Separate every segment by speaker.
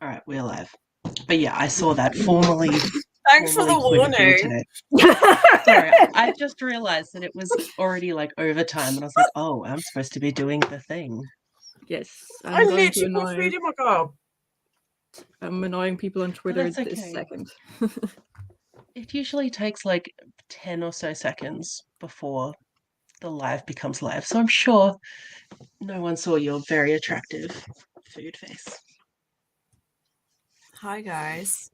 Speaker 1: All right, we're live. But yeah, I saw that formally
Speaker 2: Thanks for the
Speaker 1: quoted in
Speaker 2: warning.
Speaker 1: today. Sorry, I just realized that it was already like overtime, and I was like, oh, I'm supposed to be doing the thing.
Speaker 3: Yes,
Speaker 2: I
Speaker 3: I'm going to
Speaker 2: literally was
Speaker 3: annoy.
Speaker 2: reading my gob.
Speaker 3: I'm annoying people on Twitter
Speaker 1: that's
Speaker 3: this
Speaker 1: okay.
Speaker 3: second.
Speaker 1: It usually takes like 10 or so seconds before the live becomes live, so I'm sure no one saw your very attractive food face.
Speaker 2: Hi, guys.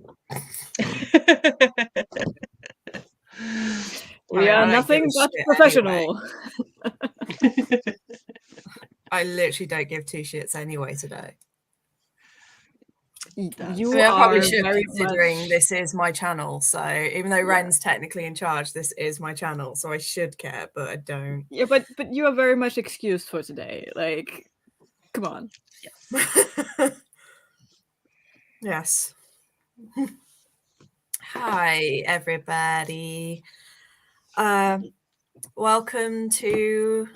Speaker 3: We
Speaker 2: I
Speaker 3: are
Speaker 2: don't
Speaker 3: nothing
Speaker 2: give a
Speaker 3: but
Speaker 2: shit
Speaker 3: professional.
Speaker 2: I literally don't give two shits anyway today.
Speaker 3: You
Speaker 2: I mean, I
Speaker 3: are
Speaker 2: probably should,
Speaker 3: very
Speaker 2: considering
Speaker 3: much...
Speaker 2: this is my channel. So even though Ren's technically in charge, this is my channel. So I should care, but I don't.
Speaker 3: Yeah, but you are very much excused for today. Like, come on.
Speaker 2: Yes. Hi, everybody. Welcome to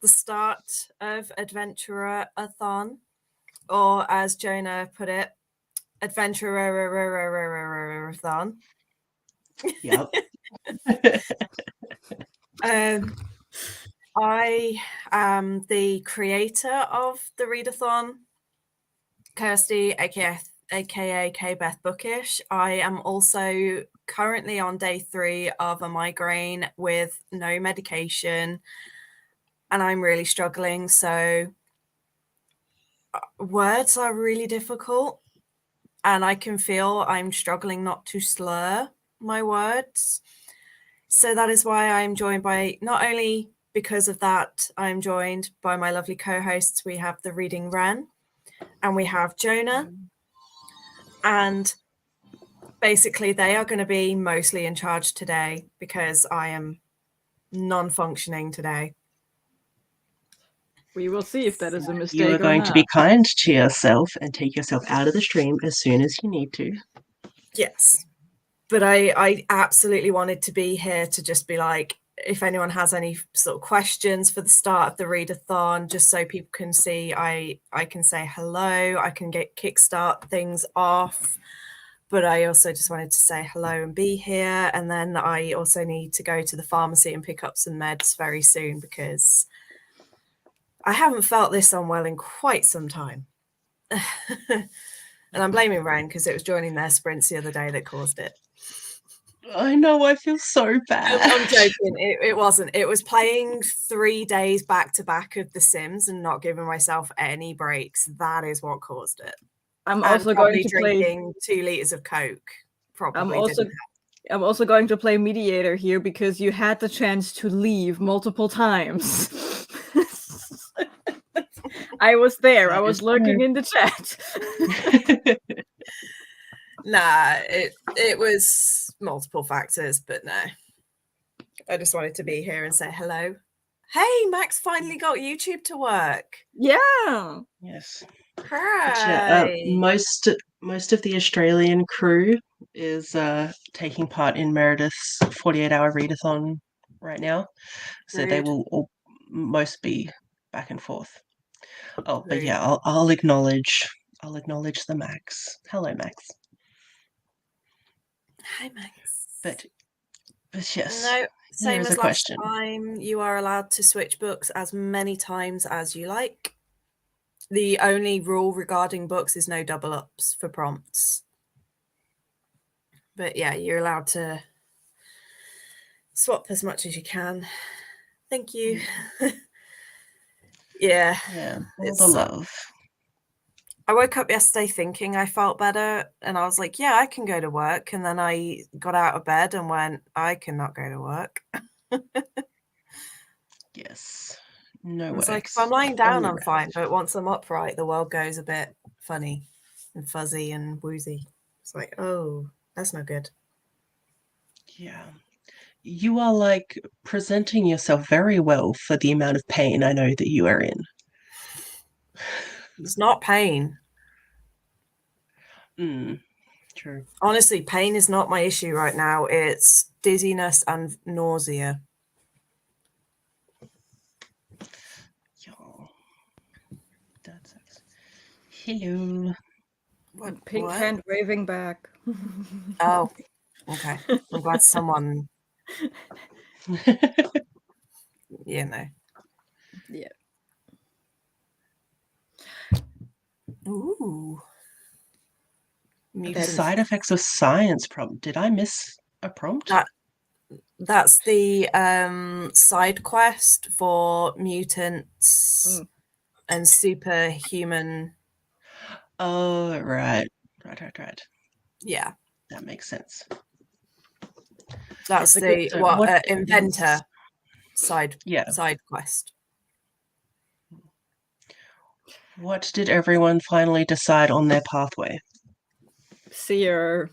Speaker 2: the start of Adventurerathon, or as Jonah put it, Adventurerathon.
Speaker 1: Yep.
Speaker 2: I am the creator of the readathon, Kirsty, aka K Beth Bookish. I am also currently on day 3 of a migraine with no medication, and I'm really struggling. So words are really difficult, and I can feel I'm struggling not to slur my words. So that is why I'm joined by, not only because of that, I'm joined by my lovely co-hosts. We have the Reading Ren, and we have Jonah. And basically they are going to be mostly in charge today because I am non-functioning today.
Speaker 3: We will see if that is a mistake.
Speaker 1: You are going to be kind to yourself and take yourself out of the stream as soon as you need to.
Speaker 2: Yes. But I absolutely wanted to be here to just be like, if anyone has any sort of questions for the start of the readathon, just so people can see, I can say hello, I can kickstart things off. But I also just wanted to say hello and be here. And then I also need to go to the pharmacy and pick up some meds very soon because I haven't felt this unwell in quite some time. And I'm blaming Ren because it was joining their sprints the other day that caused it.
Speaker 1: I know, I feel so bad.
Speaker 2: I'm joking. It wasn't. It was playing 3 days back to back of The Sims and not giving myself any breaks. That is what caused it.
Speaker 3: I'm also going to
Speaker 2: drinking 2 liters of Coke. Probably
Speaker 3: I'm also going to play mediator here because you had the chance to leave multiple times. I was there. I was lurking in the chat.
Speaker 2: Nah, it was multiple factors, but no. I just wanted to be here and say hello. Hey, Max finally got YouTube to work.
Speaker 3: Yeah.
Speaker 1: Yes.
Speaker 2: Hi.
Speaker 1: Most of the Australian crew is taking part in Meredith's 48-hour readathon right now. So they will all most be back and forth. Oh, but yeah, I'll acknowledge the Max. Hello, Max.
Speaker 2: Hi, Max.
Speaker 1: But yes.
Speaker 2: No, same as last
Speaker 1: question.
Speaker 2: time. You are allowed to switch books as many times as you like. The only rule regarding books is no double ups for prompts. But yeah, you're allowed to swap as much as you can. Thank you. Yeah.
Speaker 1: All the love.
Speaker 2: I woke up yesterday thinking I felt better, and I was like, yeah, I can go to work. And then I got out of bed and went, I cannot go to work.
Speaker 1: Yes. No
Speaker 2: It's
Speaker 1: way.
Speaker 2: like, if I'm lying down, I'm fine. But once I'm upright, the world goes a bit funny and fuzzy and woozy. It's like, oh, that's no good.
Speaker 1: Yeah. You are like presenting yourself very well for the amount of pain I know that you are in.
Speaker 2: It's not pain.
Speaker 1: True.
Speaker 2: Honestly, pain is not my issue right now. It's dizziness and nausea.
Speaker 1: Yo, that sucks. Hello.
Speaker 3: Pink
Speaker 2: What?
Speaker 3: hand waving back.
Speaker 2: Oh, okay. I'm glad someone,
Speaker 3: Yeah.
Speaker 2: Ooh.
Speaker 1: The side effects of science prompt. Did I miss a prompt?
Speaker 2: That's the side quest for mutants and superhuman.
Speaker 1: Oh, right.
Speaker 2: Yeah,
Speaker 1: That makes sense.
Speaker 2: that's the inventor side quest.
Speaker 1: What did everyone finally decide on their pathway?
Speaker 3: Seer,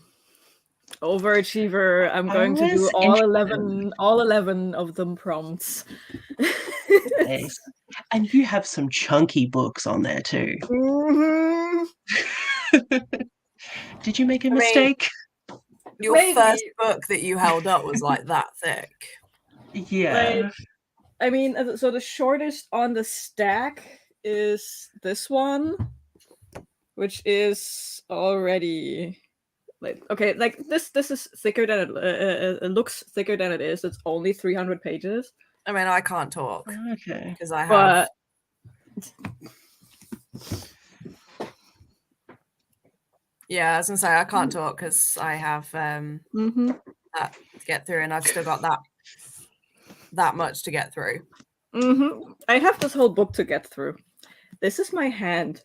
Speaker 3: overachiever. I'm going to do all 11 of them prompts.
Speaker 1: Nice. And you have some chunky books on there too. Did you make a mistake?
Speaker 2: Your first book that you held up was like that thick.
Speaker 1: Yeah.
Speaker 3: I mean, so the shortest on the stack is this one, which is already this is thicker than it looks thicker than it is. It's only 300 pages.
Speaker 2: I mean, I can't talk.
Speaker 1: Okay.
Speaker 2: Because I have. Yeah, I was gonna say I can't talk because I have that to get through, and I've still got that much to get through.
Speaker 3: I have this whole book to get through. This is my hand.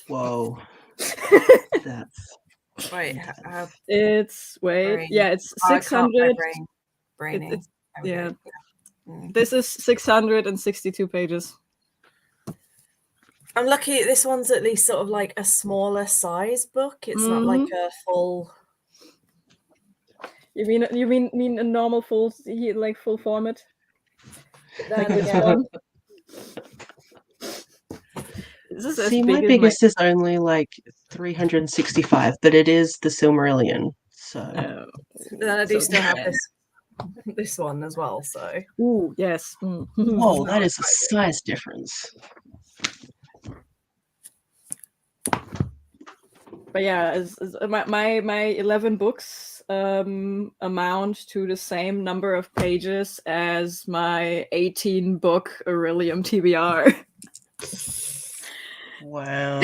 Speaker 1: Whoa. That's
Speaker 3: it's it's 600.
Speaker 2: Brainy.
Speaker 3: Yeah. This is 662 pages.
Speaker 2: I'm lucky this one's at least sort of like a smaller size book. It's not like a full.
Speaker 3: You mean a normal full format? This one.
Speaker 1: See, my biggest is only like 365, but it is the Silmarillion. So
Speaker 2: then I do still have this one as well. So
Speaker 3: yes.
Speaker 1: Whoa, that is a size difference.
Speaker 3: But yeah, my 11 books amount to the same number of pages as my 18 book Aurelium TBR.
Speaker 1: Wow.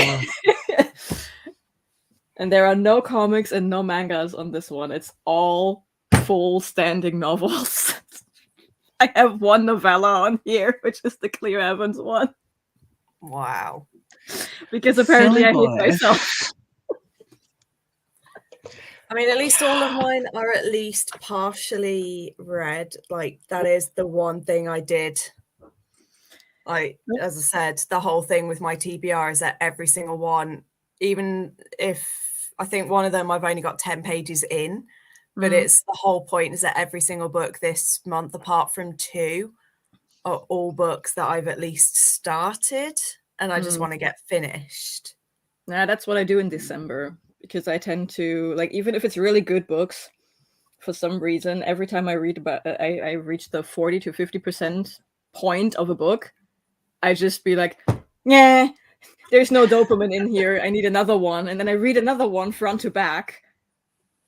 Speaker 3: And there are no comics and no mangas on this one. It's all full standing novels. I have one novella on here, which is the Clear Evans one.
Speaker 2: Wow.
Speaker 3: Because apparently I hate myself.
Speaker 2: I mean, at least all of mine are at least partially read. Like, that is the one thing I did. Like, as I said, the whole thing with my TBR is that every single one, even if I think one of them I've only got 10 pages in, but it's the whole point is that every single book this month, apart from 2, are all books that I've at least started and I just want to get finished.
Speaker 3: Yeah, that's what I do in December. Because I tend to, like, even if it's really good books, for some reason, every time I read about I reach the 40 to 50% point of a book, I just be like, yeah, there's no dopamine in here. I need another one. And then I read another one front to back.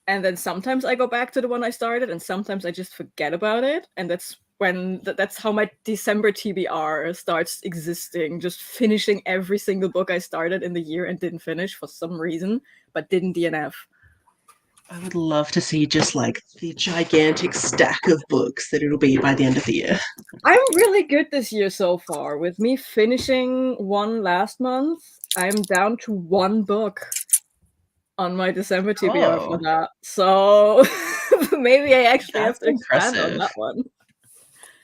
Speaker 3: And then sometimes I go back to the one I started, and sometimes I just forget about it. And that's that's how my December TBR starts existing, just finishing every single book I started in the year and didn't finish for some reason, but didn't DNF.
Speaker 1: I would love to see just like the gigantic stack of books that it'll be by the end of the year.
Speaker 3: I'm really good this year so far. With me finishing one last month, I'm down to 1 book on my December TBR for that. So maybe I actually have to expand on that one.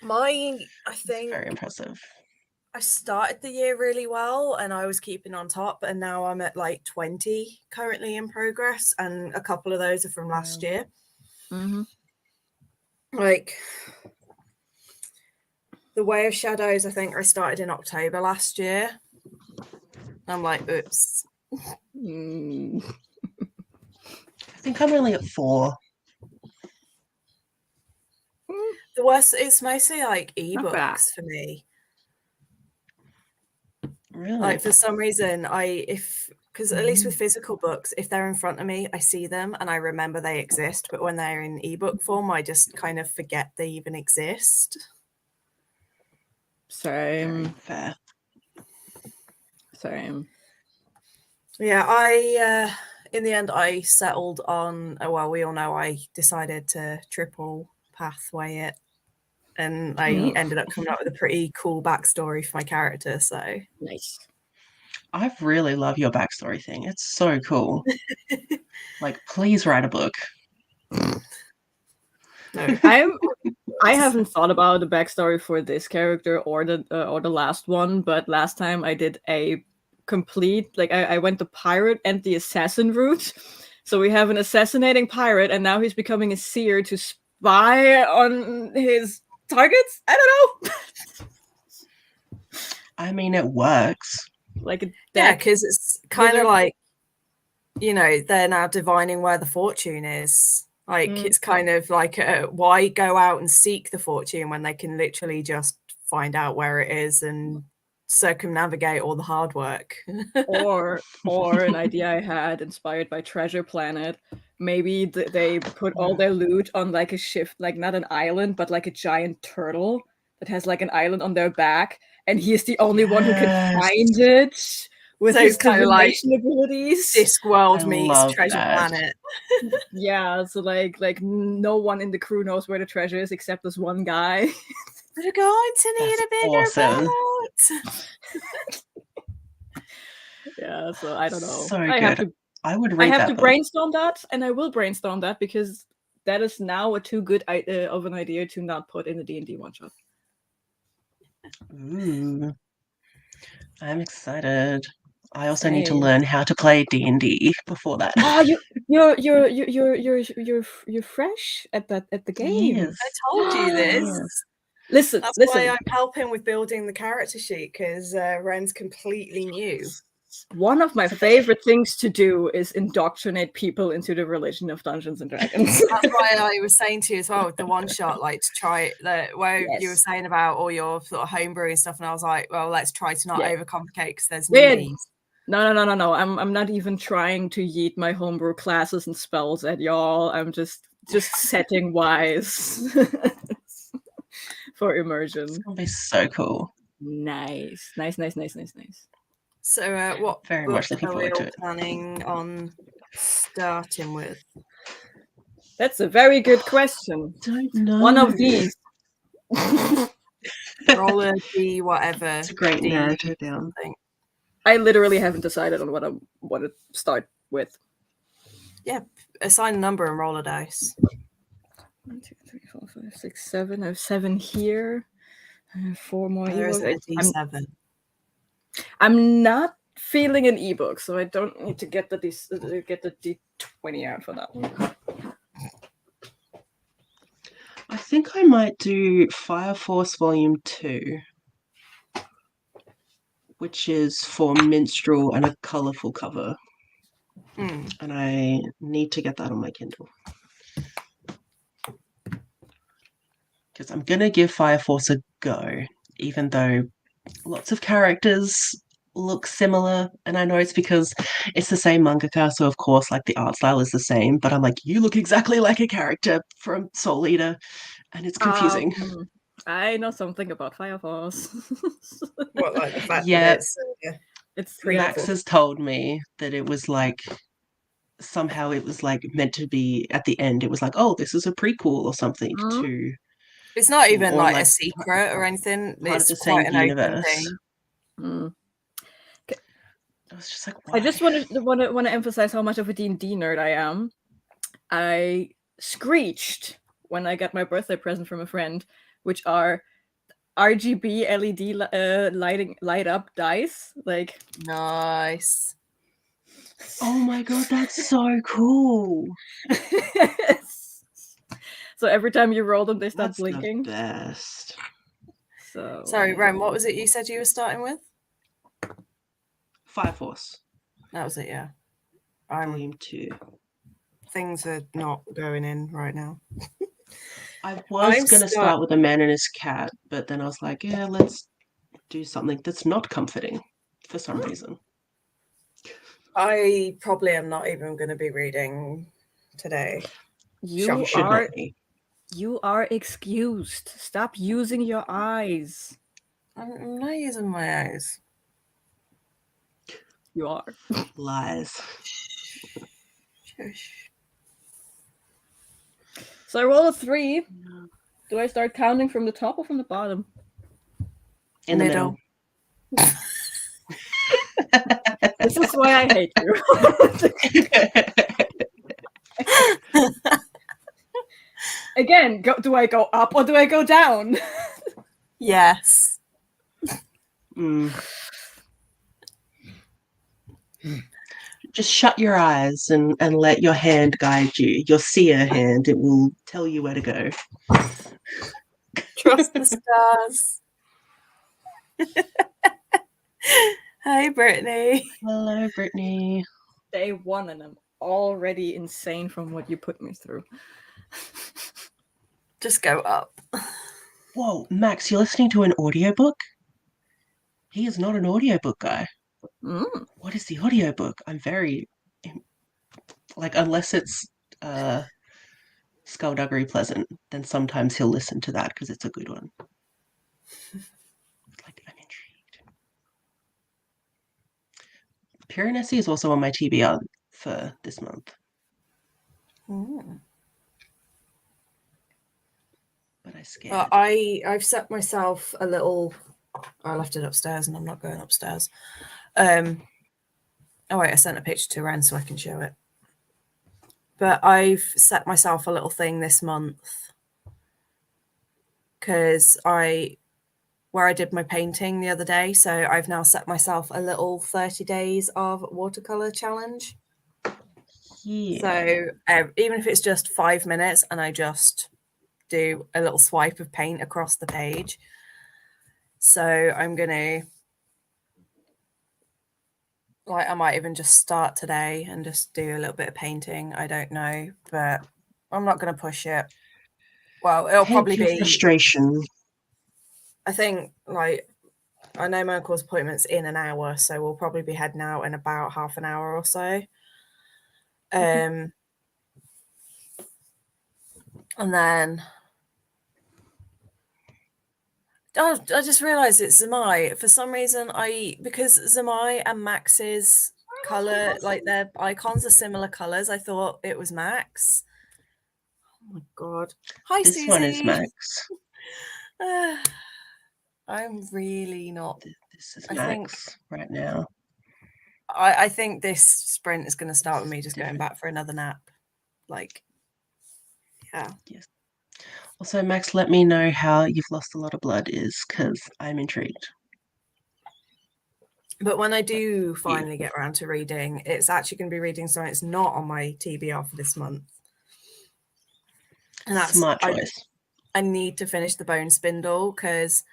Speaker 2: I think
Speaker 1: very impressive.
Speaker 2: I started the year really well and I was keeping on top, and now I'm at like 20 currently in progress, and a couple of those are from last year. Like The Way of Shadows, I think I started in October last year. I'm like, oops.
Speaker 1: I think I'm only at 4.
Speaker 2: The worst, it's mostly like ebooks for me.
Speaker 1: Really?
Speaker 2: Like for some reason, if Because at least with physical books, if they're in front of me, I see them and I remember they exist. But when they're in ebook form, I just kind of forget they even exist.
Speaker 1: Very
Speaker 3: Same.
Speaker 1: fair.
Speaker 3: Same.
Speaker 2: Yeah, in the end, I settled on, well, we all know I decided to triple pathway it. And I ended up coming up with a pretty cool backstory for my character. So
Speaker 3: Nice.
Speaker 1: I really love your backstory thing. It's so cool. Like, please write a book.
Speaker 2: no,
Speaker 3: I haven't thought about the backstory for this character or the last one, but last time I did a complete, like I went the pirate and the assassin route. So we have an assassinating pirate, and now he's becoming a seer to spy on his targets. I don't know.
Speaker 1: I mean, it works.
Speaker 3: Like a
Speaker 2: yeah,
Speaker 3: deck.
Speaker 2: because it's kind of
Speaker 3: wizard.
Speaker 2: like, you know, they're now divining where the fortune is. Like, it's kind of like, why go out and seek the fortune when they can literally just find out where it is and circumnavigate all the hard work?
Speaker 3: or an idea I had inspired by Treasure Planet. Maybe they put all their loot on like a ship, like not an island, but like a giant turtle that has like an island on their back, and he is the only one who can
Speaker 1: Yes.
Speaker 3: find it with
Speaker 2: So
Speaker 3: his
Speaker 2: it's kind of like
Speaker 3: divination abilities.
Speaker 2: Discworld
Speaker 1: I
Speaker 2: meets
Speaker 1: love
Speaker 2: Treasure
Speaker 1: that.
Speaker 2: Planet.
Speaker 3: Yeah, so like no one in the crew knows where the treasure is except this one guy.
Speaker 2: We're going to need
Speaker 1: That's
Speaker 2: a bigger
Speaker 1: awesome.
Speaker 2: boat.
Speaker 3: Yeah, so I don't know.
Speaker 1: So
Speaker 3: I
Speaker 1: good. I would read
Speaker 3: have
Speaker 1: that
Speaker 3: to
Speaker 1: book.
Speaker 3: brainstorm that, and I will brainstorm that because that is now a too good of an idea to not put in the D&D one shot.
Speaker 1: Ooh. I'm excited. I also need to
Speaker 3: Same.
Speaker 1: learn how to play D&D before that.
Speaker 3: Oh, you're fresh at the game.
Speaker 1: Yes.
Speaker 2: I told you this.
Speaker 1: Yes.
Speaker 3: Listen,
Speaker 2: That's
Speaker 3: listen.
Speaker 2: why I'm helping with building the character sheet, because Ren's completely new.
Speaker 3: One of my
Speaker 1: So
Speaker 3: favorite things to do is indoctrinate people into the religion of Dungeons and Dragons.
Speaker 2: That's why I was saying to you as well with the one shot, like to try where you were
Speaker 3: Yes.
Speaker 2: saying about all your sort of homebrew and stuff, and I was like, well, let's try to not
Speaker 3: Yeah.
Speaker 2: overcomplicate because there's
Speaker 3: Yeah.
Speaker 2: newbies.
Speaker 3: No. I'm not even trying to yeet my homebrew classes and spells at y'all. I'm just setting wise for immersion.
Speaker 1: It's gonna be so cool.
Speaker 3: Nice.
Speaker 2: So, what
Speaker 1: Very
Speaker 2: book
Speaker 1: much looking
Speaker 2: are we
Speaker 1: forward to
Speaker 2: all
Speaker 1: it.
Speaker 2: planning on starting with?
Speaker 3: That's a very good question.
Speaker 1: Don't know.
Speaker 3: One of these.
Speaker 2: Roller D, whatever.
Speaker 1: It's a great
Speaker 2: D
Speaker 1: narrative down.
Speaker 2: something.
Speaker 3: I literally haven't decided on what I want to start with.
Speaker 2: Yeah, assign a number and roll a dice.
Speaker 3: 1, 2, 3, 4, 5, 6, 7. I have 7 here. I have 4 more
Speaker 2: There is a
Speaker 3: ebooks.
Speaker 2: D7.
Speaker 3: I'm not feeling an ebook, so I don't need to get the D20 out for that one.
Speaker 1: I think I might do Fire Force Volume 2, which is for minstrel and a colourful cover. And I need to get that on my Kindle. Because I'm going to give Fire Force a go, even though lots of characters look similar. And I know it's because it's the same mangaka, so of course, like, the art style is the same. But I'm like, you look exactly like a character from Soul Eater, and it's confusing.
Speaker 3: I know something about Fire Force.
Speaker 2: What, like the fact
Speaker 1: Yeah.
Speaker 2: that
Speaker 3: It's
Speaker 1: Max has told me that it was like, somehow it was like meant to be at the end. It was like, oh, this is a prequel or something to.
Speaker 2: It's not even
Speaker 1: or
Speaker 2: like
Speaker 1: like
Speaker 2: a secret or anything.
Speaker 1: part
Speaker 2: It's
Speaker 1: of the
Speaker 2: quite
Speaker 1: same
Speaker 2: an
Speaker 1: universe.
Speaker 2: open thing.
Speaker 1: I was just like, why?
Speaker 3: I just want to emphasize how much of a D&D nerd I am. I screeched when I got my birthday present from a friend, which are RGB LED light up dice. Like,
Speaker 2: Nice.
Speaker 1: Oh my god, that's so cool.
Speaker 3: So every time you roll them, they start
Speaker 1: That's
Speaker 3: blinking.
Speaker 1: the best.
Speaker 3: So
Speaker 2: Sorry, Ren, what was it you said you were starting with?
Speaker 1: Fire Force
Speaker 2: That was it, yeah.
Speaker 1: Volume 2.
Speaker 2: Things are not going in right now.
Speaker 1: I was going to start with a man and his cat, but then I was like, yeah, let's do something that's not comforting for some reason.
Speaker 2: I probably am not even going to be reading today.
Speaker 3: You
Speaker 1: should
Speaker 3: are
Speaker 1: not be.
Speaker 3: you are excused. Stop using your eyes.
Speaker 2: I'm not using my eyes.
Speaker 3: You are.
Speaker 1: Lies.
Speaker 2: Shush.
Speaker 3: So I roll a 3. Do I start counting from the top or from the bottom?
Speaker 1: In the middle.
Speaker 3: This is why I hate you. Again, do I go up or do I go down?
Speaker 2: Yes.
Speaker 1: Just shut your eyes and let your hand guide you. Your seer hand. It will tell you where to go.
Speaker 2: Trust the stars. Hi, Brittany.
Speaker 1: Hello, Brittany.
Speaker 3: Day 1 and I'm already insane from what you put me through.
Speaker 2: Just go up.
Speaker 1: Whoa, Max, you're listening to an audiobook? He is not an audiobook guy. What is the audiobook? I'm very... unless it's Skullduggery Pleasant, then sometimes he'll listen to that because it's a good one. I'm intrigued. Piranesi is also on my TBR for this month. But I scared.
Speaker 2: I've set myself a little... I left it upstairs and I'm not going upstairs. Oh wait, I sent a picture to Ren so I can show it. But I've set myself a little thing this month because where I did my painting the other day, so I've now set myself a little 30 days of watercolor challenge.
Speaker 1: Yeah.
Speaker 2: So even if it's just 5 minutes and I just do a little swipe of paint across the page. So I'm gonna I might even just start today and just do a little bit of painting. I don't know, but I'm not going to push it. Well, it'll probably be
Speaker 1: frustration.
Speaker 2: I think I know my uncle's appointment's in an hour, so we'll probably be heading out in about half an hour or so. And then I just realised it's Zamai. For some reason, because Zamai and Max's colour, their icons are similar colours, I thought it was Max. Oh my god. Hi,
Speaker 1: this
Speaker 2: Susie.
Speaker 1: One is Max.
Speaker 2: I'm really not.
Speaker 1: This is Max right now.
Speaker 2: I think this sprint is going to start with me just going back for another nap. Yeah.
Speaker 1: Yes. Also, Max, let me know how you've lost a lot of blood is, because I'm intrigued.
Speaker 2: But when I do finally get around to reading, it's actually going to be reading something that's not on my TBR for this month. And that's
Speaker 1: smart choice.
Speaker 2: I need to finish the Bone Spindle because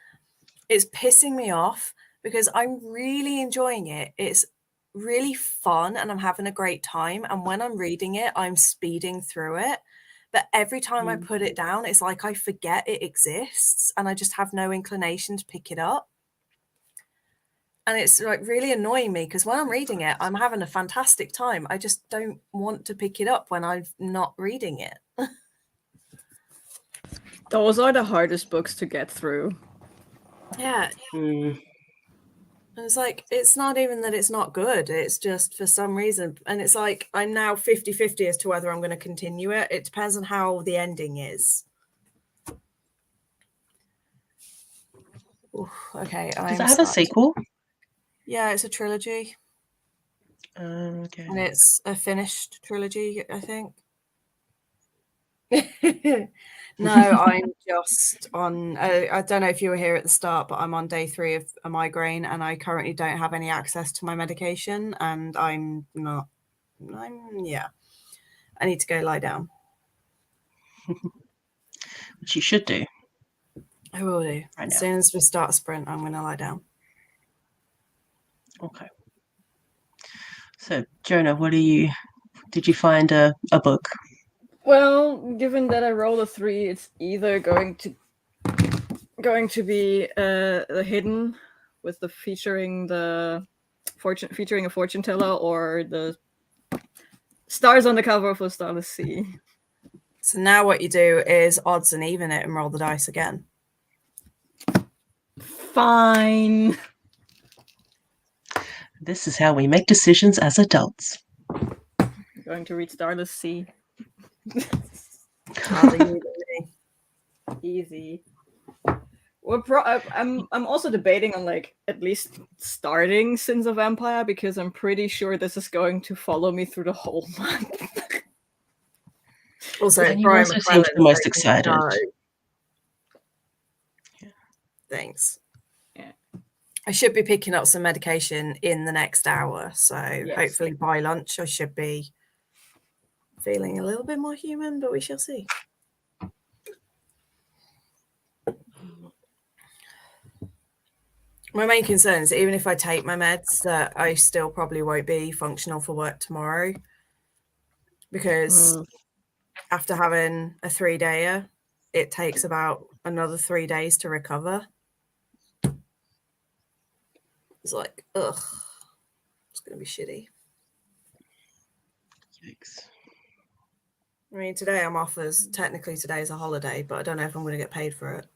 Speaker 2: it's pissing me off because I'm really enjoying it. It's really fun and I'm having a great time. And when I'm reading it, I'm speeding through it. But every time I put it down, it's like I forget it exists and I just have no inclination to pick it up. And it's really annoying me because when I'm reading it, I'm having a fantastic time. I just don't want to pick it up when I'm not reading it.
Speaker 3: Those are the hardest books to get through.
Speaker 2: Yeah. It's it's not even that it's not good. It's just for some reason. And it's I'm now 50-50 as to whether I'm going to continue it. It depends on how the ending is. Ooh, okay.
Speaker 1: Does it have a sequel?
Speaker 2: Yeah, it's a trilogy.
Speaker 1: Okay.
Speaker 2: And it's a finished trilogy, I think. No, I'm just on. I don't know if you were here at the start, but I'm on day 3 of a migraine, and I currently don't have any access to my medication, and I'm not. I need to go lie down.
Speaker 1: Which you should do.
Speaker 2: I will do.
Speaker 1: Right
Speaker 2: as soon as we start a sprint, I'm going to lie down.
Speaker 1: Okay. So, Jonah, did you find a book?
Speaker 3: Well, given that I rolled a 3, it's either going to be the Hidden with featuring the featuring a fortune teller, or the stars on the cover of A Starless Sea.
Speaker 2: So now what you do is odds and even it and roll the dice again.
Speaker 3: Fine.
Speaker 1: This is how we make decisions as adults.
Speaker 3: I'm going to read Starless Sea.
Speaker 2: Hardly you than me.
Speaker 3: Easy. I'm also debating on like at least starting Sins of Empire, because I'm pretty sure this is going to follow me through the whole month.
Speaker 2: Also,
Speaker 1: And you
Speaker 2: Brian
Speaker 1: also seem the
Speaker 2: McClellan,
Speaker 1: most
Speaker 2: so
Speaker 1: excited.
Speaker 2: no.
Speaker 1: Yeah.
Speaker 2: Thanks.
Speaker 3: Yeah.
Speaker 2: I should be picking up some medication in the next hour, so hopefully by lunch I should be feeling a little bit more human, but we shall see. My main concern is even if I take my meds, that I still probably won't be functional for work tomorrow, because after having a 3-dayer, it takes about another 3 days to recover. It's like, ugh, it's going to be shitty.
Speaker 1: Yikes.
Speaker 2: I mean, today I'm off, as technically today is a holiday, but I don't know if I'm going to get paid for it.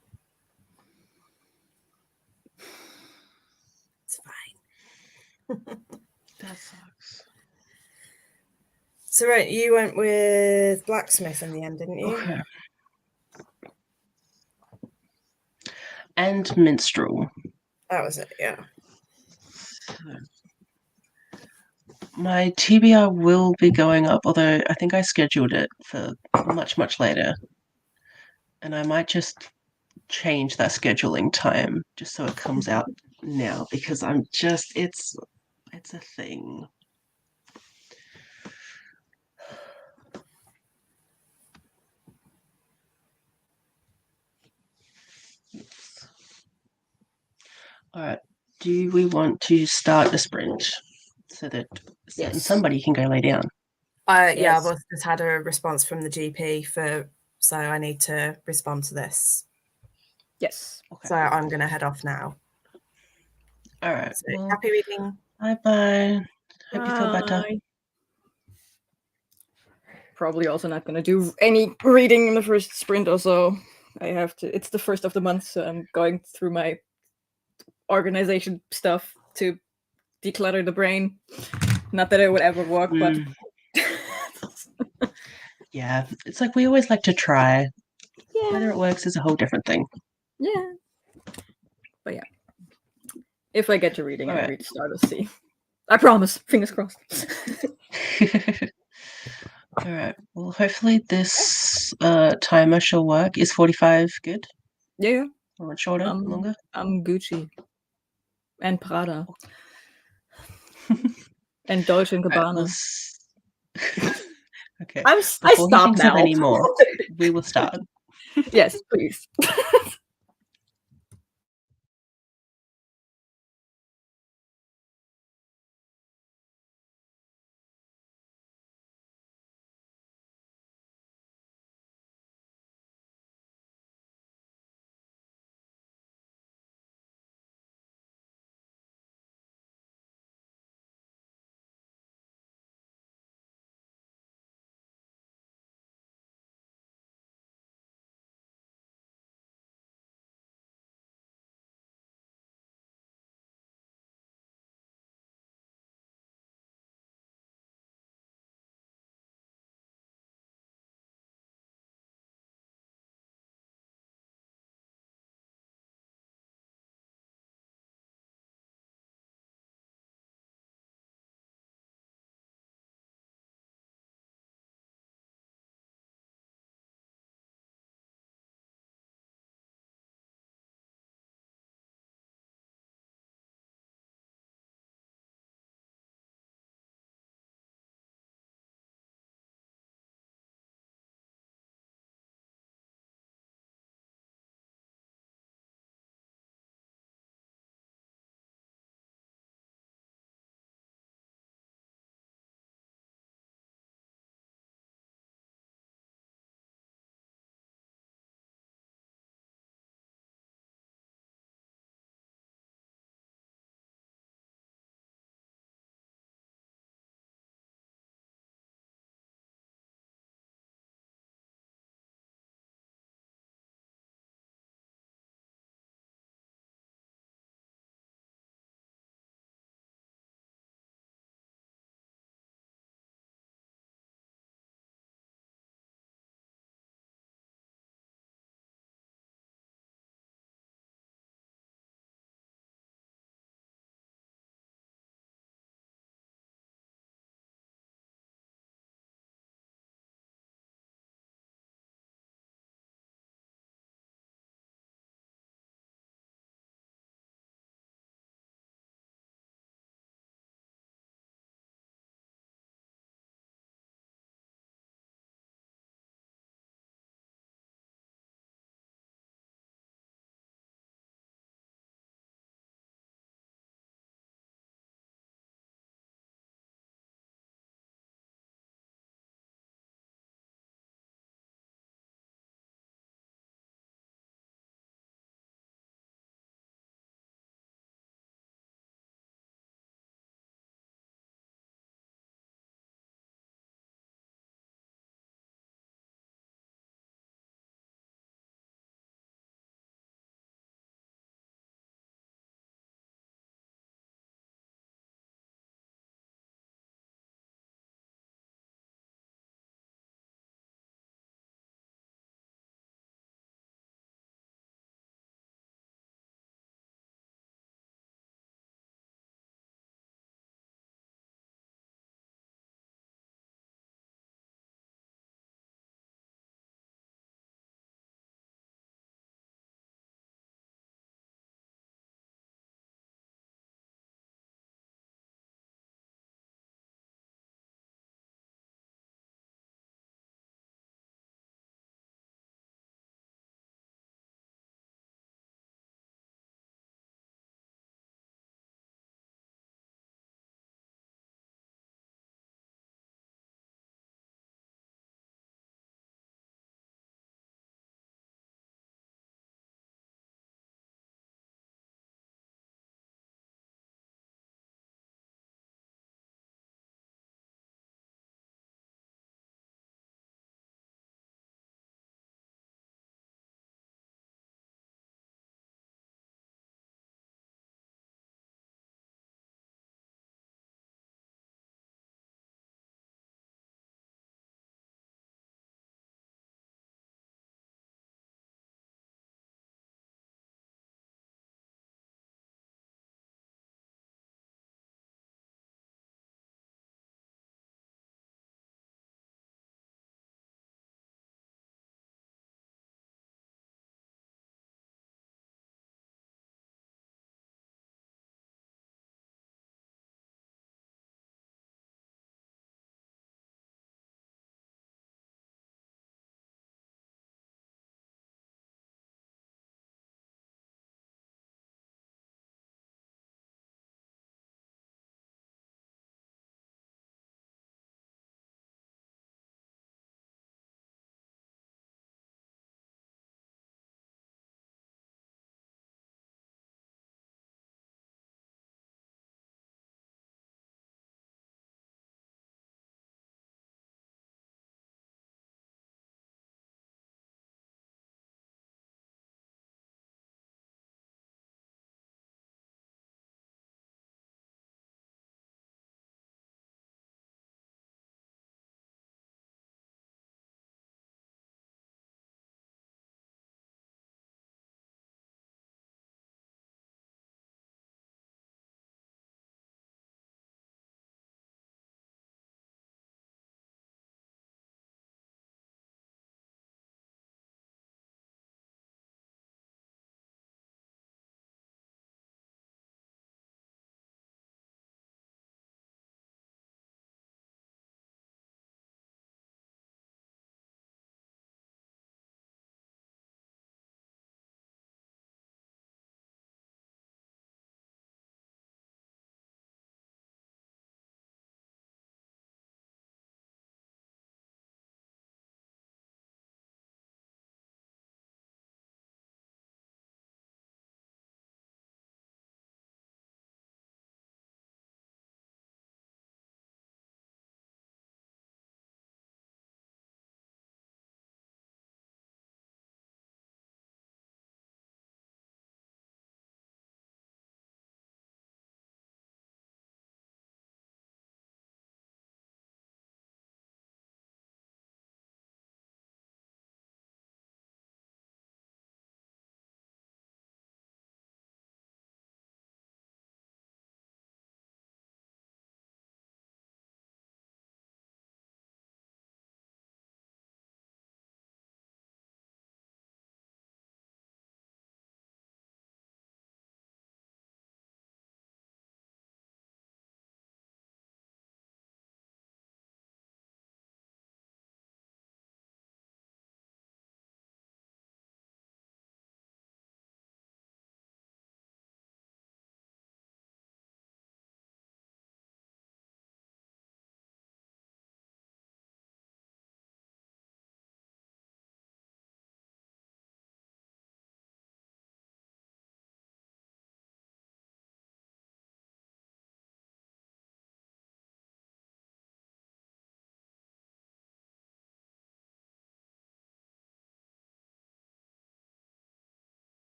Speaker 2: It's fine.
Speaker 1: That sucks.
Speaker 2: So, right, you went with blacksmith in the end, didn't you?
Speaker 1: Okay. And minstrel.
Speaker 2: That was it, yeah.
Speaker 1: My TBR will be going up, although I think I scheduled it for much, much later. And I might just change that scheduling time just so it comes out now, because I'm just, it's a thing. All right. Do we want to start the sprint so that somebody can go lay down?
Speaker 2: Yeah, I've also just had a response from the GP so I need to respond to this.
Speaker 3: Yes.
Speaker 1: Okay.
Speaker 2: So I'm going to head off now.
Speaker 1: All right.
Speaker 2: So,
Speaker 1: Well,
Speaker 2: happy reading.
Speaker 1: bye-bye. Hope you feel better.
Speaker 3: Probably also not going to do any reading in the first sprint also. I have to, it's the first of the month, so I'm going through my organization stuff to declutter the brain. Not that it would ever work, but
Speaker 1: yeah, it's like we always like to try.
Speaker 3: Yeah.
Speaker 1: Whether it works is a whole different thing.
Speaker 3: Yeah. But yeah. If I get to reading, I read Stardust Sea. I promise. Fingers crossed.
Speaker 1: All right. Well, hopefully this timer shall work. Is 45 good?
Speaker 3: Yeah.
Speaker 1: Or shorter, longer?
Speaker 3: I'm Gucci. And Prada. And Dolce & Gabbana.
Speaker 1: Okay.
Speaker 3: I stop now.
Speaker 1: Anymore, we will start.
Speaker 3: Yes, please.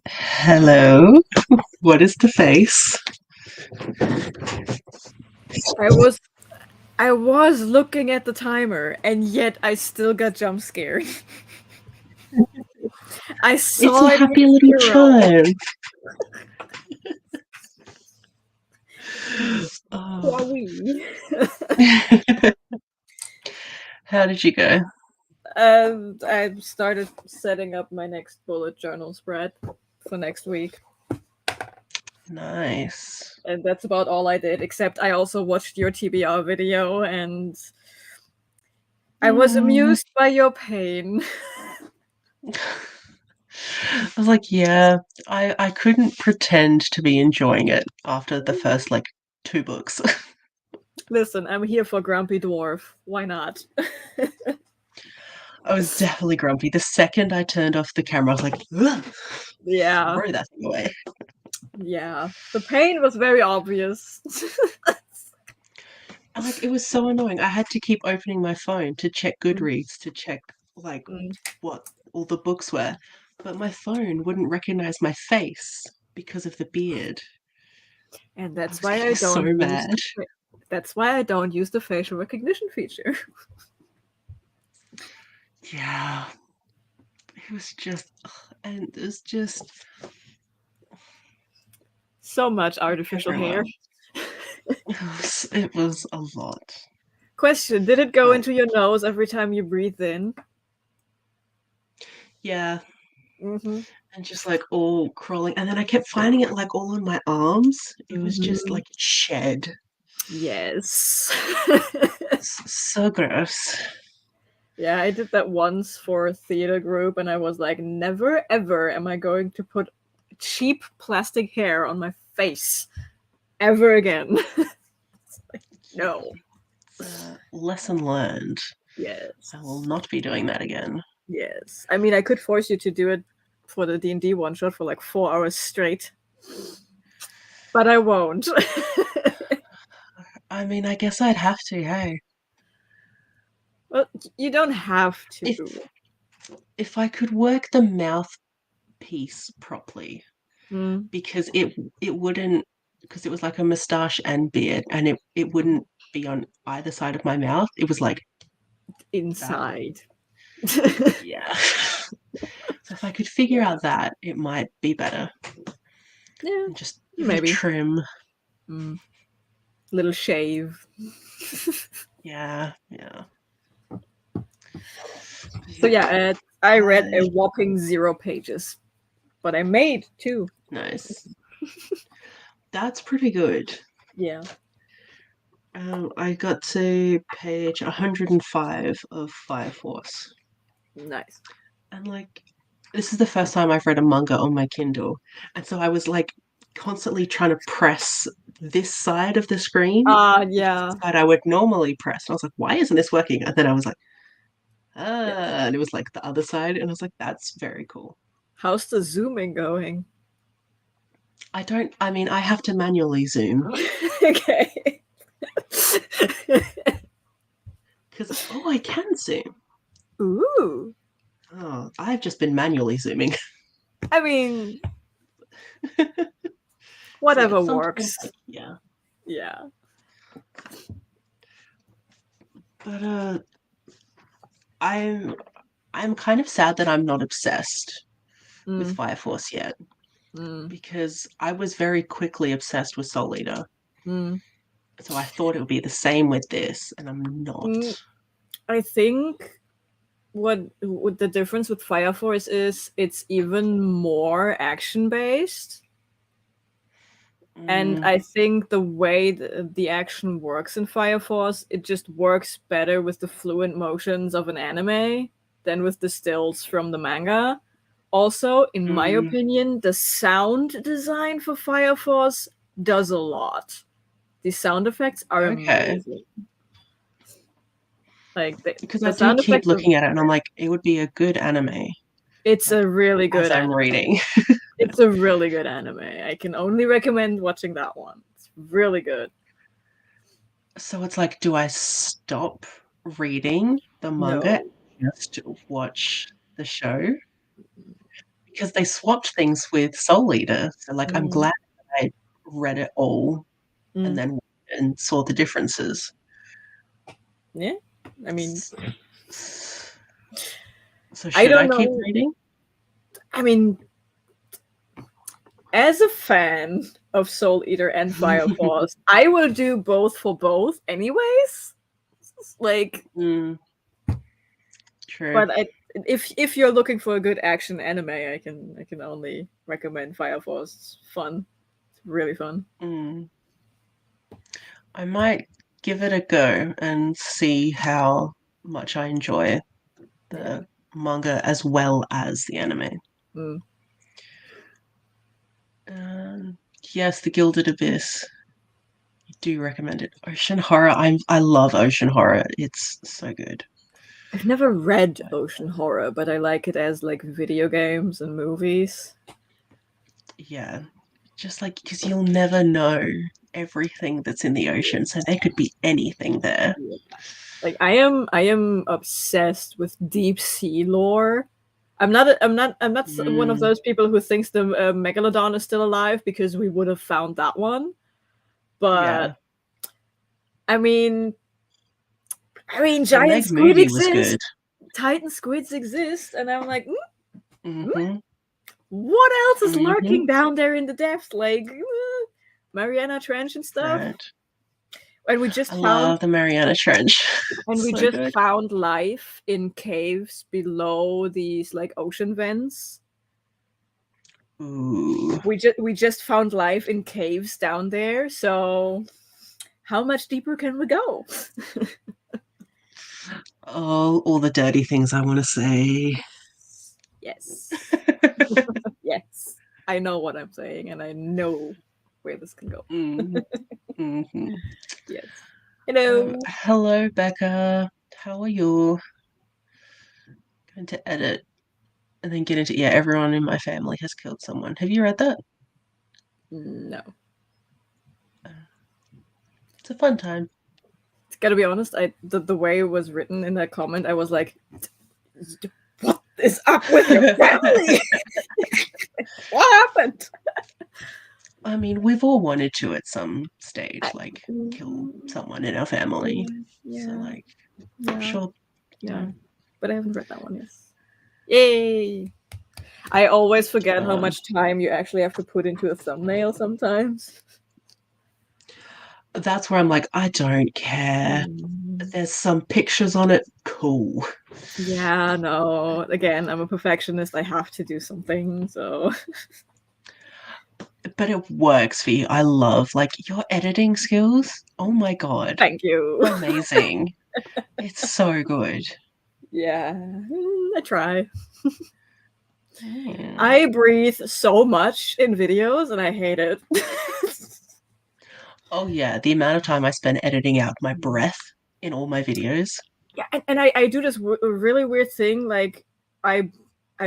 Speaker 1: Hello. What is the face?
Speaker 3: I was looking at the timer, and yet I still got jump scared. I
Speaker 1: It's
Speaker 3: saw
Speaker 1: a
Speaker 3: it
Speaker 1: happy
Speaker 3: hit
Speaker 1: little
Speaker 3: zero.
Speaker 1: chime.
Speaker 3: Who are we?
Speaker 1: How did you go?
Speaker 3: I started setting up my next bullet journal spread for next week,
Speaker 1: Nice.
Speaker 3: and that's about all I did. Except I also watched your TBR video, and I was amused by your pain.
Speaker 1: I was like, yeah, I couldn't pretend to be enjoying it after the first like 2 books.
Speaker 3: Listen, I'm here for Grumpy Dwarf. Why not?
Speaker 1: I was definitely grumpy. The second I turned off the camera, I was like, ugh,
Speaker 3: Yeah,
Speaker 1: throw that thing away.
Speaker 3: yeah. The pain was very obvious.
Speaker 1: And like it was so annoying. I had to keep opening my phone to check Goodreads to check like
Speaker 3: Mm.
Speaker 1: what all the books were, but my phone wouldn't recognize my face because of the beard.
Speaker 3: And
Speaker 1: I
Speaker 3: that's
Speaker 1: was
Speaker 3: why
Speaker 1: getting
Speaker 3: I
Speaker 1: so
Speaker 3: don't use
Speaker 1: mad.
Speaker 3: that's why I don't use the facial recognition feature.
Speaker 1: Yeah, it was just, and it was just
Speaker 3: So much artificial hair.
Speaker 1: everywhere. It was a lot.
Speaker 3: Question, did it go
Speaker 1: But
Speaker 3: into your nose every time you breathe in?
Speaker 1: yeah,
Speaker 3: Mm-hmm.
Speaker 1: and just like all crawling, and then I kept finding it like all on my arms. It was just
Speaker 3: Mm-hmm.
Speaker 1: like shed.
Speaker 3: Yes.
Speaker 1: So gross.
Speaker 3: Yeah, I did that once for a theater group, and I was like, never ever am I going to put cheap plastic hair on my face ever again. Like, no.
Speaker 1: Lesson learned.
Speaker 3: Yes.
Speaker 1: I will not be doing that again.
Speaker 3: Yes. I mean, I could force you to do it for the D&D one shot for like 4 hours straight, but I won't.
Speaker 1: I mean, I guess I'd have to, hey.
Speaker 3: Well, you don't have
Speaker 1: If
Speaker 3: to.
Speaker 1: if I could work the mouthpiece properly,
Speaker 3: Mm,
Speaker 1: because it wouldn't, because it was like a moustache and beard, and it wouldn't be on either side of my mouth. It was like that.
Speaker 3: inside.
Speaker 1: Yeah. So if I could figure out that, it might be better.
Speaker 3: Yeah,
Speaker 1: And just give it a
Speaker 3: maybe.
Speaker 1: trim.
Speaker 3: Mm. Little shave.
Speaker 1: Yeah, yeah.
Speaker 3: So yeah, I read a
Speaker 1: I-
Speaker 3: whopping 0 pages, but I made 2.
Speaker 1: nice. That's pretty good.
Speaker 3: Yeah.
Speaker 1: I got to page 105 of Fire Force.
Speaker 3: Nice.
Speaker 1: And like, this is the first time I've read a manga on my Kindle. And so I was like constantly trying to press this side of the screen, which is
Speaker 3: Yeah.
Speaker 1: the side I would normally press. And I was like, why isn't this working? And then I was like,
Speaker 3: Yeah.
Speaker 1: and it was like the other side. And I was like, that's very cool.
Speaker 3: How's the zooming going?
Speaker 1: I mean, I have to manually zoom
Speaker 3: Okay.
Speaker 1: because, oh, I can zoom.
Speaker 3: Ooh.
Speaker 1: Oh, I've just been manually zooming.
Speaker 3: I mean,
Speaker 1: So
Speaker 3: whatever
Speaker 1: at some point,
Speaker 3: works.
Speaker 1: like, yeah.
Speaker 3: Yeah.
Speaker 1: But I'm kind of sad that I'm not obsessed with
Speaker 3: Mm,
Speaker 1: Fire Force yet,
Speaker 3: mm,
Speaker 1: because I was very quickly obsessed with Soul Eater.
Speaker 3: mm.
Speaker 1: So I thought it would be the same with this, and I'm not.
Speaker 3: I think what the difference with Fire Force is it's even more action based. And
Speaker 1: Mm,
Speaker 3: I think the way the action works in Fire Force, it just works better with the fluent motions of an anime than with the stills from the manga. Also, in my
Speaker 1: mm,
Speaker 3: opinion, the sound design for Fire Force does a lot. The sound effects are
Speaker 1: okay.
Speaker 3: amazing. Like
Speaker 1: Because I
Speaker 3: the
Speaker 1: do
Speaker 3: sound
Speaker 1: keep
Speaker 3: effects are
Speaker 1: looking at it, and I'm like, it would be a good anime,
Speaker 3: it's
Speaker 1: like
Speaker 3: a really
Speaker 1: as
Speaker 3: good
Speaker 1: I'm
Speaker 3: anime.
Speaker 1: reading.
Speaker 3: It's a really good anime. I can only recommend watching that one. It's really good.
Speaker 1: So it's like, do I stop reading the manga
Speaker 3: No.
Speaker 1: and just watch the show? because they swapped things with Soul Eater. So like I'm glad I read it all and then saw the differences.
Speaker 3: Yeah, I mean,
Speaker 1: so should I keep
Speaker 3: know.
Speaker 1: reading?
Speaker 3: I mean, as a fan of Soul Eater and Fire Force, I will do both for both anyways. Like,
Speaker 1: true.
Speaker 3: But if you're looking for a good action anime, I can only recommend Fire Force. It's fun. It's really fun.
Speaker 1: I might give it a go and see how much I enjoy the manga as well as the anime. Yes, The Gilded Abyss. I do recommend it. Ocean horror. I love ocean horror. It's so good.
Speaker 3: I've never read ocean horror, but I like it as like video games and movies.
Speaker 1: Yeah, just like because you'll never know everything that's in the ocean, so there could be anything there.
Speaker 3: Like I am obsessed with deep sea lore. I'm not one of those people who thinks the megalodon is still alive because we would have found that one. But I mean, giant squid exist. Titan squids exist, and I'm like, what else is lurking down there in the depths? Like Mariana Trench and stuff.
Speaker 1: Right.
Speaker 3: And we just
Speaker 1: love the Mariana Trench.
Speaker 3: And we just found life in caves below these like ocean vents.
Speaker 1: Ooh.
Speaker 3: We just found life in caves down there. So how much deeper can we go?
Speaker 1: Oh, all the dirty things I want to say.
Speaker 3: Yes. Yes. I know what I'm saying, and I know where this can go. Yes. Hello.
Speaker 1: Hello, Becca. How are you? Going to edit and then get into everyone in my family has killed someone. Have you read that?
Speaker 3: No.
Speaker 1: It's a fun time.
Speaker 3: Gotta be honest, the way it was written in that comment, I was like, what is up with your family? What happened?
Speaker 1: I mean, we've all wanted to at some stage, like, kill someone in our family. So, like, sure.
Speaker 3: Yeah. But I haven't read that one yet. Yay! I always forget how much time you actually have to put into a thumbnail sometimes.
Speaker 1: That's where I'm like, I don't care. There's some pictures on it. Cool.
Speaker 3: Yeah, no. Again, I'm a perfectionist. I have to do something, so...
Speaker 1: But it works for you. I love, like, your editing skills. Oh my god.
Speaker 3: Thank you.
Speaker 1: Amazing. It's so good.
Speaker 3: Yeah, I try. I breathe so much in videos, and I hate it.
Speaker 1: Oh, yeah. The amount of time I spend editing out my breath in all my videos.
Speaker 3: Yeah, and I do this really weird thing. Like, I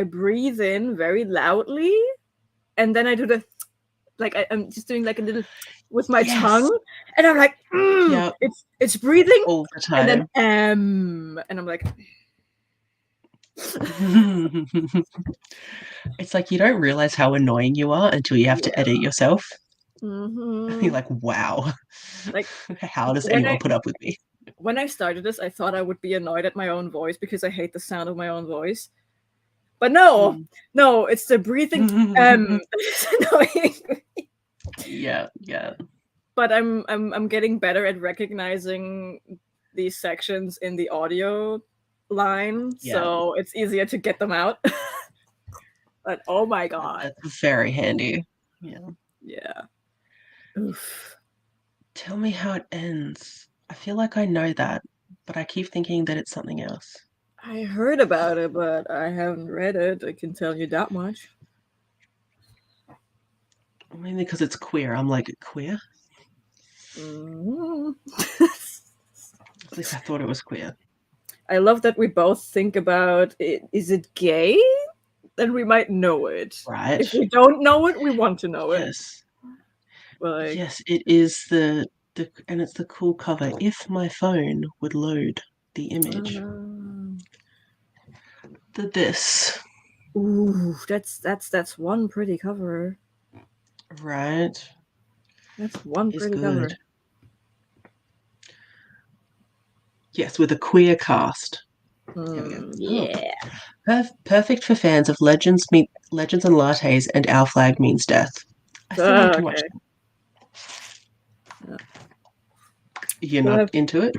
Speaker 3: breathe in very loudly, and then I do the... Like I'm just doing like a little with my tongue, and I'm like, it's breathing
Speaker 1: all the time,
Speaker 3: and then and I'm like,
Speaker 1: it's like you don't realize how annoying you are until you have to edit yourself. You're like, wow,
Speaker 3: like
Speaker 1: how does anyone put up with me?
Speaker 3: When I started this, I thought I would be annoyed at my own voice because I hate the sound of my own voice. But no, it's the breathing that's annoying.
Speaker 1: Yeah.
Speaker 3: But I'm getting better at recognizing these sections in the audio line, so it's easier to get them out. But oh my god,
Speaker 1: that's very handy.
Speaker 3: Yeah. Oof.
Speaker 1: Tell me how it ends. I feel like I know that, but I keep thinking that it's something else.
Speaker 3: I heard about it, but I haven't read it. I can tell you that much.
Speaker 1: Mainly because it's queer. I'm like, queer?
Speaker 3: Mm-hmm.
Speaker 1: At least I thought it was queer.
Speaker 3: I love that we both think about it. Is it gay? Then we might know it.
Speaker 1: Right.
Speaker 3: If we don't know it, we want to know it.
Speaker 1: Like, yes, it is the and it's the cool cover. If my phone would load the image. This.
Speaker 3: Ooh, that's one pretty cover.
Speaker 1: Right.
Speaker 3: That's one
Speaker 1: It's
Speaker 3: pretty
Speaker 1: good.
Speaker 3: cover.
Speaker 1: Yes, with a queer cast. There we go.
Speaker 3: Yeah.
Speaker 1: Perfect for fans of Legends and Lattes and Our Flag Means Death. I still need to watch that. You're not into it?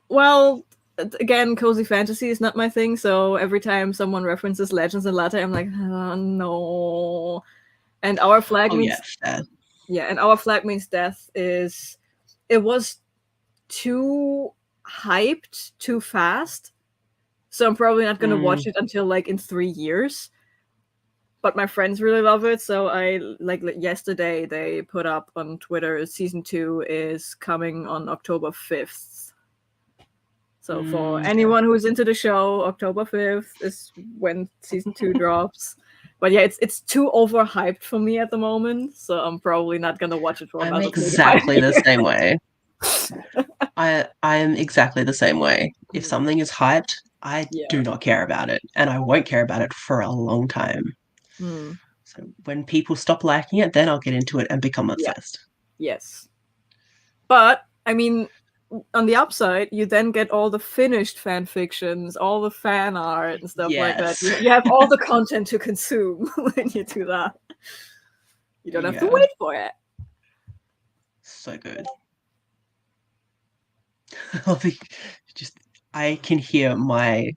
Speaker 3: Well, again, cozy fantasy is not my thing, so every time someone references Legends and Latte, I'm like, oh, no. And Our Flag Means and Our Flag Means Death it was too hyped too fast, so I'm probably not gonna watch it until like in 3 years. But my friends really love it, so I like yesterday they put up on Twitter season 2 is coming on October 5th. So for anyone who's into the show, October 5th is when season 2 drops. But yeah, it's too overhyped for me at the moment, so I'm probably not gonna watch it for
Speaker 1: I'm
Speaker 3: another
Speaker 1: exactly the same way. I am exactly the same way. If something is hyped, I do not care about it, and I won't care about it for a long time. So when people stop liking it, then I'll get into it and become obsessed.
Speaker 3: Yes. But, I mean, on the upside, you then get all the finished fan fictions, all the fan art and stuff like that. You have all the content to consume when you do that. You don't have to wait for it.
Speaker 1: So good. I can hear my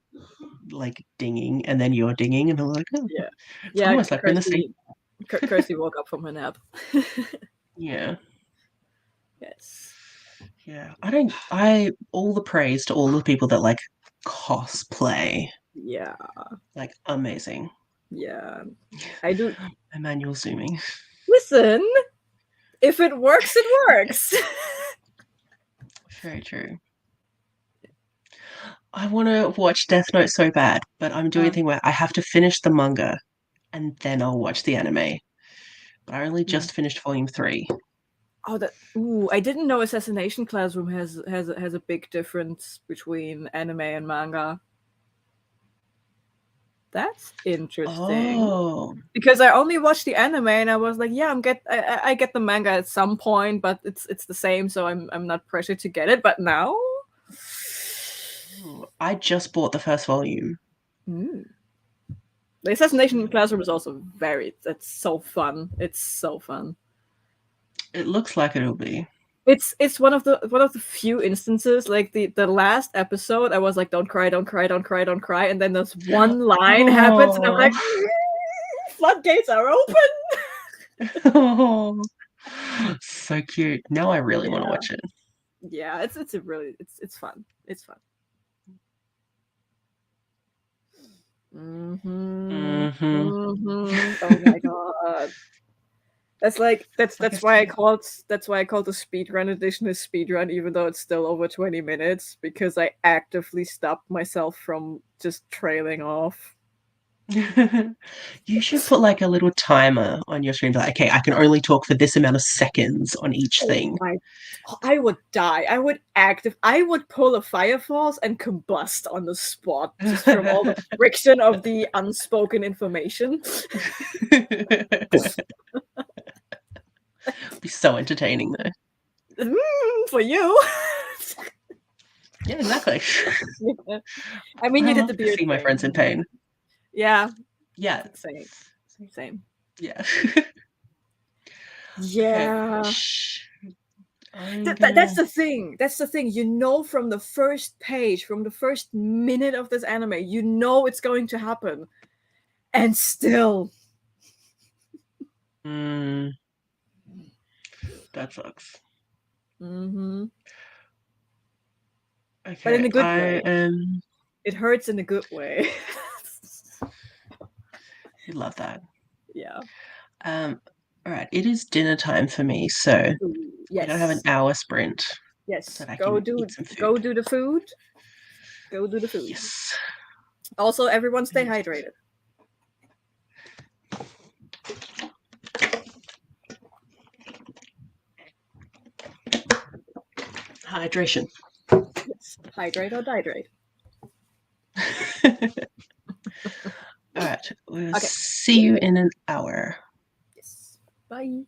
Speaker 1: like dinging and then you're dinging and I'm like, oh, it's almost like we're in the same.
Speaker 3: Kirsty woke up from her nap.
Speaker 1: Yeah.
Speaker 3: Yes.
Speaker 1: Yeah. All the praise to all the people that like cosplay.
Speaker 3: Yeah.
Speaker 1: Like amazing.
Speaker 3: Yeah. I do.
Speaker 1: Emmanuel zooming.
Speaker 3: Listen, if it works, it works.
Speaker 1: Very true. I want to watch Death Note so bad, but I'm doing a thing where I have to finish the manga and then I'll watch the anime. But I only just finished volume 3.
Speaker 3: I didn't know Assassination Classroom has a big difference between anime and manga. That's interesting.
Speaker 1: Oh.
Speaker 3: Because I only watched the anime and I was like, yeah, I get the manga at some point, but it's the same, so I'm not pressured to get it. But now,
Speaker 1: I just bought the first volume.
Speaker 3: The Assassination Classroom is also that's so fun. It's so fun.
Speaker 1: It looks like it'll be.
Speaker 3: It's one of the few instances, like the last episode, I was like, don't cry, don't cry, don't cry, don't cry, and then this one line happens, and I'm like, floodgates are open.
Speaker 1: Oh, so cute. Now I really want to watch it.
Speaker 3: Yeah, it's fun. It's fun. Oh my god. That's why I called the speedrun edition a speedrun, even though it's still over 20 minutes, because I actively stopped myself from just trailing off.
Speaker 1: You should put like a little timer on your screen, like, okay, I can only talk for this amount of seconds on each thing.
Speaker 3: I would die. I would pull a fire force and combust on the spot just from all the friction of the unspoken information.
Speaker 1: It'd be so entertaining though.
Speaker 3: For you.
Speaker 1: Yeah, exactly.
Speaker 3: I mean, you did the beard
Speaker 1: see my friends in pain.
Speaker 3: Yeah.
Speaker 1: Yeah.
Speaker 3: Same.
Speaker 1: Yeah.
Speaker 3: Yeah. That's the thing. That's the thing. You know, from the first page, from the first minute of this anime, you know it's going to happen. And still.
Speaker 1: That sucks.
Speaker 3: Okay.
Speaker 1: But
Speaker 3: in a good way. It hurts in a good way.
Speaker 1: You'd love that.
Speaker 3: Yeah.
Speaker 1: All right. It is dinner time for me, so
Speaker 3: yes.
Speaker 1: I gotta have an hour sprint.
Speaker 3: Yes.
Speaker 1: So that I
Speaker 3: go
Speaker 1: can
Speaker 3: do
Speaker 1: eat some food.
Speaker 3: Go do the food. Go do the food.
Speaker 1: Yes.
Speaker 3: Also, everyone stay hydrated.
Speaker 1: Hydration.
Speaker 3: Yes. Hydrate or dihydrate.
Speaker 1: right. We'll
Speaker 3: Okay.
Speaker 1: see you in an hour.
Speaker 3: Yes. Bye.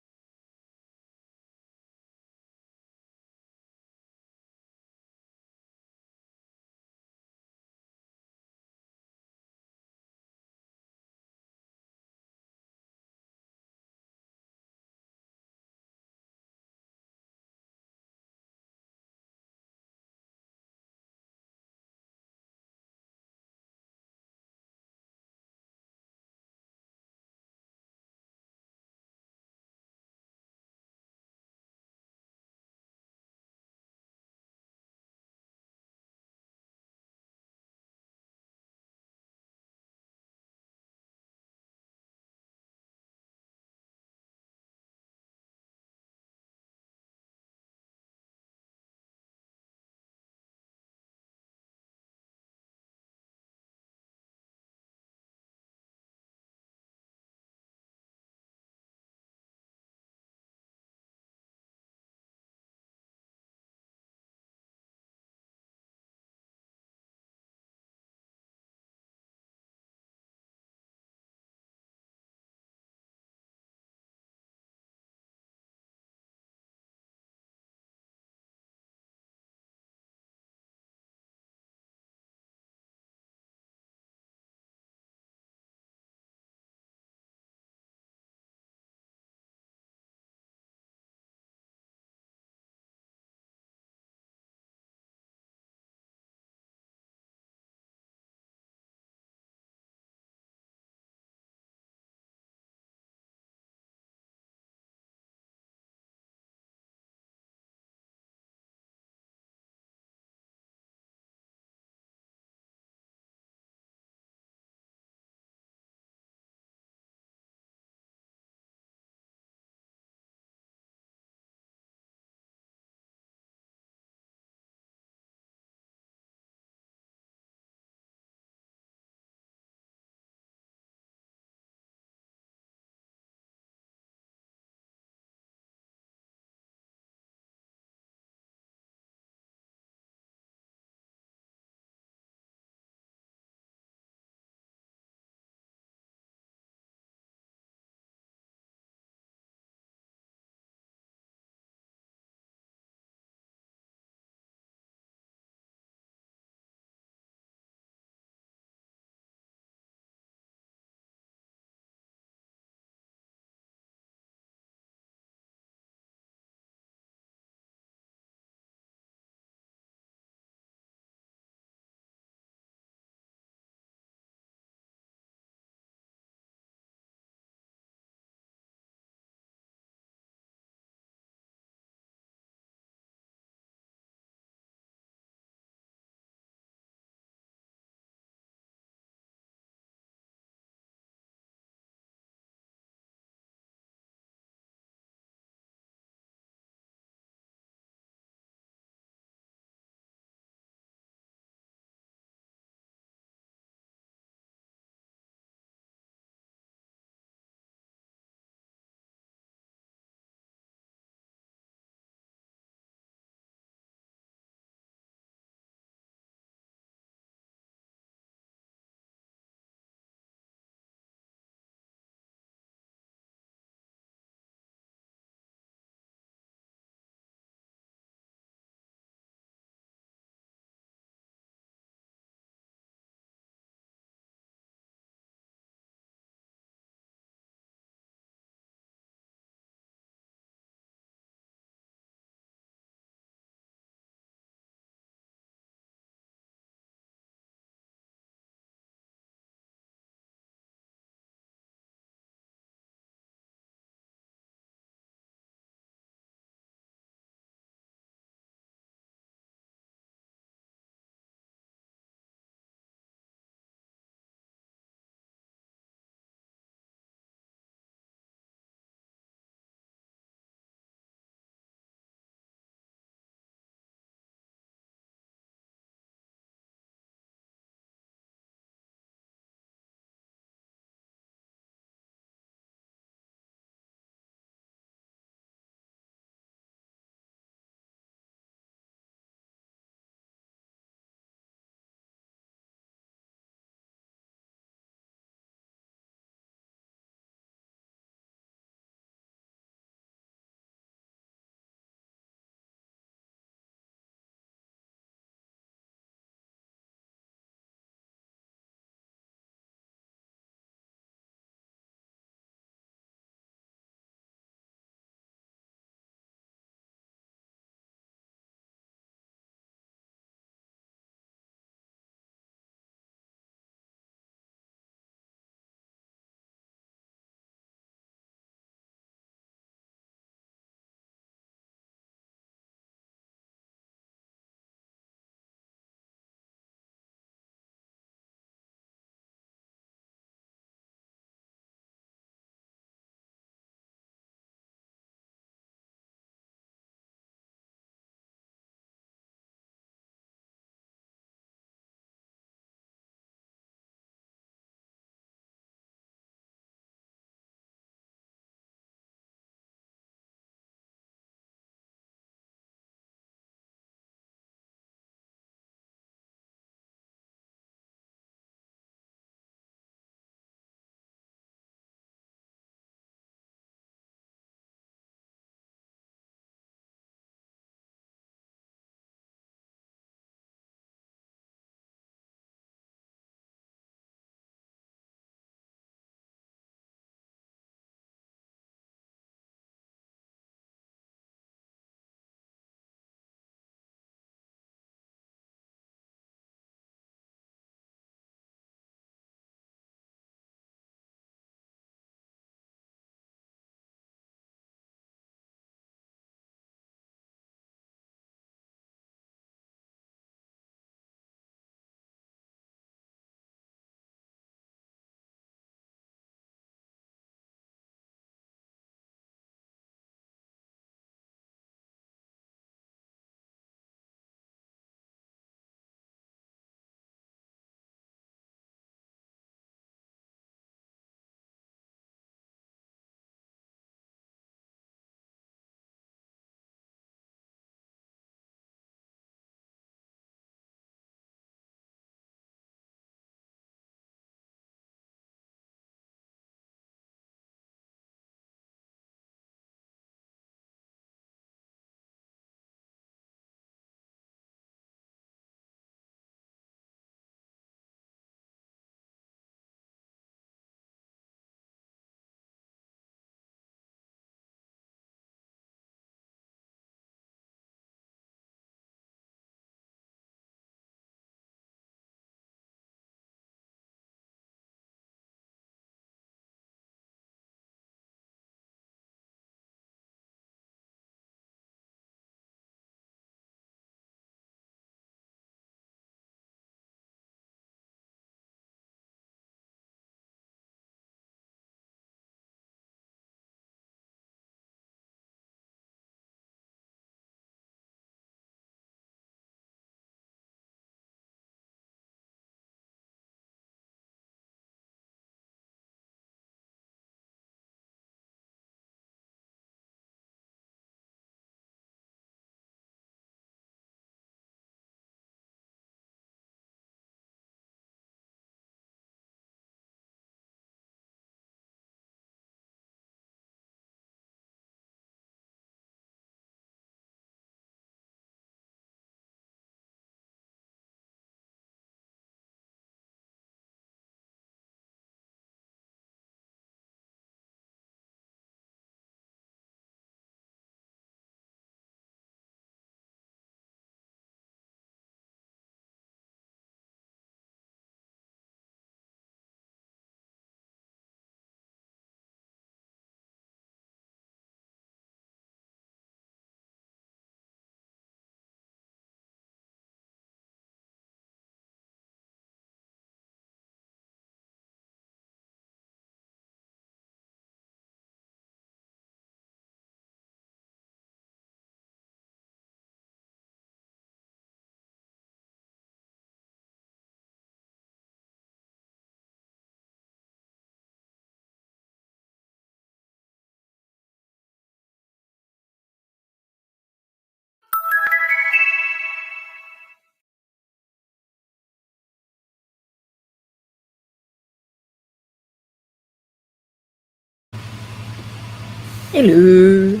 Speaker 3: Hello.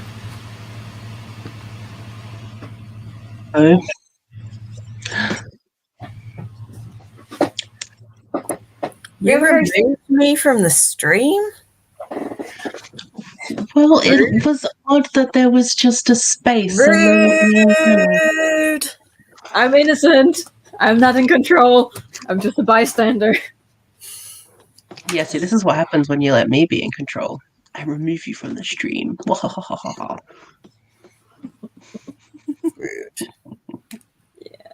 Speaker 1: Oh.
Speaker 2: You removed me from the stream?
Speaker 1: Well, it was odd that there was just a space.
Speaker 2: Rude.
Speaker 3: I'm innocent. I'm not in control. I'm just a bystander.
Speaker 1: Yeah, see, this is what happens when you let me be in control. I remove you from the stream.
Speaker 2: Rude.
Speaker 3: Yeah.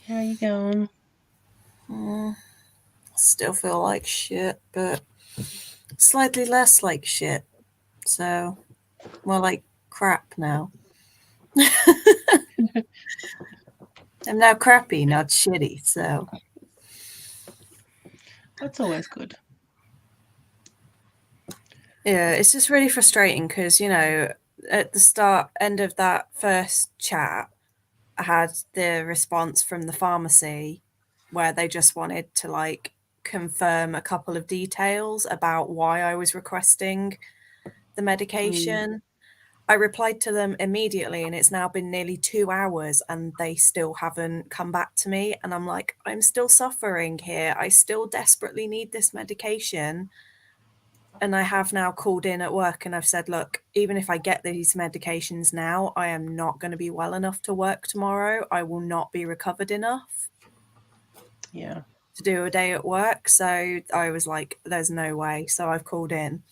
Speaker 1: How you going?
Speaker 2: Still feel like shit, but slightly less like shit. So, more like crap now. I'm now crappy, not shitty, so.
Speaker 1: That's always good.
Speaker 2: Yeah, it's just really frustrating because, you know, at the end of that first chat, I had the response from the pharmacy where they just wanted to like confirm a couple of details about why I was requesting the medication. I replied to them immediately, and it's now been nearly 2 hours and they still haven't come back to me. And I'm like, I'm still suffering here. I still desperately need this medication. And I have now called in at work and I've said, look, even if I get these medications now, I am not going to be well enough to work tomorrow. I will not be recovered enough to do a day at work. So I was like, there's no way. So I've called in.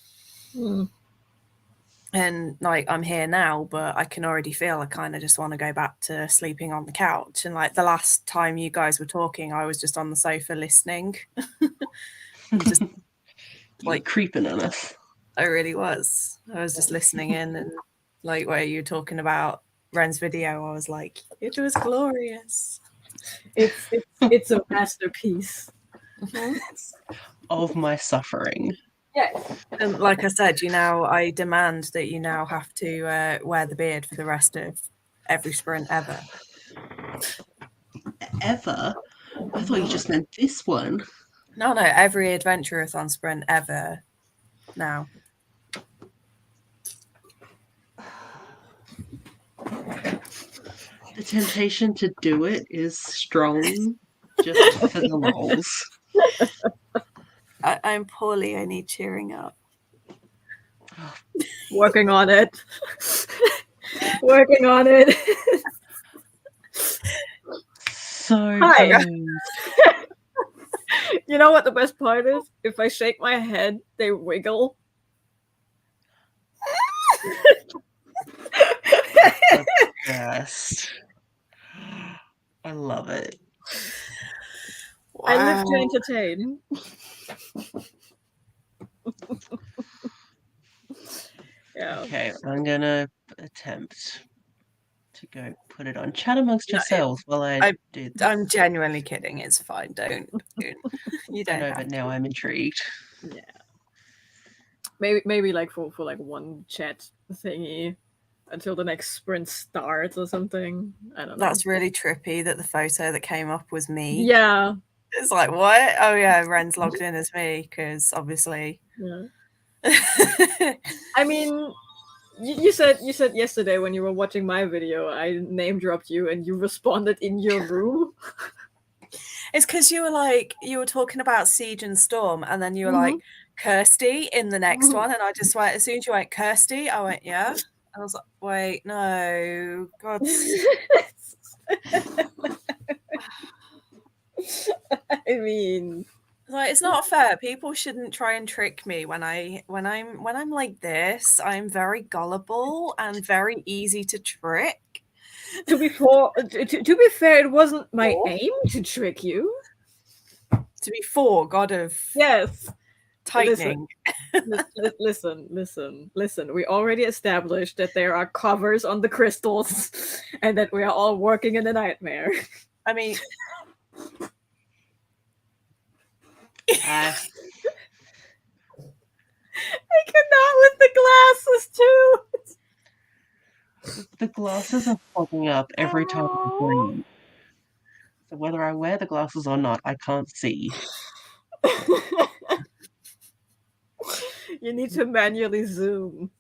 Speaker 2: And like, I'm here now, but I can already feel I kind of just want to go back to sleeping on the couch. And like the last time you guys were talking, I was just on the sofa listening. Just
Speaker 1: like creeping on us.
Speaker 2: I really was. I was just listening in, and like where you were talking about Ren's video, I was like, it was glorious.
Speaker 3: It's a masterpiece
Speaker 1: of my suffering.
Speaker 3: Yes.
Speaker 2: And like I said, I demand that you now have to wear the beard for the rest of every sprint ever.
Speaker 1: Ever? I thought you just meant this one.
Speaker 2: No, every Adventurerathon sprint ever now.
Speaker 1: The temptation to do it is strong, just for the lols.
Speaker 2: I'm poorly. I need cheering up.
Speaker 3: Working on it. Working on it.
Speaker 1: So
Speaker 3: Hi.
Speaker 1: good.
Speaker 3: You know what the best part is? If I shake my head, they wiggle.
Speaker 1: Best. I love it.
Speaker 2: Wow.
Speaker 3: I live to entertain. Yeah.
Speaker 1: Okay, I'm gonna attempt to go put it on. Chat amongst yourselves while I do this.
Speaker 2: I'm genuinely kidding. It's fine. Don't. You don't.
Speaker 1: I know, but now I'm intrigued.
Speaker 3: Yeah. Maybe like for like one chat thingy until the next sprint starts or something. I don't know.
Speaker 2: That's really trippy that the photo that came up was me.
Speaker 3: Yeah.
Speaker 2: It's like, what? Oh yeah, Ren's logged in as me because obviously.
Speaker 3: Yeah. I mean, you said yesterday when you were watching my video, I name dropped you and you responded in your room.
Speaker 2: It's because you were talking about Siege and Storm, and then you were like Kirsty in the next one, and I just went, as soon as you went Kirsty, I went, yeah. And I was like, wait, no, God.
Speaker 3: I mean,
Speaker 2: like, it's not fair. People shouldn't try and trick me when I'm like this. I'm very gullible and very easy to trick.
Speaker 3: To be fair, it wasn't my aim to trick you.
Speaker 2: To be God of tightening.
Speaker 3: Listen. We already established that there are covers on the crystals and that we are all working in a nightmare.
Speaker 2: I mean,
Speaker 3: I cannot with the glasses too.
Speaker 1: The glasses are fogging up every time I breathe. So whether I wear the glasses or not, I can't see.
Speaker 3: You need to manually zoom.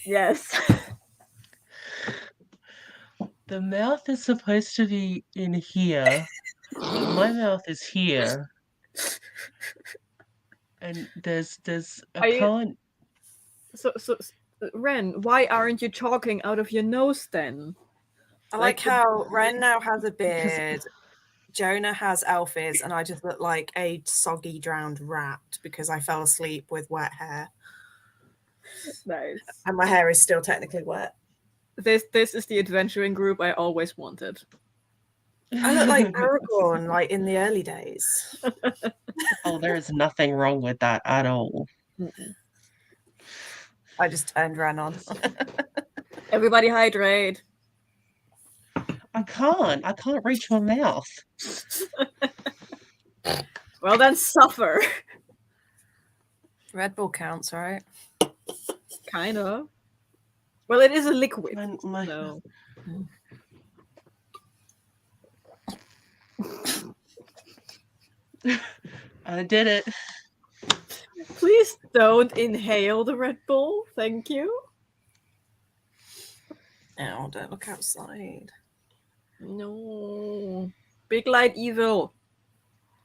Speaker 3: Yes.
Speaker 1: The mouth is supposed to be in here, but my mouth is here. And there's
Speaker 3: Are
Speaker 1: I
Speaker 3: you-
Speaker 1: can't.
Speaker 3: So, Ren, why aren't you talking out of your nose then?
Speaker 2: I like how Ren now has a
Speaker 1: Because-
Speaker 2: beard, Jonah has elf ears, and I just look like a soggy drowned rat because I fell asleep with wet hair.
Speaker 3: Nice.
Speaker 2: And my hair is still technically wet.
Speaker 3: This is the adventuring group I always wanted.
Speaker 2: I look like Aragorn, like in the early days.
Speaker 1: Oh, there is nothing wrong with that at all.
Speaker 2: I just turned Ren on.
Speaker 3: Everybody hydrate.
Speaker 1: I can't reach my mouth.
Speaker 3: Well, then suffer.
Speaker 2: Red Bull counts, right?
Speaker 3: Kind of. Well, it is a liquid.
Speaker 1: My-
Speaker 3: So.
Speaker 1: I did it.
Speaker 3: Please don't inhale the Red Bull. Thank you.
Speaker 2: Oh, don't look outside.
Speaker 3: No. Big light evil.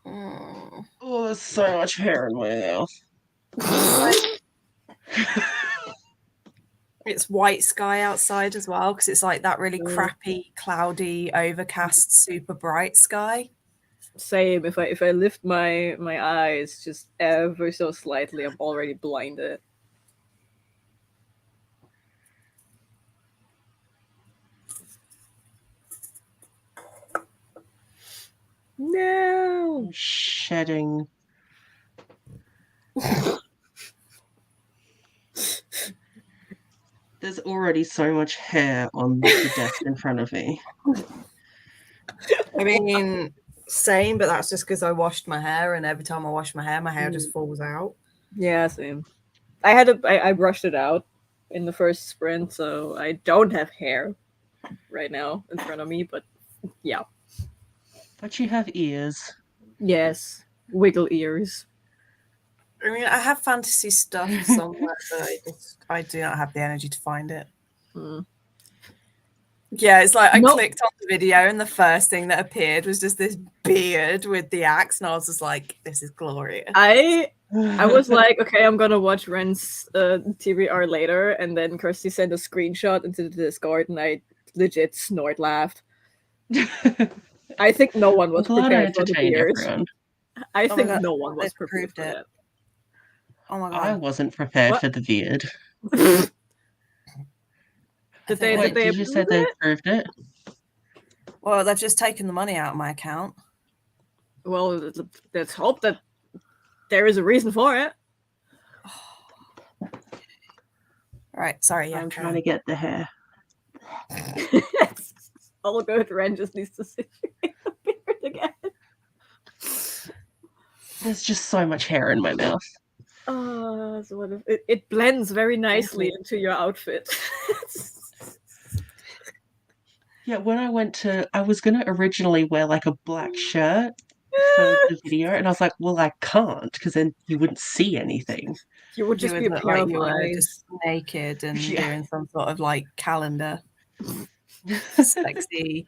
Speaker 2: Mm.
Speaker 1: Oh, there's so much hair in my mouth.
Speaker 2: It's white sky outside as well because it's like that really crappy, cloudy, overcast, super bright sky.
Speaker 3: Same. If I lift my eyes just ever so slightly, I'm already blinded. No.
Speaker 1: I'm shedding. There's already so much hair on the desk in front of me.
Speaker 2: I mean, same, but that's just because I washed my hair, and every time I wash my hair just falls out.
Speaker 3: Yeah, same. I brushed it out in the first sprint, so I don't have hair right now in front of me, but yeah.
Speaker 1: But you have ears.
Speaker 3: Yes. Wiggle ears.
Speaker 2: I mean, I have fantasy stuff somewhere, but I do not have the energy to find it. Yeah, it's like I clicked on the video, and the first thing that appeared was just this beard with the axe, and I was just like, "This is glorious."
Speaker 3: I was like, okay, I'm gonna watch Ren's TBR later, and then Kirsty sent a screenshot into the Discord, and I legit snort laughed. I think no one was prepared for the beard.
Speaker 1: Everyone.
Speaker 3: I think no one was prepared for that.
Speaker 2: Oh my god!
Speaker 1: I wasn't prepared for the beard.
Speaker 3: Did
Speaker 1: you say they approved it?
Speaker 2: Well, they've just taken the money out of my account.
Speaker 3: Well, let's hope that there is a reason for it.
Speaker 2: Right, sorry. Yeah,
Speaker 1: I'm trying to get the hair.
Speaker 3: All good. Ren just needs to see the beard again.
Speaker 1: There's just so much hair in my mouth.
Speaker 3: So it blends very nicely into your outfit.
Speaker 1: Yeah, when I was gonna originally wear like a black shirt for the video, and I was like, well, I can't because then you wouldn't see anything.
Speaker 3: You would just be a pair of eyes.
Speaker 2: Just naked and doing some sort of like calendar. Sexy.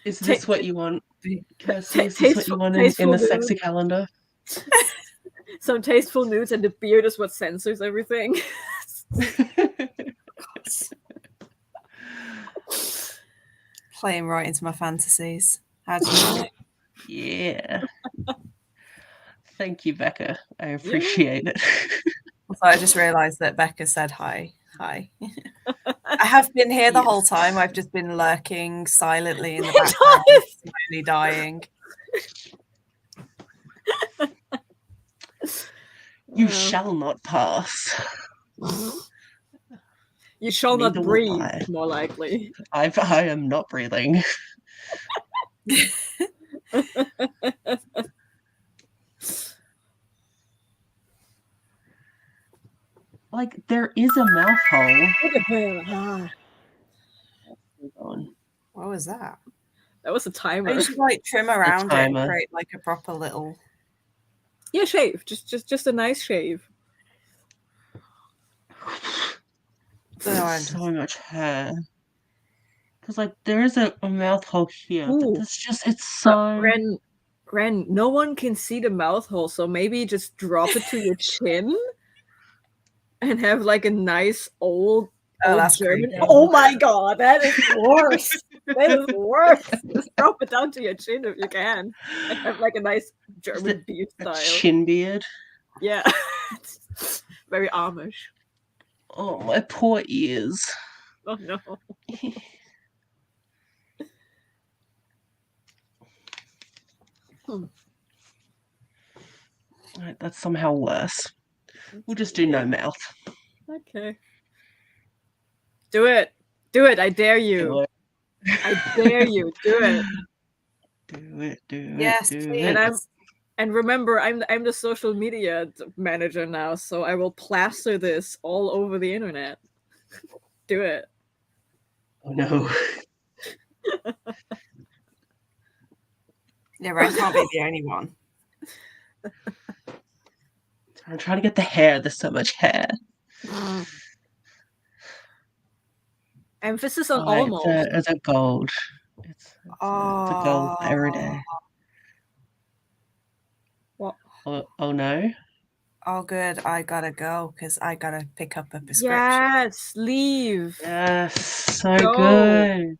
Speaker 1: Is this what you want? Kirsty, is this what you want in the sexy calendar?
Speaker 3: Some tasteful nudes, and the beard is what censors everything.
Speaker 2: Playing right into my fantasies. How do you know?
Speaker 1: Yeah. Thank you, Becca. I appreciate it.
Speaker 2: So I just realised that Becca said hi. Hi. I have been here the whole time. I've just been lurking silently in the background, slowly dying.
Speaker 1: You shall not pass.
Speaker 3: You shall not breathe, more likely.
Speaker 1: I am not breathing. Like, there is a mouth hole.
Speaker 2: What was that?
Speaker 3: That was a timer.
Speaker 2: You should like trim around it and create like a proper little.
Speaker 3: Yeah, shave. Just a nice shave.
Speaker 1: So much hair. Because like there is a mouth hole here, but
Speaker 3: Ooh.
Speaker 1: it's so.
Speaker 3: Ren, no one can see the mouth hole, so maybe just drop it to your chin and have like a nice old
Speaker 2: that's
Speaker 3: German.
Speaker 2: creepy.
Speaker 3: Oh my god, that is worse. That is worse. Just drop it down to your chin if you can, and have like a nice German beard
Speaker 1: A
Speaker 3: style.
Speaker 1: chin beard.
Speaker 3: Yeah, very Amish.
Speaker 1: Oh, my poor ears.
Speaker 3: Oh no.
Speaker 1: Right, that's somehow worse. We'll just do no mouth.
Speaker 3: Okay. Do it. Do it. I dare you.
Speaker 1: Do
Speaker 3: I dare you. Do it.
Speaker 1: Do it. Do
Speaker 2: Yes,
Speaker 1: it. Do
Speaker 2: please.
Speaker 3: And remember, I'm the social media manager now, so I will plaster this all over the internet. Do it.
Speaker 1: Oh no.
Speaker 2: Yeah, Ren can't be the only one.
Speaker 1: I'm trying to get the hair. There's so much hair.
Speaker 3: Emphasis on
Speaker 1: Oh,
Speaker 3: almost.
Speaker 1: it's a gold. It's a gold every day.
Speaker 3: What?
Speaker 1: Oh no.
Speaker 2: Oh, good. I gotta go because I gotta pick up a prescription.
Speaker 3: Yes, leave.
Speaker 1: Yes, so
Speaker 3: Go.
Speaker 1: good.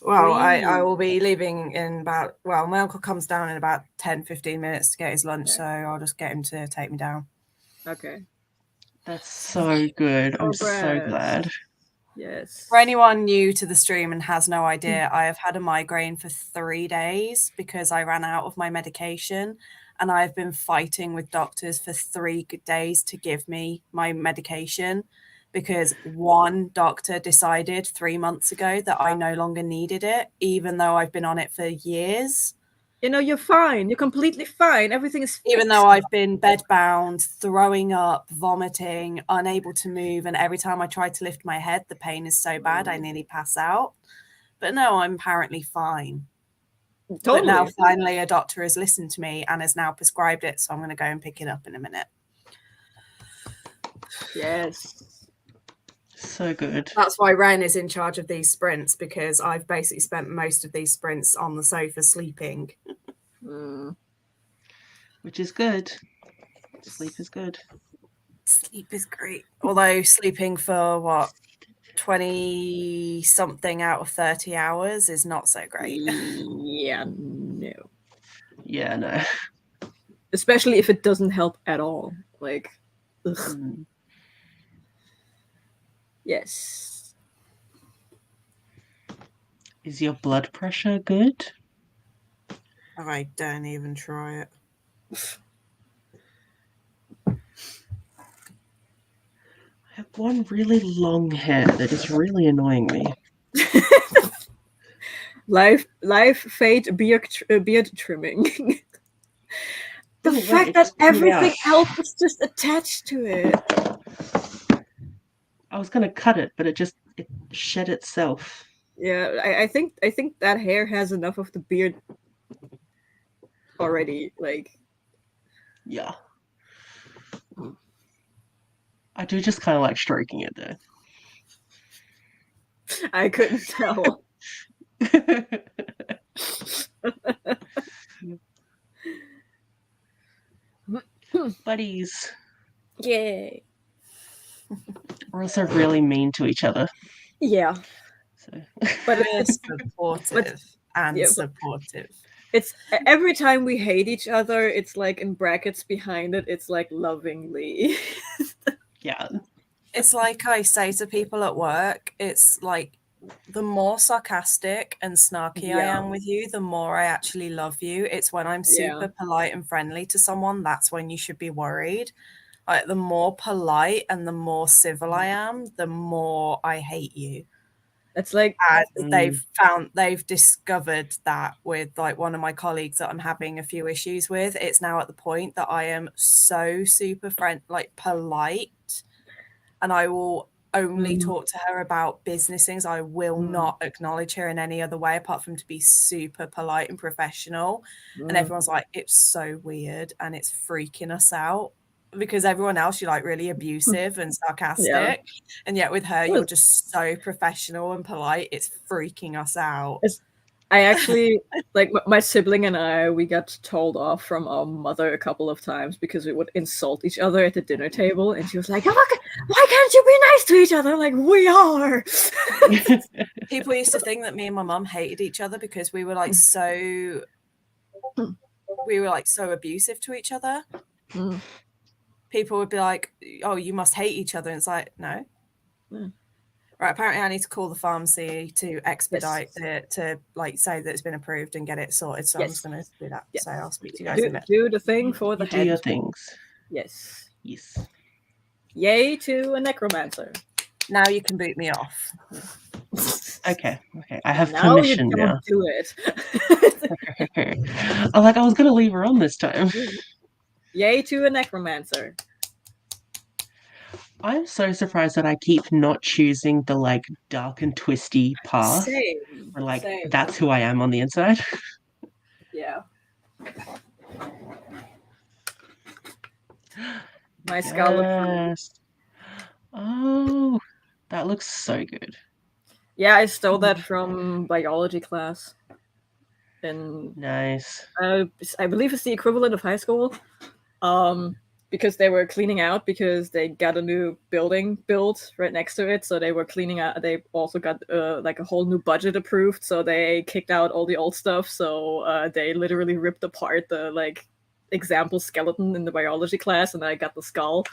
Speaker 2: Well, I will be leaving in about, well, my uncle comes down in about 10-15 minutes to get his lunch, so I'll just get him to take me down.
Speaker 3: Okay.
Speaker 1: That's so good. I'm so
Speaker 3: Progress.
Speaker 1: glad.
Speaker 3: Yes.
Speaker 2: For anyone new to the stream and has no idea, I have had a migraine for 3 days because I ran out of my medication, and I've been fighting with doctors for 3 days to give me my medication because one doctor decided 3 months ago that I no longer needed it, even though I've been on it for years.
Speaker 3: You know, you're fine. You're completely fine. Everything is fixed.
Speaker 2: Even though I've been bedbound, throwing up, vomiting, unable to move, and every time I try to lift my head, the pain is so bad I nearly pass out. But no, I'm apparently fine.
Speaker 3: Totally.
Speaker 2: But now finally a doctor has listened to me and has now prescribed it, so I'm going to go and pick it up in a minute.
Speaker 3: Yes.
Speaker 1: So good.
Speaker 2: That's why Ren is in charge of these sprints, because I've basically spent most of these sprints on the sofa sleeping.
Speaker 1: Which is good. Sleep is good.
Speaker 2: Sleep is great. Although sleeping for what, 20 something out of 30 hours is not so great.
Speaker 3: Yeah, no.
Speaker 1: Yeah, no.
Speaker 3: Especially if it doesn't help at all. Like, ugh. Yes.
Speaker 1: Is your blood pressure good?
Speaker 2: I don't even try it.
Speaker 1: I have one really long hair that is really annoying me.
Speaker 3: Life, fate, beard trimming. The fact that everything else is just attached to it.
Speaker 1: I was gonna cut it, but it shed itself.
Speaker 3: Yeah, I think that hair has enough of the beard already. Like,
Speaker 1: yeah. I do just kind of like stroking it though.
Speaker 3: I couldn't tell.
Speaker 1: Buddies.
Speaker 3: Yay.
Speaker 1: We're also really mean to each other.
Speaker 3: Yeah.
Speaker 1: So.
Speaker 2: But it's supportive supportive.
Speaker 3: It's every time we hate each other, it's like in brackets behind it, it's like lovingly.
Speaker 1: Yeah.
Speaker 2: It's like I say to people at work, it's like the more sarcastic and snarky I am with you, the more I actually love you. It's when I'm super polite and friendly to someone, that's when you should be worried. Like, the more polite and the more civil I am, the more I hate you.
Speaker 3: It's like
Speaker 2: they've discovered that with like one of my colleagues that I'm having a few issues with. It's now at the point that I am so super polite, and I will only talk to her about business things. I will not acknowledge her in any other way apart from to be super polite and professional. And everyone's like, it's so weird and it's freaking us out, because everyone else you're like really abusive and sarcastic, and yet with her you're just so professional and polite. It's freaking us out.
Speaker 3: I actually, like, my sibling and I, we got told off from our mother a couple of times because we would insult each other at the dinner table, and she was like, oh, why can't you be nice to each other? Like, we are.
Speaker 2: People used to think that me and my mum hated each other because we were like so abusive to each other. People would be like, oh, you must hate each other. And it's like, no. Right, apparently I need to call the pharmacy to expedite it, to like say that it's been approved and get it sorted. So I'm just going to do that. So I'll speak to you guys in a bit.
Speaker 3: Do the thing for the head.
Speaker 1: Do your things.
Speaker 3: Yes.
Speaker 1: Yay
Speaker 3: to a necromancer.
Speaker 2: Now you can boot me off.
Speaker 1: Okay. I have permission now.
Speaker 3: Do it.
Speaker 1: I was going to leave her on this time.
Speaker 3: Yay to a necromancer.
Speaker 1: I'm so surprised that I keep not choosing the like dark and twisty path.
Speaker 3: Same.
Speaker 1: That's who I am on the inside.
Speaker 3: Yeah. My skull.
Speaker 1: Oh, that looks so good.
Speaker 3: Yeah, I stole that from biology class. And
Speaker 1: nice.
Speaker 3: I believe it's the equivalent of high school. Because they were cleaning out, because they got a new building built right next to it, so they were cleaning out. They also got like a whole new budget approved, so they kicked out all the old stuff. So they literally ripped apart the like example skeleton in the biology class, and I got the skull.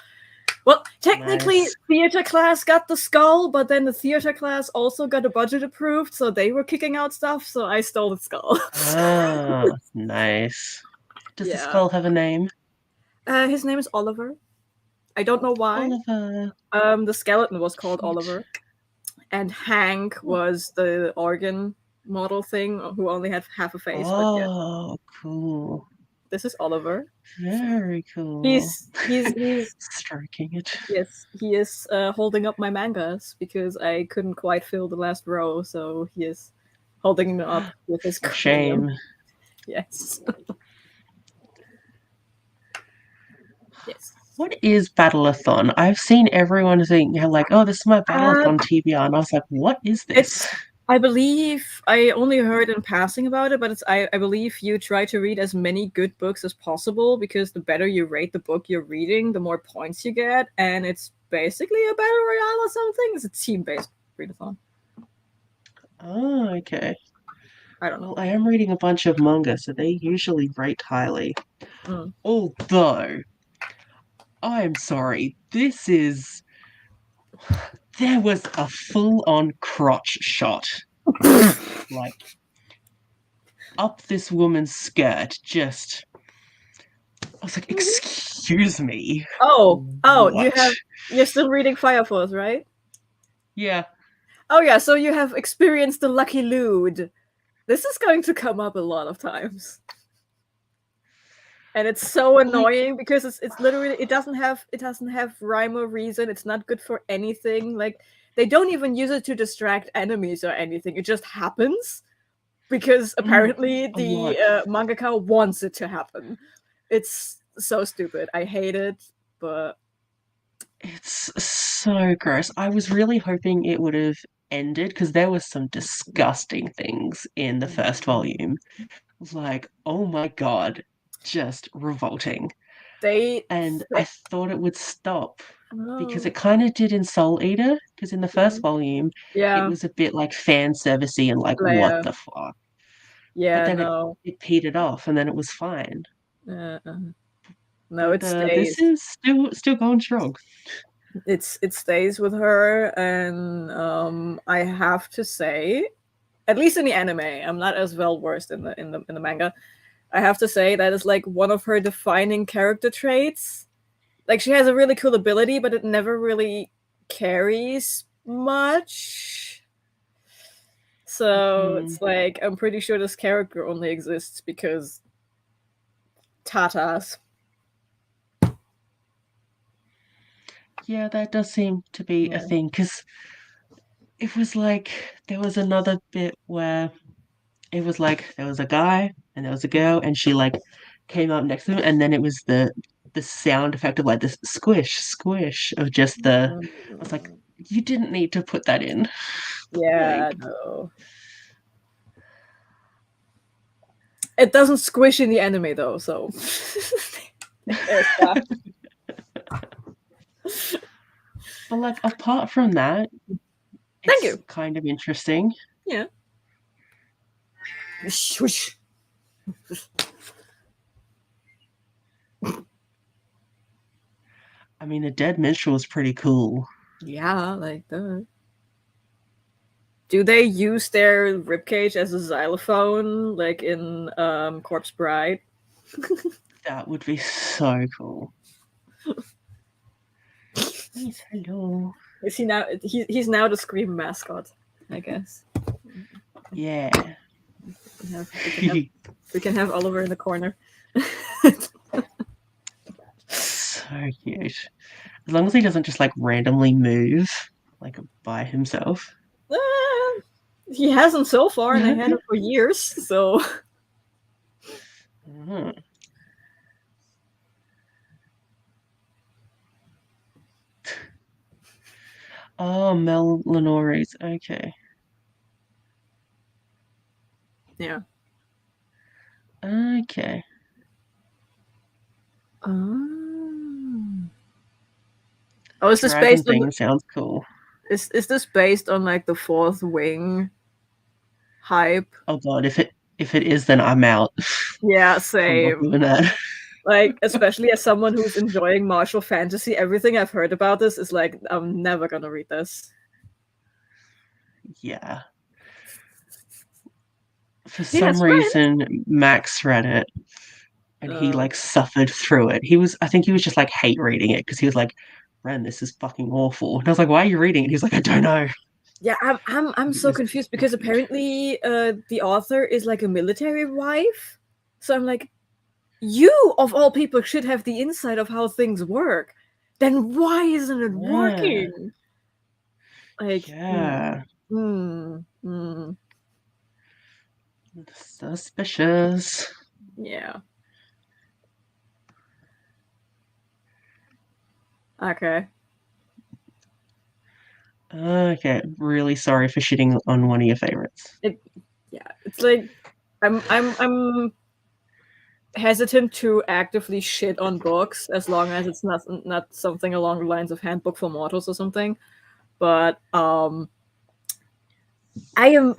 Speaker 3: Well, technically, theater class got the skull, but then the theater class also got a budget approved, so they were kicking out stuff. So I stole the skull.
Speaker 1: Nice. Does the skull have a name?
Speaker 3: His name is Oliver. I don't know why.
Speaker 1: Oliver.
Speaker 3: The skeleton was called Oliver. And Hank was the organ model thing who only had half a face.
Speaker 1: Oh, cool.
Speaker 3: This is Oliver.
Speaker 1: Very cool.
Speaker 3: He's
Speaker 1: stroking it.
Speaker 3: Yes, he is holding up my mangas because I couldn't quite fill the last row, so he is holding them up with his cranium.
Speaker 1: Shame.
Speaker 3: Yes. Yes.
Speaker 1: What is Battleathon? I've seen everyone saying, like, oh, this is my Battleathon TBR, and I was like, what is this?
Speaker 3: I believe I only heard in passing about it, but I believe you try to read as many good books as possible, because the better you rate the book you're reading, the more points you get, and it's basically a battle royale or something. It's a team-based readathon.
Speaker 1: Oh, okay.
Speaker 3: I don't know.
Speaker 1: Well, I am reading a bunch of manga, so they usually rate highly. Although, I'm sorry, there was a full-on crotch shot. Like, up this woman's skirt, just... I was like, excuse me.
Speaker 3: Oh,
Speaker 1: what?
Speaker 3: you're still reading Fire Force, right?
Speaker 1: Yeah.
Speaker 3: Oh yeah, so you have experienced the lucky lewd. This is going to come up a lot of times. And it's so annoying because it's literally it doesn't have rhyme or reason. It's not good for anything. Like, they don't even use it to distract enemies or anything. It just happens because apparently the mangaka wants it to happen. It's so stupid. I hate it, but
Speaker 1: it's so gross. I was really hoping it would have ended because there was some disgusting things in the first volume. Like, oh my god. Just revolting. I thought it would stop because it kind of did in Soul Eater, because in the first volume it was a bit like fan servicey and like what the fuck.
Speaker 3: Yeah,
Speaker 1: but then it petered off and then it was fine.
Speaker 3: No,
Speaker 1: but, this is still going strong.
Speaker 3: It stays with her, and I have to say, at least in the anime, I'm not as well versed in the manga. I have to say that is like one of her defining character traits. Like, she has a really cool ability, but it never really carries much. So it's like, I'm pretty sure this character only exists because Tatas.
Speaker 1: Yeah, that does seem to be a
Speaker 3: Yeah.
Speaker 1: thing because it was like there was another bit where it was like there was a guy and there was a girl and she like came up next to him and then it was the sound effect of like this squish squish of just the I was like you didn't need to put that in.
Speaker 3: Yeah,
Speaker 1: Like
Speaker 3: no. It doesn't squish in the anime though, so there's that.
Speaker 1: but like apart from that
Speaker 3: Thank
Speaker 1: it's
Speaker 3: you.
Speaker 1: kind of interesting.
Speaker 3: Yeah. Swish.
Speaker 1: I mean the dead minstrel is pretty cool.
Speaker 3: Yeah, like that. Do they use their ribcage as a xylophone, like in Corpse Bride?
Speaker 1: That would be so cool. Yes, hello.
Speaker 3: Is he now? He's now the Scream mascot, I guess.
Speaker 1: Yeah.
Speaker 3: We can have Oliver in the corner.
Speaker 1: So cute. As long as he doesn't just like randomly move like by himself.
Speaker 3: He hasn't so far, and I had him for years, so.
Speaker 1: Mhm. Oh, Mel Lenore's. Okay.
Speaker 3: Yeah.
Speaker 1: Okay.
Speaker 3: Oh, is this
Speaker 1: Dragon
Speaker 3: based
Speaker 1: thing
Speaker 3: on?
Speaker 1: sounds cool.
Speaker 3: Is this based on like the Fourth Wing hype?
Speaker 1: Oh god, if it is, then I'm out.
Speaker 3: Yeah,
Speaker 1: I'm not
Speaker 3: same.
Speaker 1: doing that.
Speaker 3: Like, especially as someone who's enjoying martial fantasy, everything I've heard about this is like, I'm never gonna read this.
Speaker 1: Yeah. For
Speaker 3: He has
Speaker 1: some reason, Max read it and he like suffered through it. I think he was just like hate reading it because he was like, Ren, this is fucking awful. And I was like, why are you reading it? He was like, I don't know.
Speaker 3: Yeah, I'm so confused because apparently the author is like a military wife. So I'm like, you of all people should have the insight of how things work. Then why isn't it working? Like,
Speaker 1: Yeah.
Speaker 3: mm.
Speaker 1: Suspicious.
Speaker 3: Yeah. Okay.
Speaker 1: Okay, really sorry for shitting on one of your favorites.
Speaker 3: It's like I'm hesitant to actively shit on books as long as it's not something along the lines of Handbook for Mortals or something. But I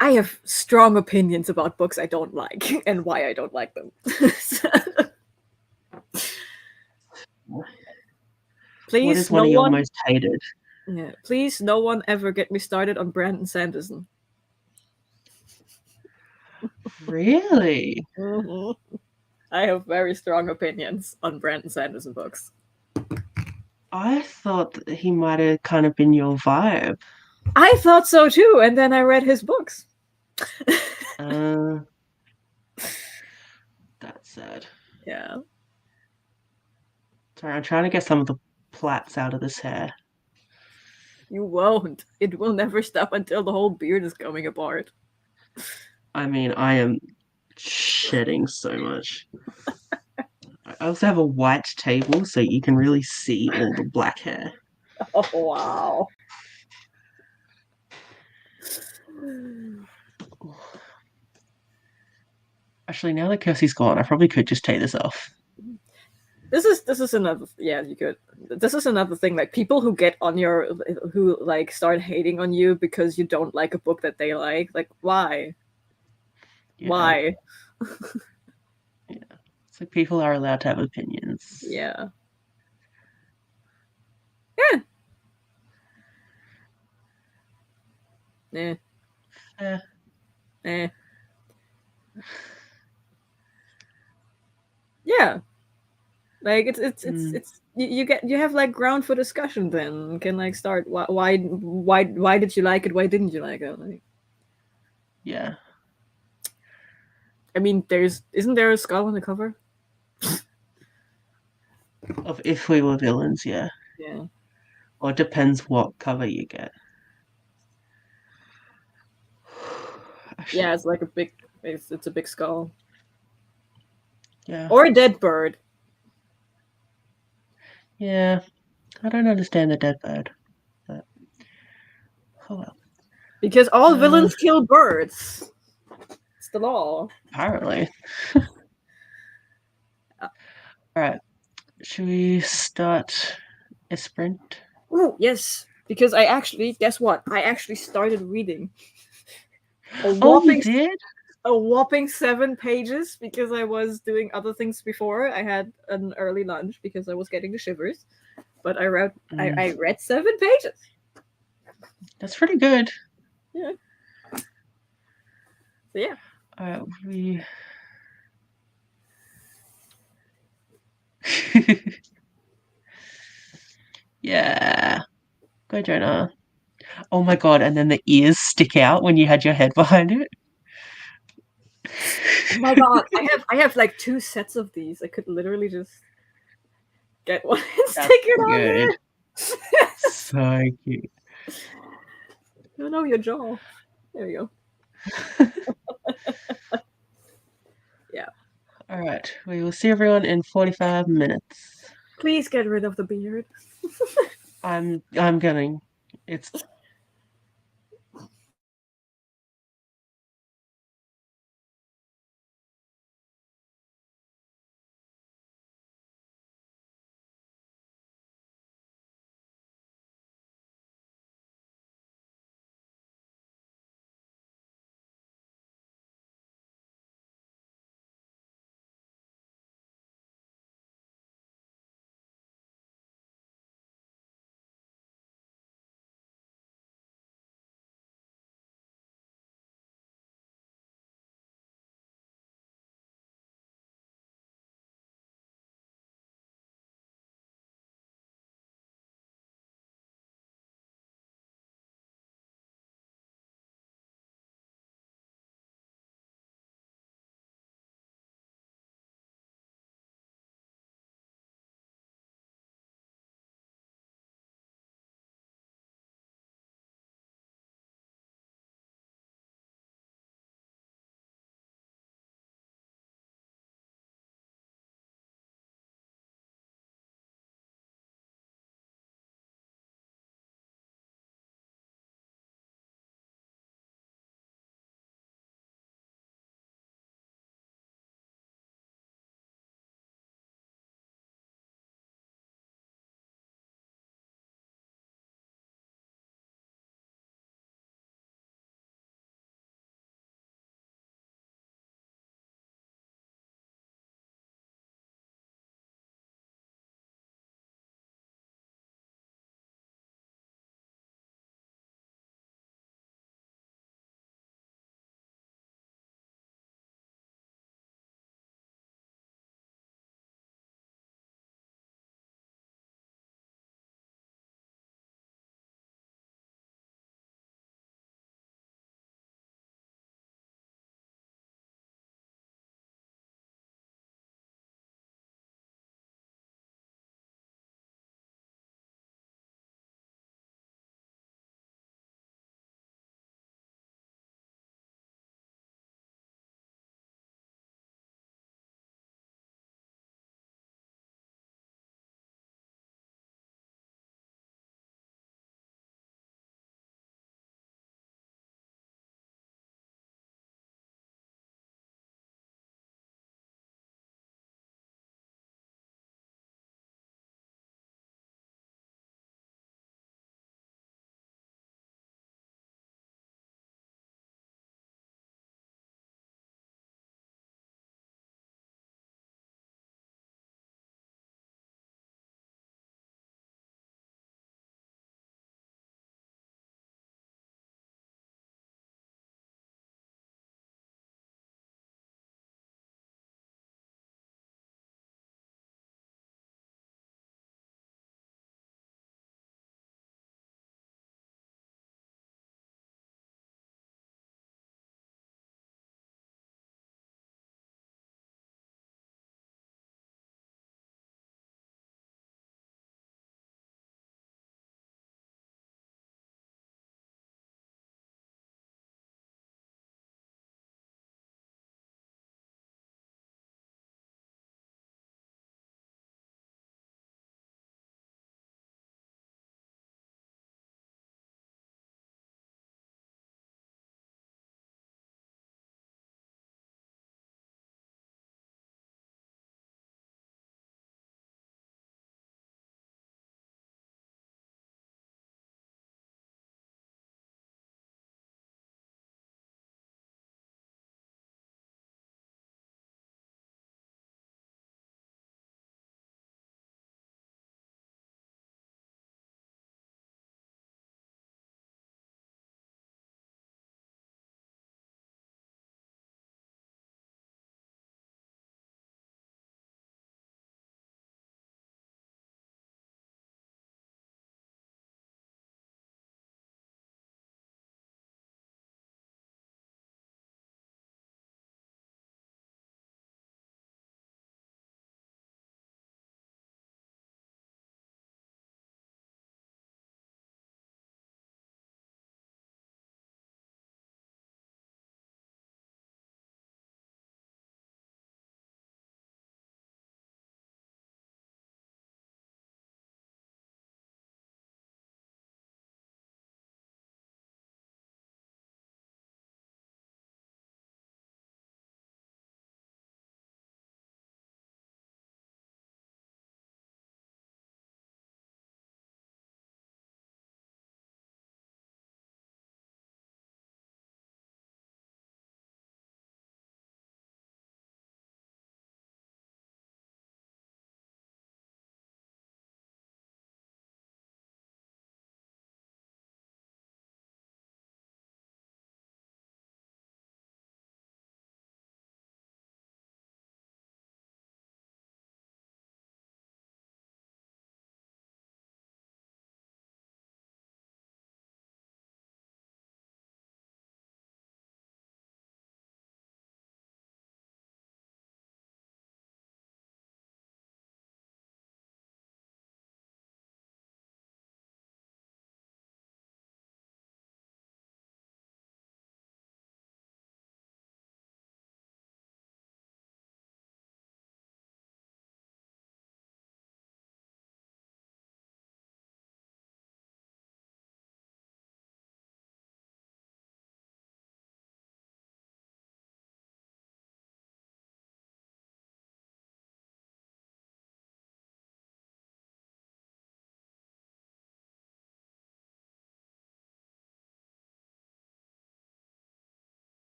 Speaker 3: have strong opinions about books I don't like and why I don't like them. Please,
Speaker 1: What is one of your most hated?
Speaker 3: Yeah, please, no one ever get me started on Brandon Sanderson.
Speaker 1: Really?
Speaker 3: Mm-hmm. I have very strong opinions on Brandon Sanderson books.
Speaker 1: I thought that he might have kind of been your vibe.
Speaker 3: I thought so too, and then I read his books.
Speaker 1: That's sad.
Speaker 3: Yeah.
Speaker 1: Sorry, I'm trying to get some of the plaits out of this hair.
Speaker 3: You won't. It will never stop until the whole beard is coming apart.
Speaker 1: I mean, I am shedding so much. I also have a white table so you can really see all the black hair.
Speaker 3: Oh, wow.
Speaker 1: Actually, now that Kirsty's gone, I probably could just take this off.
Speaker 3: This is another you could. This is another thing, like people who get on who like start hating on you because you don't like a book that they like why?
Speaker 1: Yeah.
Speaker 3: Why?
Speaker 1: Yeah. It's like people are allowed to have opinions.
Speaker 3: Yeah. Yeah. Like it's you have like ground for discussion then. You can like start why did you like it? Why didn't you like it? Like,
Speaker 1: yeah.
Speaker 3: I mean, isn't there a skull on the cover?
Speaker 1: Of If We Were Villains, yeah.
Speaker 3: Yeah.
Speaker 1: Or it depends what cover you get. Actually,
Speaker 3: Yeah, it's like a big. It's a big skull
Speaker 1: yeah.
Speaker 3: or a dead bird.
Speaker 1: Yeah. I don't understand the dead bird. But oh well.
Speaker 3: Because all villains kill birds. It's the law.
Speaker 1: Apparently. Alright. Should we start a sprint?
Speaker 3: Oh, yes. Because guess what? I actually started reading.
Speaker 1: Oh, you did?
Speaker 3: A whopping 7 pages because I was doing other things before. I had an early lunch because I was getting the shivers. But I read 7 pages.
Speaker 1: That's pretty good.
Speaker 3: Yeah. So yeah.
Speaker 1: We yeah. Go Jonah. Oh my god, and then the ears stick out when you had your head behind it.
Speaker 3: Oh my god, I have like 2 sets of these. I could literally just get one and
Speaker 1: That's
Speaker 3: stick it on
Speaker 1: good.
Speaker 3: there.
Speaker 1: So cute.
Speaker 3: No, your jaw. There you go. Yeah.
Speaker 1: Alright. We will see everyone in 45 minutes.
Speaker 3: Please get rid of the beard.
Speaker 1: I'm going. It's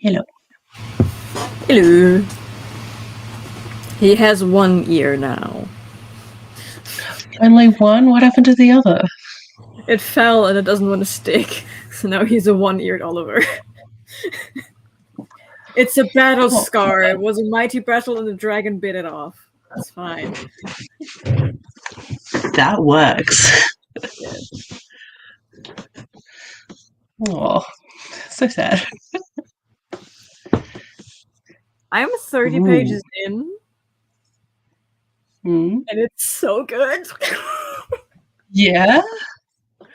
Speaker 1: Hello.
Speaker 3: Hello. He has one ear now.
Speaker 1: Only one? What happened to the other?
Speaker 3: It fell and it doesn't want to stick. So now he's a one-eared Oliver. It's a battle scar. It was a mighty battle and the dragon bit it off. It's fine.
Speaker 1: That works.
Speaker 3: Yes.
Speaker 1: Oh, so sad.
Speaker 3: I'm 30 pages in.
Speaker 1: Mm.
Speaker 3: And it's so good.
Speaker 1: Yeah?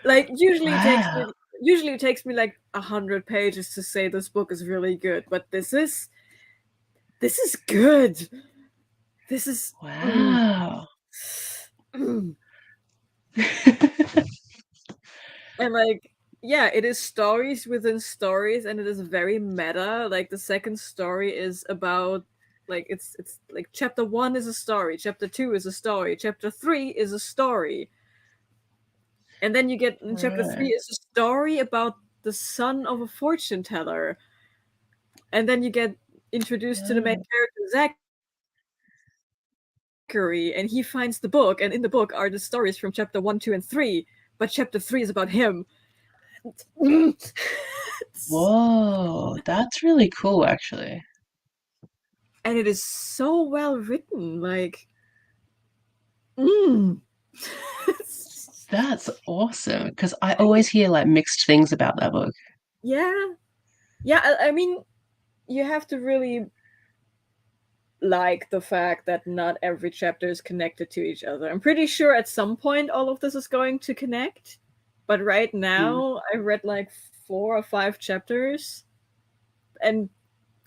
Speaker 3: Like usually
Speaker 1: Wow.
Speaker 3: it takes me like 100 pages to say this book is really good, but this is good. This is
Speaker 1: Wow.
Speaker 3: and like yeah, it is stories within stories and it is very meta. Like the second story is about like it's like chapter 1 is a story, chapter 2 is a story, chapter 3 is a story. And then you get in chapter 3 is a story about the son of a fortune teller. And then you get introduced to the main character, Zachary, and he finds the book, and in the book are the stories from chapter 1, 2, and 3, but chapter 3 is about him.
Speaker 1: Whoa, that's really cool, actually.
Speaker 3: And it is so well written, like
Speaker 1: That's awesome, because I always hear like mixed things about that book.
Speaker 3: yeah. I mean, you have to really like the fact that not every chapter is connected to each other. I'm pretty sure at some point all of this is going to connect, but right now I read like 4 or 5 chapters and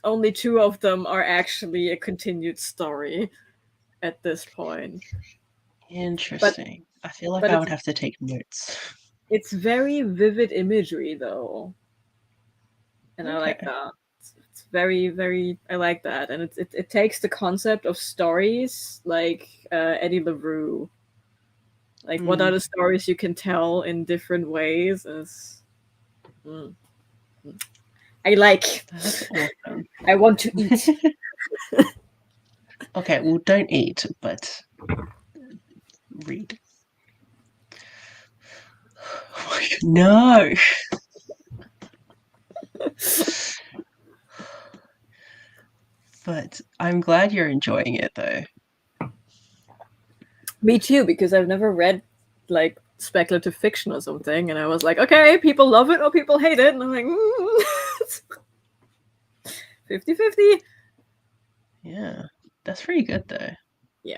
Speaker 3: only 2 of them are actually a continued story at this point.
Speaker 1: Interesting. I feel like
Speaker 3: but
Speaker 1: I would have to take notes.
Speaker 3: It's very vivid imagery though, and I like
Speaker 1: Okay.
Speaker 3: that. It's very, very. I like that, and it takes the concept of stories like Eddie LaRue. Like, what are the stories you can tell in different ways? I like.
Speaker 1: That's awesome.
Speaker 3: I want to eat.
Speaker 1: Okay, well, don't eat, but read. No. But I'm glad you're enjoying it, though.
Speaker 3: Me too, because I've never read like speculative fiction or something, and I was like, okay, people love it or people hate it, and I'm like, 50-50.
Speaker 1: Yeah, that's pretty good, though.
Speaker 3: Yeah.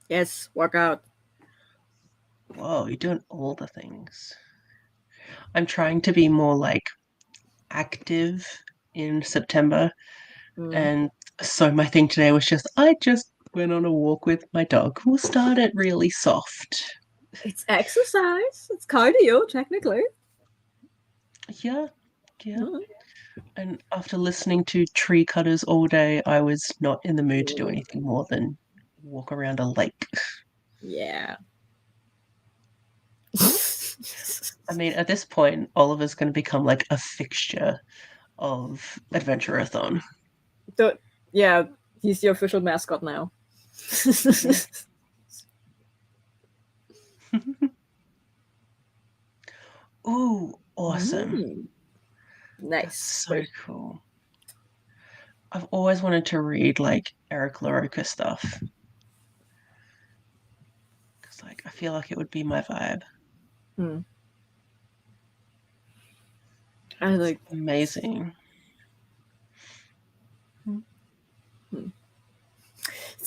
Speaker 3: Yes, work out.
Speaker 1: Whoa, you're doing all the things. I'm trying to be more like active in September, and so my thing today was I just went on a walk with my dog. We'll start it really soft.
Speaker 3: It's exercise. It's cardio, technically.
Speaker 1: Yeah. And after listening to tree cutters all day, I was not in the mood to do anything more than walk around a lake.
Speaker 3: Yeah.
Speaker 1: I mean, at this point, Oliver's going to become like a fixture of Adventurerathon.
Speaker 3: Yeah, he's the official mascot now.
Speaker 1: Ooh, awesome.
Speaker 3: Nice.
Speaker 1: That's so cool. I've always wanted to read like Eric LaRocca stuff. Because like I feel like it would be my vibe.
Speaker 3: I like
Speaker 1: amazing.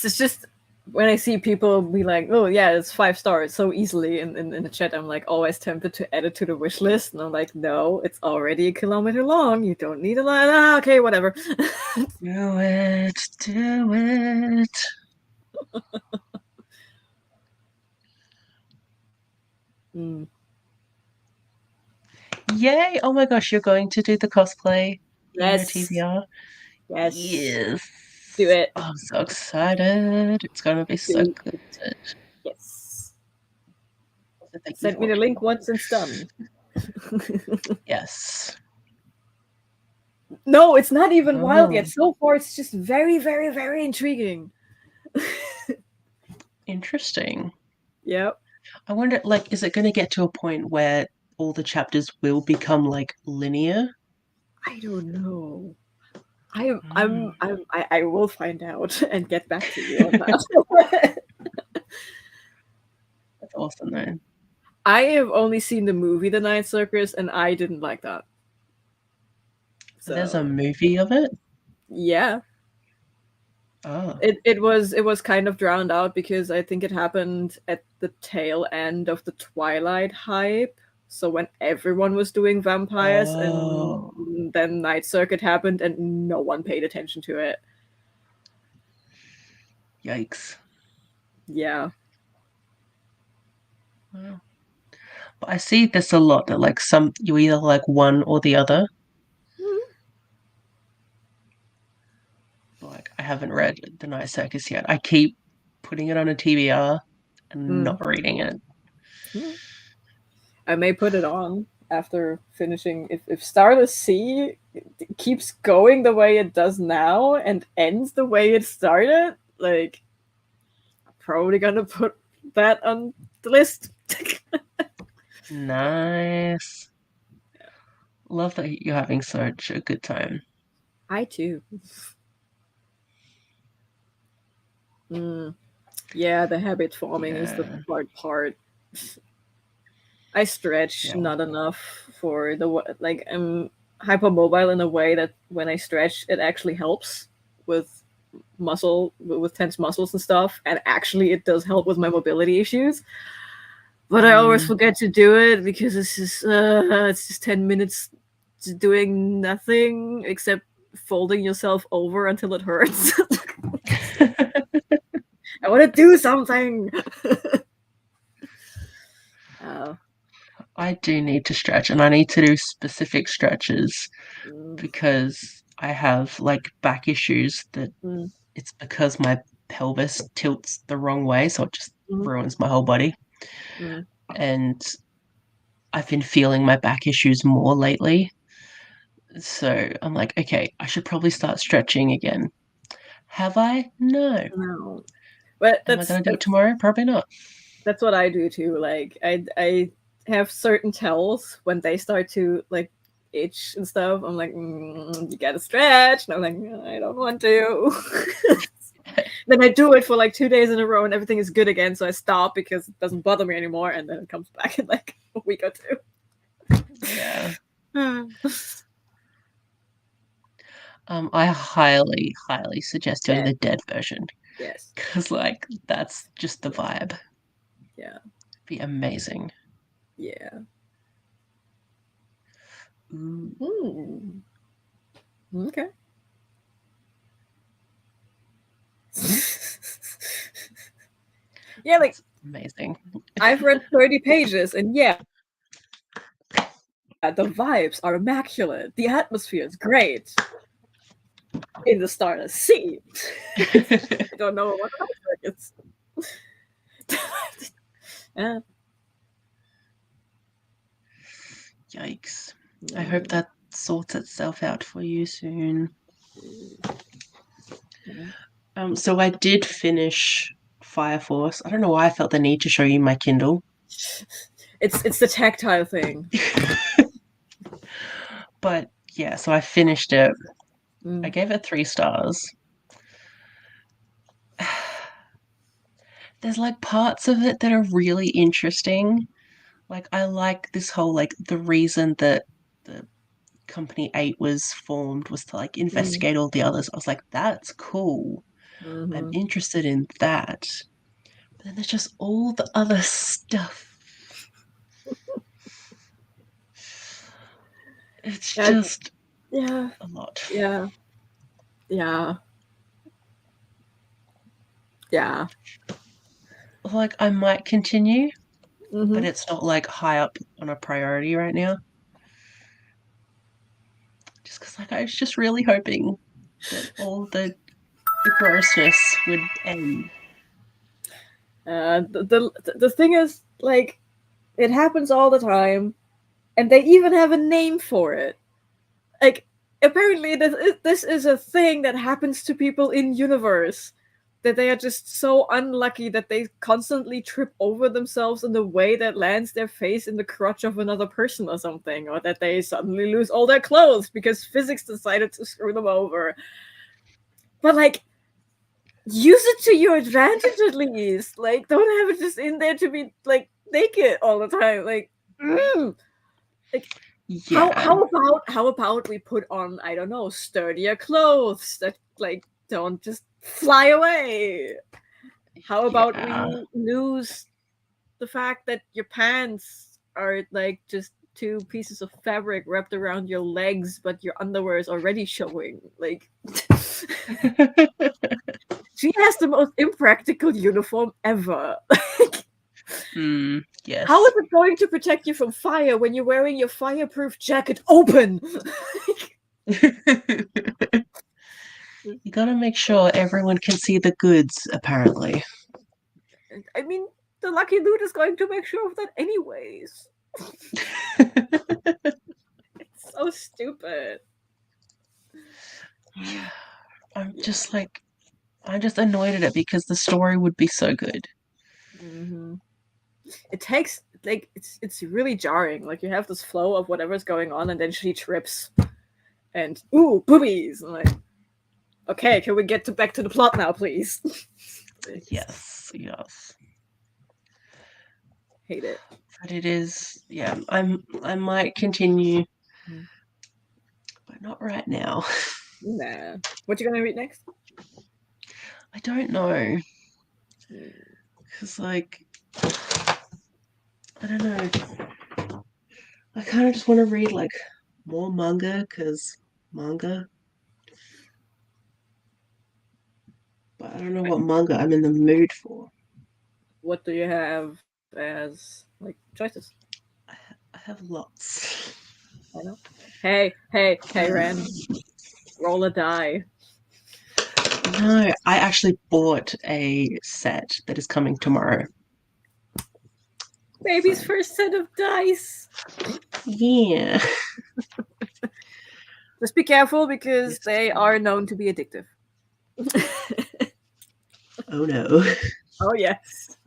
Speaker 3: It's just when I see people be like, oh yeah, it's 5 stars so easily in the chat, I'm like always tempted to add it to the wish list, and I'm like, no, it's already 1 kilometer long. You don't need a lot. Okay, whatever.
Speaker 1: Do it. Yay! Oh my gosh, you're going to do the cosplay in your TBR?
Speaker 3: Yes. Do it.
Speaker 1: Oh, I'm so excited. It's going to be so good.
Speaker 3: Yes.
Speaker 1: So
Speaker 3: Send me the link once it's done.
Speaker 1: Yes.
Speaker 3: No, it's not even wild
Speaker 1: Oh.
Speaker 3: yet. So far, it's just very, very, very intriguing.
Speaker 1: Interesting.
Speaker 3: Yep.
Speaker 1: I wonder, like, is it going to get to a point where all the chapters will become like linear?
Speaker 3: I don't know.
Speaker 1: Mm.
Speaker 3: I will find out and get back to you on that.
Speaker 1: That's awesome, though.
Speaker 3: I have only seen the movie The Night Circus, and I didn't like that. So
Speaker 1: There's a movie of it.
Speaker 3: yeah,
Speaker 1: Oh,
Speaker 3: it was kind of drowned out because I think it happened at the tail end of the Twilight hype. So when everyone was doing vampires,
Speaker 1: Oh.
Speaker 3: and then Night Circuit happened, and no one paid attention to it.
Speaker 1: Yikes.
Speaker 3: Yeah.
Speaker 1: Wow. But I see this a lot that like you either like one or the other. Like I haven't read The Night Circus yet. I keep putting it on a TBR and not reading it.
Speaker 3: I may put it on after finishing. If Stardust Sea keeps going the way it does now and ends the way it started, like, I'm probably gonna put that on the list.
Speaker 1: Nice. Love that you're having such a good time.
Speaker 3: I too. Yeah, the habit forming is the hard part. I stretch not enough for the like I'm hypermobile in a way that when I stretch it actually helps with tense muscles and stuff, and actually it does help with my mobility issues. But I always forget to do it because it's just 10 minutes doing nothing except folding yourself over until it hurts. I want to do something.
Speaker 1: I do need to stretch, and I need to do specific stretches because I have like back issues that it's because my pelvis tilts the wrong way, so it just ruins my whole body. And I've been feeling my back issues more lately. So I'm like, okay, I should probably start stretching again. Have I? No.
Speaker 3: But
Speaker 1: Am I going to do it tomorrow? Probably not.
Speaker 3: That's what I do too. Like I have certain tells when they start to like itch and stuff. I'm like, you gotta stretch, and I'm like, I don't want to. Then I do it for like 2 days in a row, and everything is good again. So I stop because it doesn't bother me anymore, and then it comes back in like a week or two.
Speaker 1: Yeah. I highly, highly suggest doing the dead version.
Speaker 3: Yes.
Speaker 1: Because, like, that's just the vibe.
Speaker 3: Yeah.
Speaker 1: Be amazing.
Speaker 3: Yeah. Okay. Yeah, like,
Speaker 1: that's amazing.
Speaker 3: I've read 30 pages, and yeah, the vibes are immaculate. The atmosphere is great. In the Stardust Sea. I don't know what it's. Yeah.
Speaker 1: Yikes. I hope that sorts itself out for you soon. So I did finish Fire Force. I don't know why I felt the need to show you my Kindle.
Speaker 3: It's the tactile thing.
Speaker 1: But yeah, so I finished it. I gave it 3 stars. There's like parts of it that are really interesting. Like I like this whole like the reason that the Company 8 was formed was to like investigate all the others. I was like, that's cool. I'm interested in that. But then there's just all the other stuff. It's just a lot.
Speaker 3: Yeah.
Speaker 1: Like I might continue, but it's not like high up on a priority right now. Just because like I was just really hoping that all the grossness would end.
Speaker 3: The thing is, like, it happens all the time, and they even have a name for it. Like, apparently this is a thing that happens to people in universe, that they are just so unlucky that they constantly trip over themselves in the way that lands their face in the crotch of another person or something, or that they suddenly lose all their clothes because physics decided to screw them over. But like, use it to your advantage at least. Like, don't have it just in there to be like naked all the time. Like, like
Speaker 1: Yeah.
Speaker 3: how about we put on, I don't know, sturdier clothes that like don't just fly away? How about we lose the fact that your pants are like just two pieces of fabric wrapped around your legs, but your underwear is already showing? Like, she has the most impractical uniform ever.
Speaker 1: Yes.
Speaker 3: How is it going to protect you from fire when you're wearing your fireproof jacket open?
Speaker 1: You gotta make sure everyone can see the goods, apparently.
Speaker 3: I mean, the lucky loot is going to make sure of that anyways. It's so stupid.
Speaker 1: Yeah. I'm just annoyed at it because the story would be so good.
Speaker 3: Mm-hmm. It takes like it's really jarring. Like, you have this flow of whatever's going on, and then she trips, and ooh, boobies. And like, okay, can we get back to the plot now, please?
Speaker 1: Yes.
Speaker 3: Hate it.
Speaker 1: But it is, yeah. I might continue, but not right now.
Speaker 3: Nah. What you gonna read next?
Speaker 1: I don't know. Because, like, I don't know. I kind of just want to read, like, more manga, because manga. But I don't know what manga I'm in the mood for.
Speaker 3: What do you have as, like, choices?
Speaker 1: I have lots.
Speaker 3: I know. Hey, Ren. Roll a die.
Speaker 1: No, I actually bought a set that is coming tomorrow.
Speaker 3: Baby's first set of dice.
Speaker 1: Yeah.
Speaker 3: Just be careful because they are known to be addictive.
Speaker 1: Oh no.
Speaker 3: Oh yes.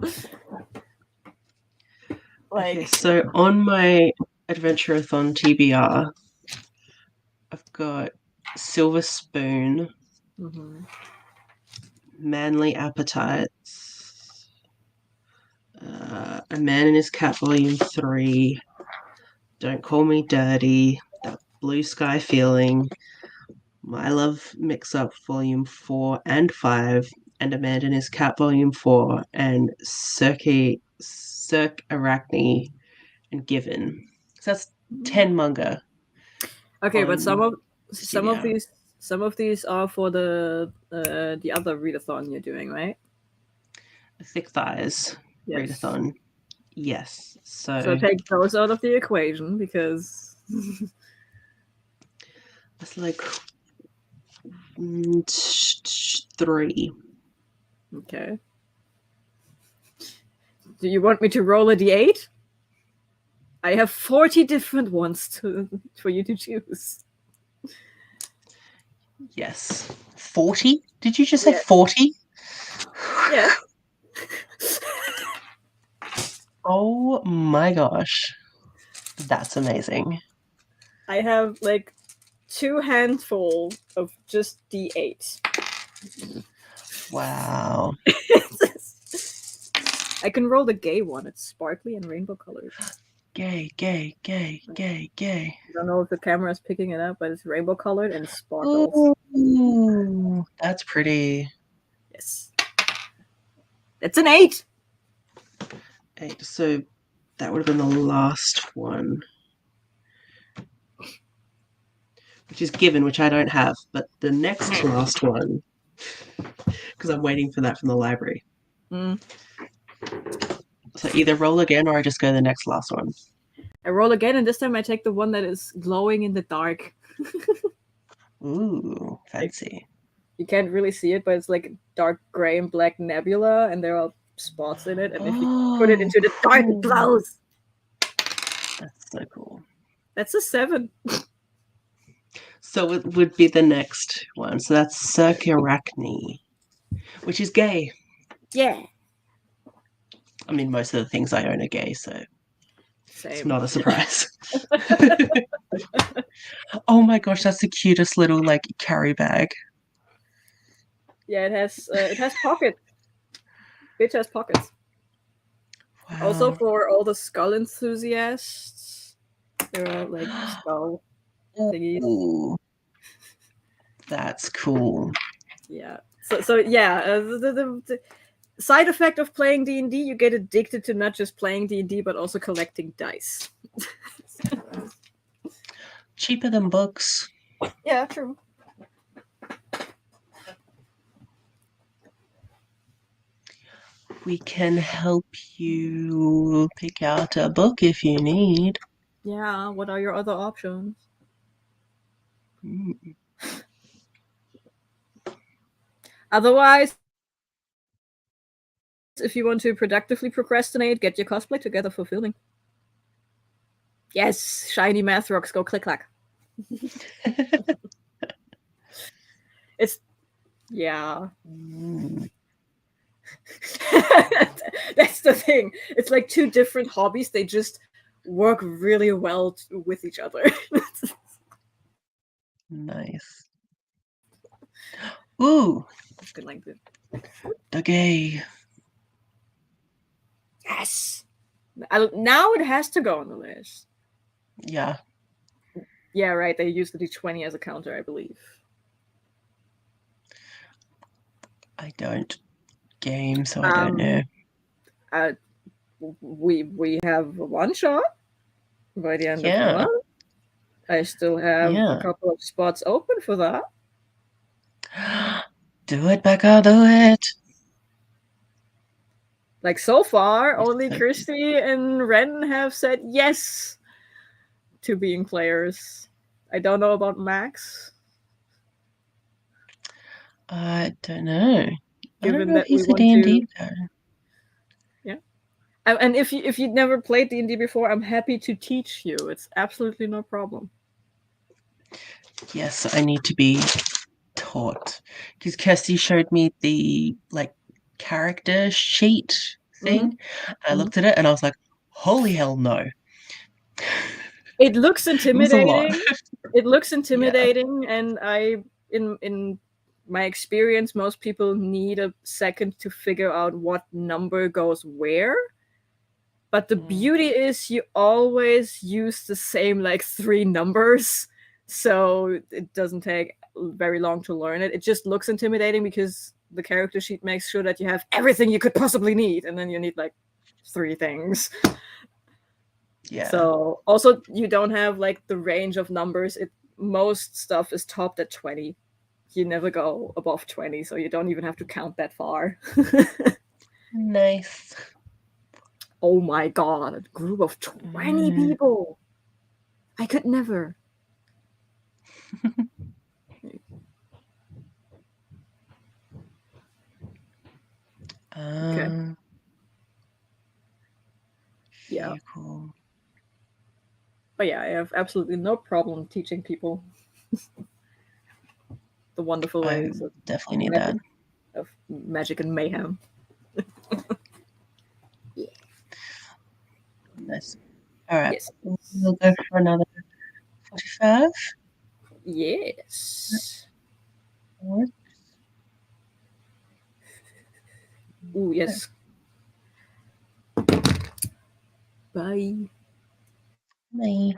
Speaker 1: Okay, so on my Adventurerathon TBR, I've got Silver Spoon, Manly Appetites, A Man and His Cat Volume 3, Don't Call Me Dirty, That Blue Sky Feeling, My Love Mix Up Volume 4 and 5, and A Man and His Cat Volume 4, and Cirque Arachne and Given. So that's 10 manga.
Speaker 3: Okay, but some of these are for the other readathon you're doing, right?
Speaker 1: Thick Thighs readathon. Yes. So
Speaker 3: take those out of the equation because
Speaker 1: it's like 3.
Speaker 3: Okay. Do you want me to roll a d8? I have 40 different ones for you to choose.
Speaker 1: Yes. 40? Did you just say 40?
Speaker 3: Yeah.
Speaker 1: Oh my gosh. That's amazing.
Speaker 3: I have like 2 handfuls of just d8.
Speaker 1: Wow.
Speaker 3: I can roll the gay one. It's sparkly and rainbow colored.
Speaker 1: Gay.
Speaker 3: I don't know if the camera is picking it up, but it's rainbow colored and sparkles.
Speaker 1: Ooh, that's pretty.
Speaker 3: Yes. It's an 8.
Speaker 1: 8. So that would have been the last one. Which is Given, which I don't have. But the next to last one, because I'm waiting for that from the library. So either roll again or I just go to the next last one.
Speaker 3: I roll again, and this time I take the one that is glowing in the dark.
Speaker 1: Ooh, fancy.
Speaker 3: You can't really see it, but it's like dark gray and black nebula, and there are spots in it. And if you put it into the dark, it glows.
Speaker 1: That's so cool.
Speaker 3: That's a 7.
Speaker 1: So it would be the next one. So that's Circarachne, which is gay.
Speaker 3: Yeah.
Speaker 1: I mean, most of the things I own are gay, so
Speaker 3: Same.
Speaker 1: it's not a surprise. Oh my gosh, that's the cutest little like carry bag.
Speaker 3: Yeah, it has pockets. Bitch has pockets.
Speaker 1: Wow.
Speaker 3: Also for all the skull enthusiasts, there are like skull thingies.
Speaker 1: Ooh. That's cool.
Speaker 3: Yeah. So yeah, the side effect of playing D&D, you get addicted to not just playing D&D but also collecting dice.
Speaker 1: Cheaper than books.
Speaker 3: Yeah, true.
Speaker 1: We can help you pick out a book if you need.
Speaker 3: Yeah, what are your other options?
Speaker 1: Mm.
Speaker 3: Otherwise, if you want to productively procrastinate, get your cosplay together for filming. Yes, shiny math rocks go click clack. It's yeah.
Speaker 1: Mm.
Speaker 3: That's the thing. It's like two different hobbies. They just work really well with each other.
Speaker 1: Nice. Ooh,
Speaker 3: Good like this.
Speaker 1: the gay.
Speaker 3: Yes. Now it has to go on the list.
Speaker 1: Yeah.
Speaker 3: Yeah, right. They use the D20 as a counter, I believe.
Speaker 1: I don't game, so I don't know.
Speaker 3: We have one shot by the end of the
Speaker 1: Yeah.
Speaker 3: month. I still have
Speaker 1: Yeah.
Speaker 3: a couple of spots open for that.
Speaker 1: Do it, Becca, do it.
Speaker 3: Like so far,
Speaker 1: Yes,
Speaker 3: only
Speaker 1: sir.
Speaker 3: Christy and Ren have said yes to being players. I don't know about Max,
Speaker 1: I don't know. I don't
Speaker 3: given
Speaker 1: know if
Speaker 3: that we
Speaker 1: he's a
Speaker 3: want to.
Speaker 1: D&D guy.
Speaker 3: Yeah, and if you've never played D&D before, I'm happy to teach you. It's absolutely no problem.
Speaker 1: Yes, I need to be taught. Because Kirsty showed me the like character sheet thing. I looked at it and I was like, holy hell no.
Speaker 3: It looks
Speaker 1: It was a lot.
Speaker 3: intimidating. It looks intimidating, and in my experience, most people need a second to figure out what number goes where. But the beauty is you always use the same like 3 numbers, so it doesn't take very long to learn it. It just looks intimidating because the character sheet makes sure that you have everything you could possibly need, and then you need like 3 things.
Speaker 1: Yeah.
Speaker 3: So also you don't have like the range of numbers. Most stuff is topped at 20. You never go above 20, so you don't even have to count that far.
Speaker 1: Nice.
Speaker 3: Oh my god, a group of 20 people. I could never. Okay. Yeah.
Speaker 1: Cool.
Speaker 3: But yeah, I have absolutely no problem teaching people the wonderful ways of
Speaker 1: definitely need
Speaker 3: magic,
Speaker 1: that.
Speaker 3: of magic and mayhem. Yeah.
Speaker 1: Nice. All right.
Speaker 3: Yes.
Speaker 1: We'll go for another 45.
Speaker 3: Yes. Ooh, yes. Bye.
Speaker 1: Bye.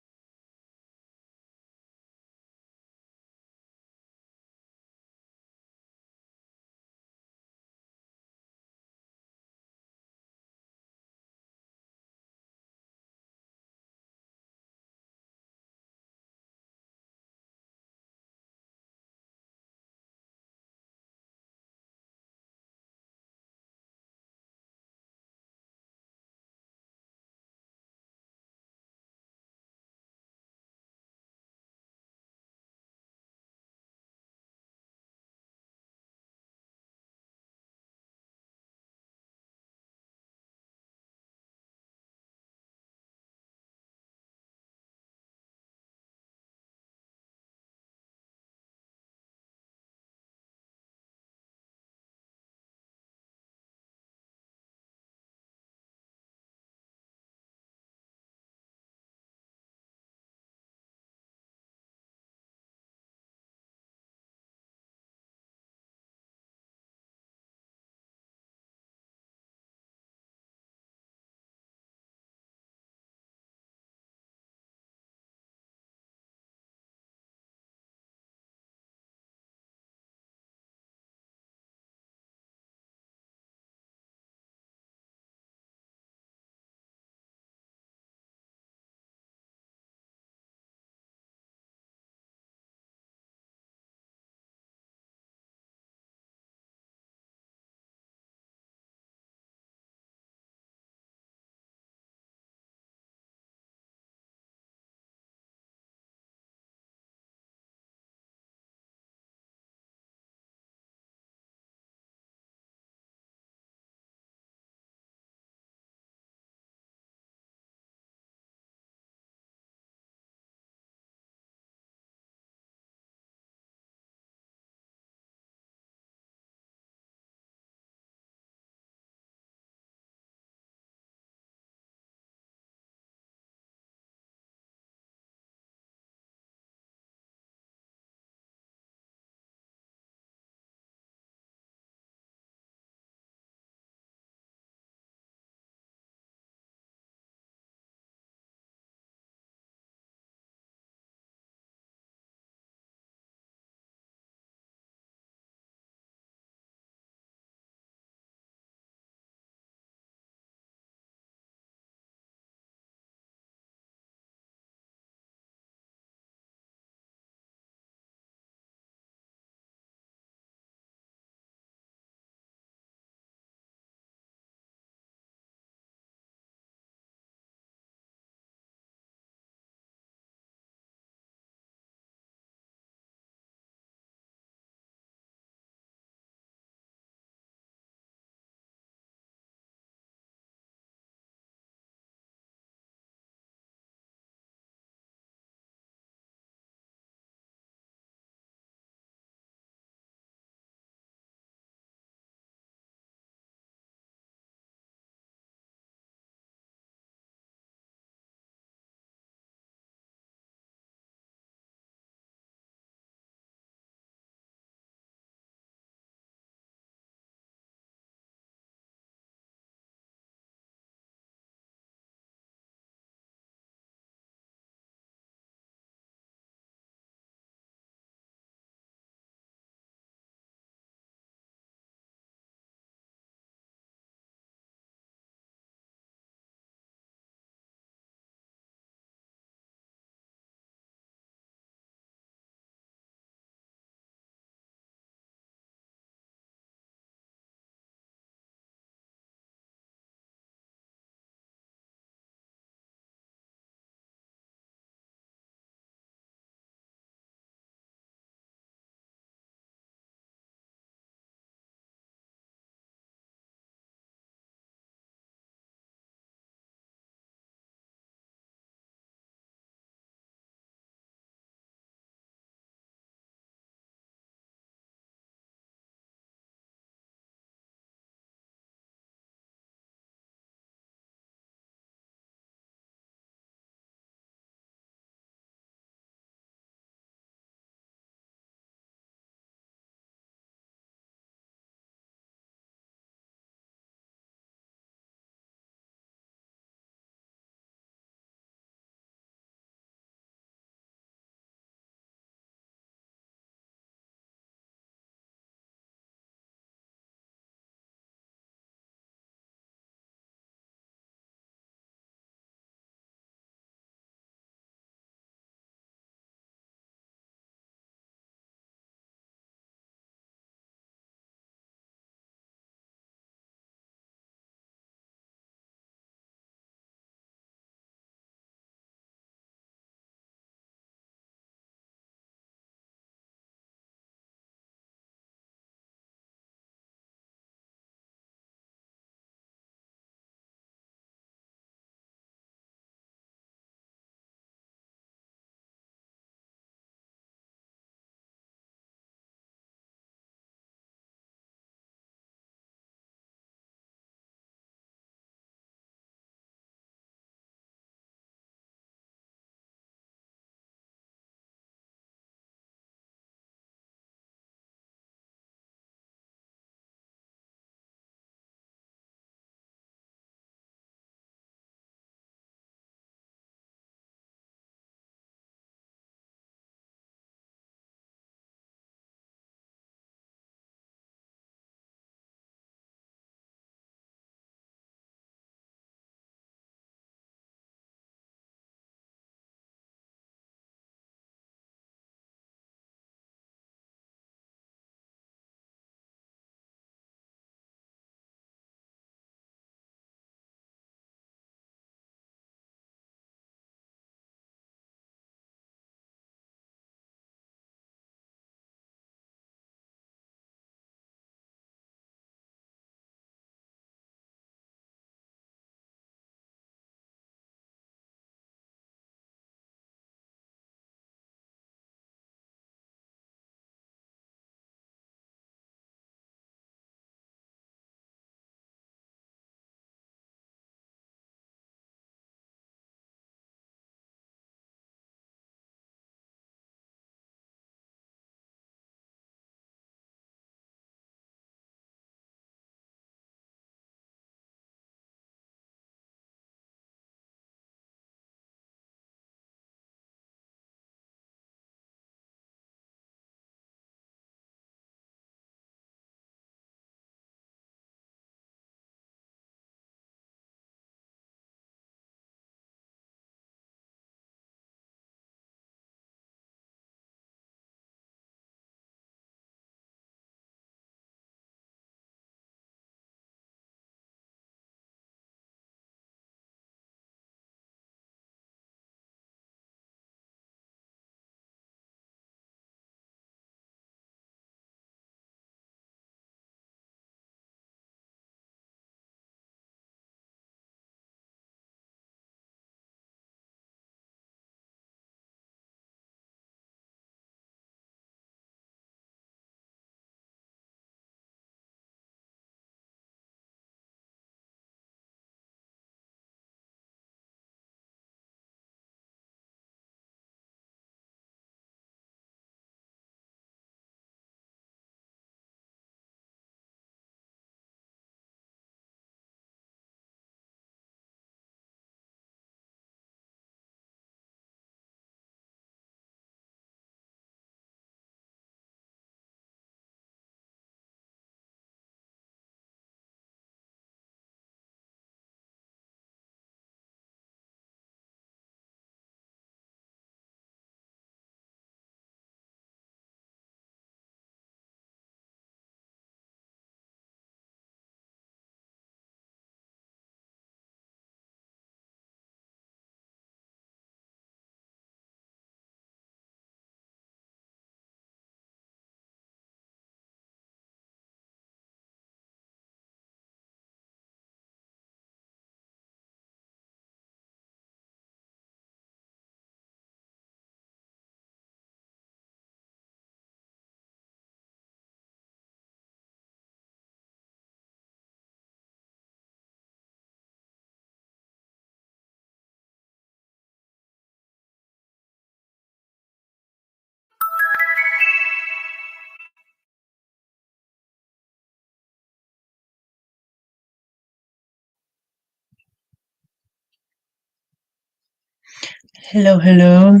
Speaker 1: Hello, hello.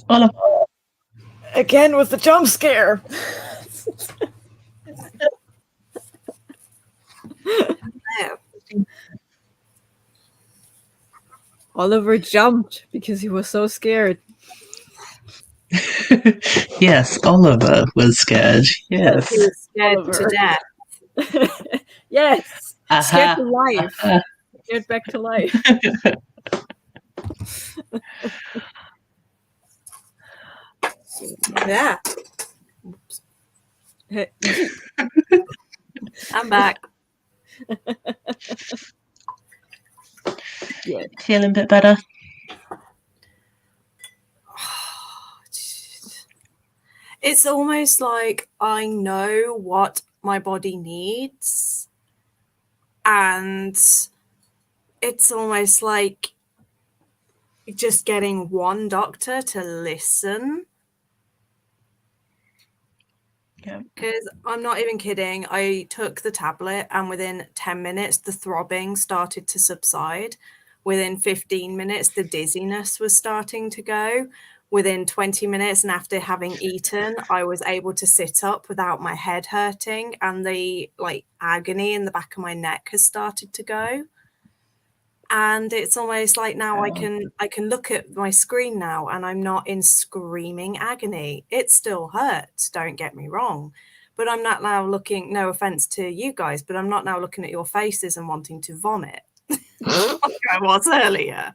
Speaker 1: Oliver.
Speaker 3: Again with the jump scare. Oliver jumped because he was so scared.
Speaker 1: Yes, Oliver was scared. Yes.
Speaker 2: He was scared
Speaker 3: Oliver.
Speaker 2: to death.
Speaker 3: Yes. Scared
Speaker 1: Aha.
Speaker 3: to life.
Speaker 1: aha.
Speaker 3: Scared back to life.
Speaker 2: Yeah,
Speaker 3: Hey,
Speaker 2: I'm back.
Speaker 3: yeah.
Speaker 1: Feeling a bit better?
Speaker 2: It's almost like I know what my body needs, and it's almost like just getting one doctor to listen.
Speaker 1: Yeah.
Speaker 2: Because I'm not even kidding. I took the tablet, and within 10 minutes, the throbbing started to subside. Within 15 minutes, the dizziness was starting to go. Within 20 minutes, and after having eaten, I was able to sit up without my head hurting, and the agony in the back of my neck has started to go. And it's almost like now I can look at my screen now, and I'm not in screaming agony. It still hurts, don't get me wrong, but I'm not now looking, no offense to you guys, but I'm not now looking at your faces and wanting to vomit like I was earlier.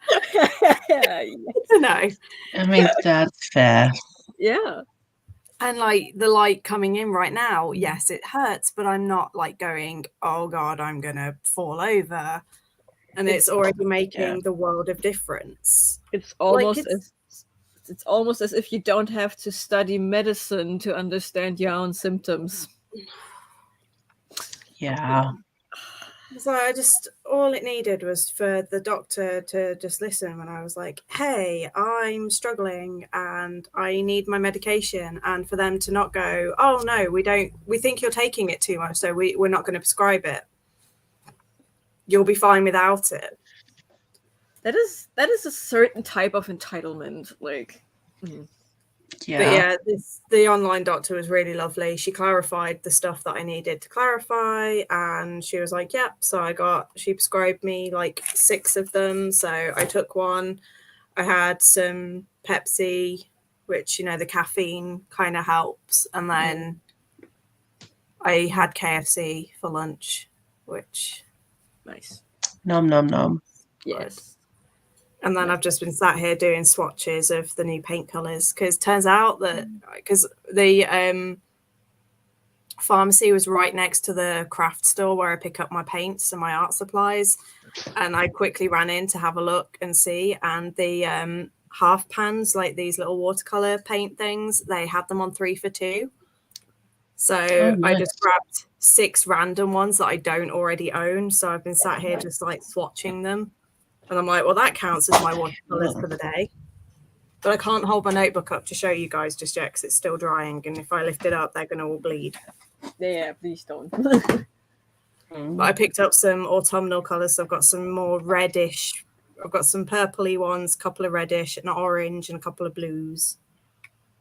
Speaker 2: No.
Speaker 1: I mean, that's fair.
Speaker 3: Yeah.
Speaker 2: And like the light coming in right now, yes, it hurts, but I'm not like going, oh God, I'm gonna fall over. And it's already making the world of difference.
Speaker 3: It's almost it's almost as if you don't have to study medicine to understand your own symptoms.
Speaker 1: Yeah.
Speaker 2: So all it needed was for the doctor to just listen when I was like, hey, I'm struggling and I need my medication, and for them to not go, oh no, we think you're taking it too much, so we're not going to prescribe it. You'll be fine without it.
Speaker 3: That is a certain type of entitlement, like.
Speaker 1: Yeah.
Speaker 2: But yeah, the online doctor was really lovely. She clarified the stuff that I needed to clarify, and she was like, yep. So she prescribed me like 6 of them. So I took one. I had some Pepsi, which, the caffeine kind of helps. And then I had KFC for lunch, which.
Speaker 3: Nice.
Speaker 1: Nom nom nom.
Speaker 3: Yes.
Speaker 2: And then I've just been sat here doing swatches of the new paint colors, because it turns out that because the pharmacy was right next to the craft store where I pick up my paints and my art supplies, and I quickly ran in to have a look and see, and the half pans, like these little watercolor paint things, they had them on 3 for 2. So
Speaker 1: nice.
Speaker 2: I just grabbed 6 random ones that I don't already own. So I've been sat here just like swatching them. And I'm like, well, that counts as my watercolors for the day. But I can't hold my notebook up to show you guys just yet because it's still drying. And if I lift it up, they're going to all bleed.
Speaker 3: Yeah, please don't.
Speaker 2: But I picked up some autumnal colors. So I've got some more reddish. I've got some purpley ones, a couple of reddish, an orange, and a couple of blues.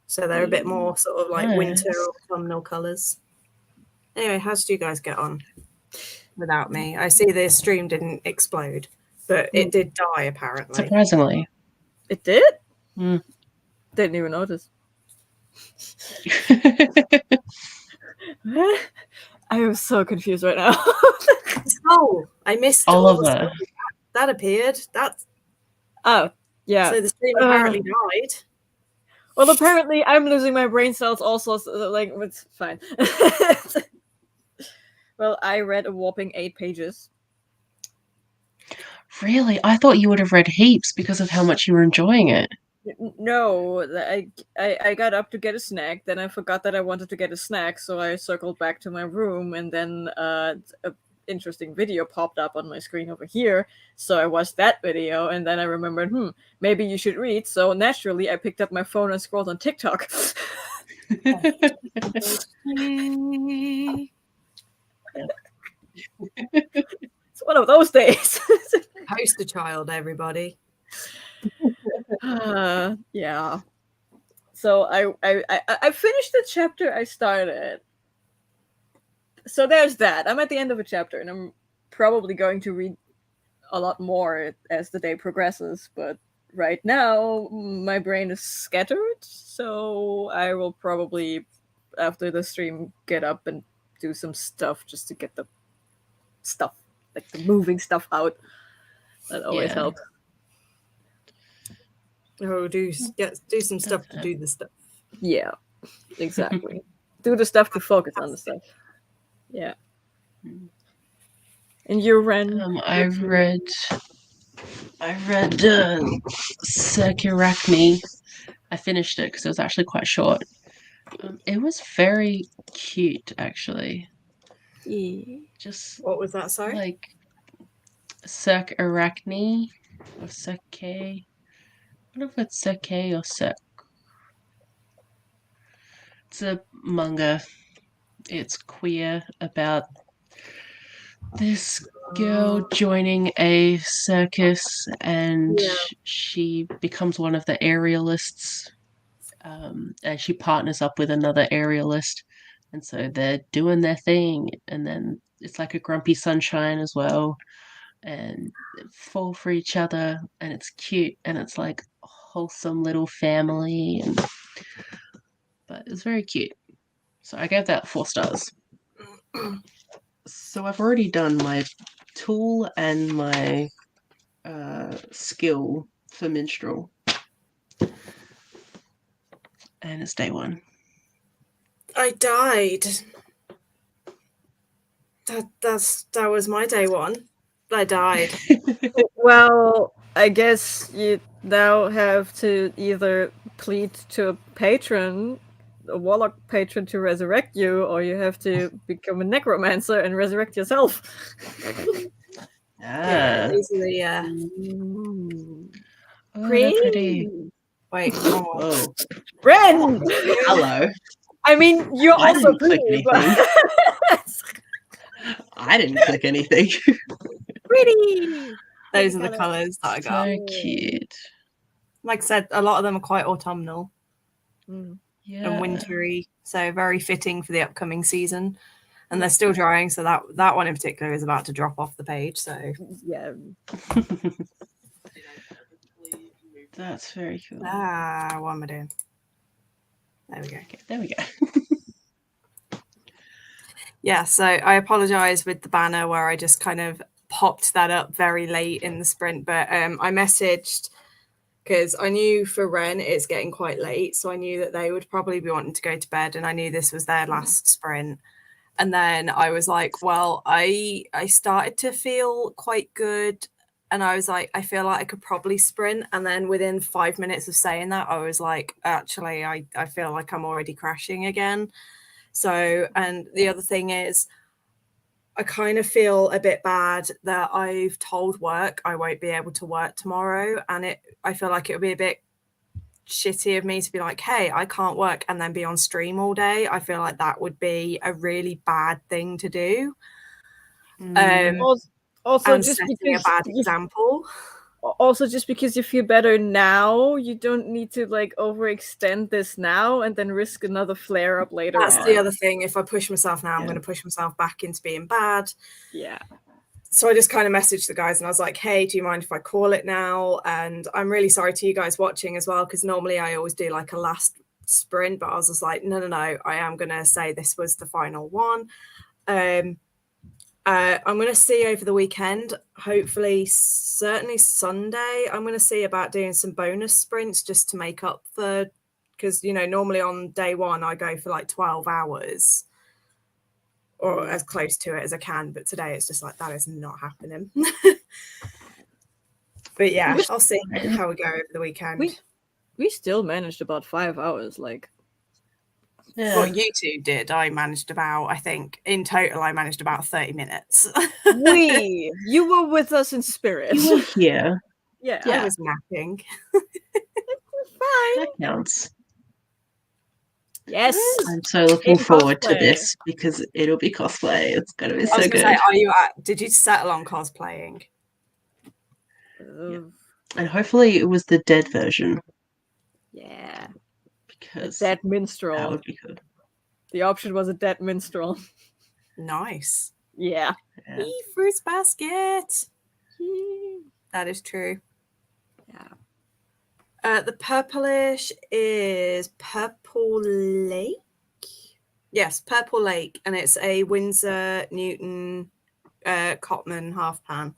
Speaker 2: So they're a bit more sort of like winter autumnal colors. Anyway, how did you guys get on without me? I see the stream didn't explode, but it did die apparently.
Speaker 1: Surprisingly.
Speaker 3: It did?
Speaker 1: Mm.
Speaker 3: Didn't even notice. I am so confused right now.
Speaker 2: Oh, I missed all the
Speaker 1: Oliver.
Speaker 2: stuff that appeared.
Speaker 3: Oh, yeah.
Speaker 2: So the stream apparently died.
Speaker 3: Well, apparently I'm losing my brain cells also, so like it's fine. Well, I read a whopping 8 pages.
Speaker 1: Really? I thought you would have read heaps because of how much you were enjoying it.
Speaker 3: No, I got up to get a snack, then I forgot that I wanted to get a snack, so I circled back to my room, and then a interesting video popped up on my screen over here, so I watched that video, and then I remembered, maybe you should read, so naturally I picked up my phone and scrolled on TikTok. It's one of those days.
Speaker 2: Poster child, everybody.
Speaker 3: Yeah. So I finished the chapter I started. So there's that. I'm at the end of a chapter, and I'm probably going to read a lot more as the day progresses. But right now, my brain is scattered, so I will probably, after the stream, get up and do some stuff just to get the stuff, like the moving stuff out. That always helps.
Speaker 2: Oh, do some stuff to do the stuff.
Speaker 3: Yeah, exactly. Do the stuff to focus on the stuff. Yeah. And you ran.
Speaker 1: I read Sakurachni. I finished it because it was actually quite short. It was very cute, actually.
Speaker 3: Yeah.
Speaker 1: Just
Speaker 2: what was that? Sorry,
Speaker 1: like Sakurachni or Seke. I don't know if it's Seke or Sek. It's a manga. It's queer about this girl joining a circus, and she becomes one of the aerialists, and she partners up with another aerialist, and so they're doing their thing, and then it's like a grumpy sunshine as well, and they fall for each other, and it's cute, and it's like a wholesome little family, but it's very cute. So I gave that 4 stars. So I've already done my tool and my skill for minstrel, and it's day 1.
Speaker 2: I died. That was my day 1. I died.
Speaker 3: Well, I guess you now have to either plead to a patron, a warlock patron, to resurrect you, or you have to become a necromancer and resurrect yourself.
Speaker 2: Yeah, these are the
Speaker 1: pretty.
Speaker 2: Wait,
Speaker 1: Whoa.
Speaker 3: Ren!
Speaker 1: Hello.
Speaker 3: I mean, you're
Speaker 1: I
Speaker 3: also
Speaker 1: didn't click
Speaker 3: pretty,
Speaker 1: anything. I didn't click anything.
Speaker 3: Pretty!
Speaker 2: Those are the colours that I got.
Speaker 1: So cute.
Speaker 2: Like I said, a lot of them are quite autumnal
Speaker 3: Mm.
Speaker 2: and wintry, so very fitting for the upcoming season. And they're still drying, so that one in particular is about to drop off the page. So
Speaker 3: yeah.
Speaker 1: That's very cool.
Speaker 2: what am I doing? There we go.
Speaker 1: Okay, there we go.
Speaker 2: Yeah, so I apologize with the banner where I just kind of popped that up very late in the sprint, but I messaged because I knew for Ren it's getting quite late, so I knew that they would probably be wanting to go to bed, and I knew this was their last sprint. And then I was like, well, I started to feel quite good, and I was like, I feel like I could probably sprint. And then within 5 minutes of saying that, I was like, actually, I feel like I'm already crashing again. So, and the other thing is, I kind of feel a bit bad that I've told work I won't be able to work tomorrow, and I feel like it would be a bit shitty of me to be like, hey, I can't work and then be on stream all day. I feel like that would be a really bad thing to do.
Speaker 3: Also,
Speaker 2: just setting a bad example.
Speaker 3: Also, just because you feel better now, you don't need to like overextend this now and then risk another flare up later.
Speaker 2: That's the other thing. If I push myself now, I'm going to push myself back into being bad.
Speaker 3: Yeah.
Speaker 2: So I just kind of messaged the guys and I was like, hey, do you mind if I call it now? And I'm really sorry to you guys watching as well, because normally I always do like a last sprint, but I was just like, no, I am going to say this was the final one. I'm going to see over the weekend, hopefully, certainly Sunday, I'm going to see about doing some bonus sprints just to make up for, because, you know, normally on day 1, I go for like 12 hours. Or as close to it as I can, but today it's just like that is not happening. But yeah, I'll see how we go over the weekend.
Speaker 3: We still managed about 5 hours, like.
Speaker 2: Yeah. What you two did, I managed about, I think in total, I managed about 30 minutes.
Speaker 3: You were with us in spirit.
Speaker 1: You were here.
Speaker 2: Yeah, I was napping.
Speaker 3: It's fine.
Speaker 1: That counts.
Speaker 3: Yes.
Speaker 1: I'm so looking forward to this because it'll be cosplay. It's going to be so good.
Speaker 2: Did you settle on cosplaying?
Speaker 1: And hopefully it was the dead version.
Speaker 3: Yeah.
Speaker 1: Because
Speaker 3: a dead
Speaker 1: that
Speaker 3: minstrel.
Speaker 1: would be good.
Speaker 3: The option was a dead minstrel.
Speaker 2: Nice.
Speaker 3: Yeah.
Speaker 1: Yeah.
Speaker 2: Fruits basket. That is true.
Speaker 3: Yeah.
Speaker 2: The purplish is Purple Lake. Yes, Purple Lake, and it's a Winsor Newton Cotman half pan.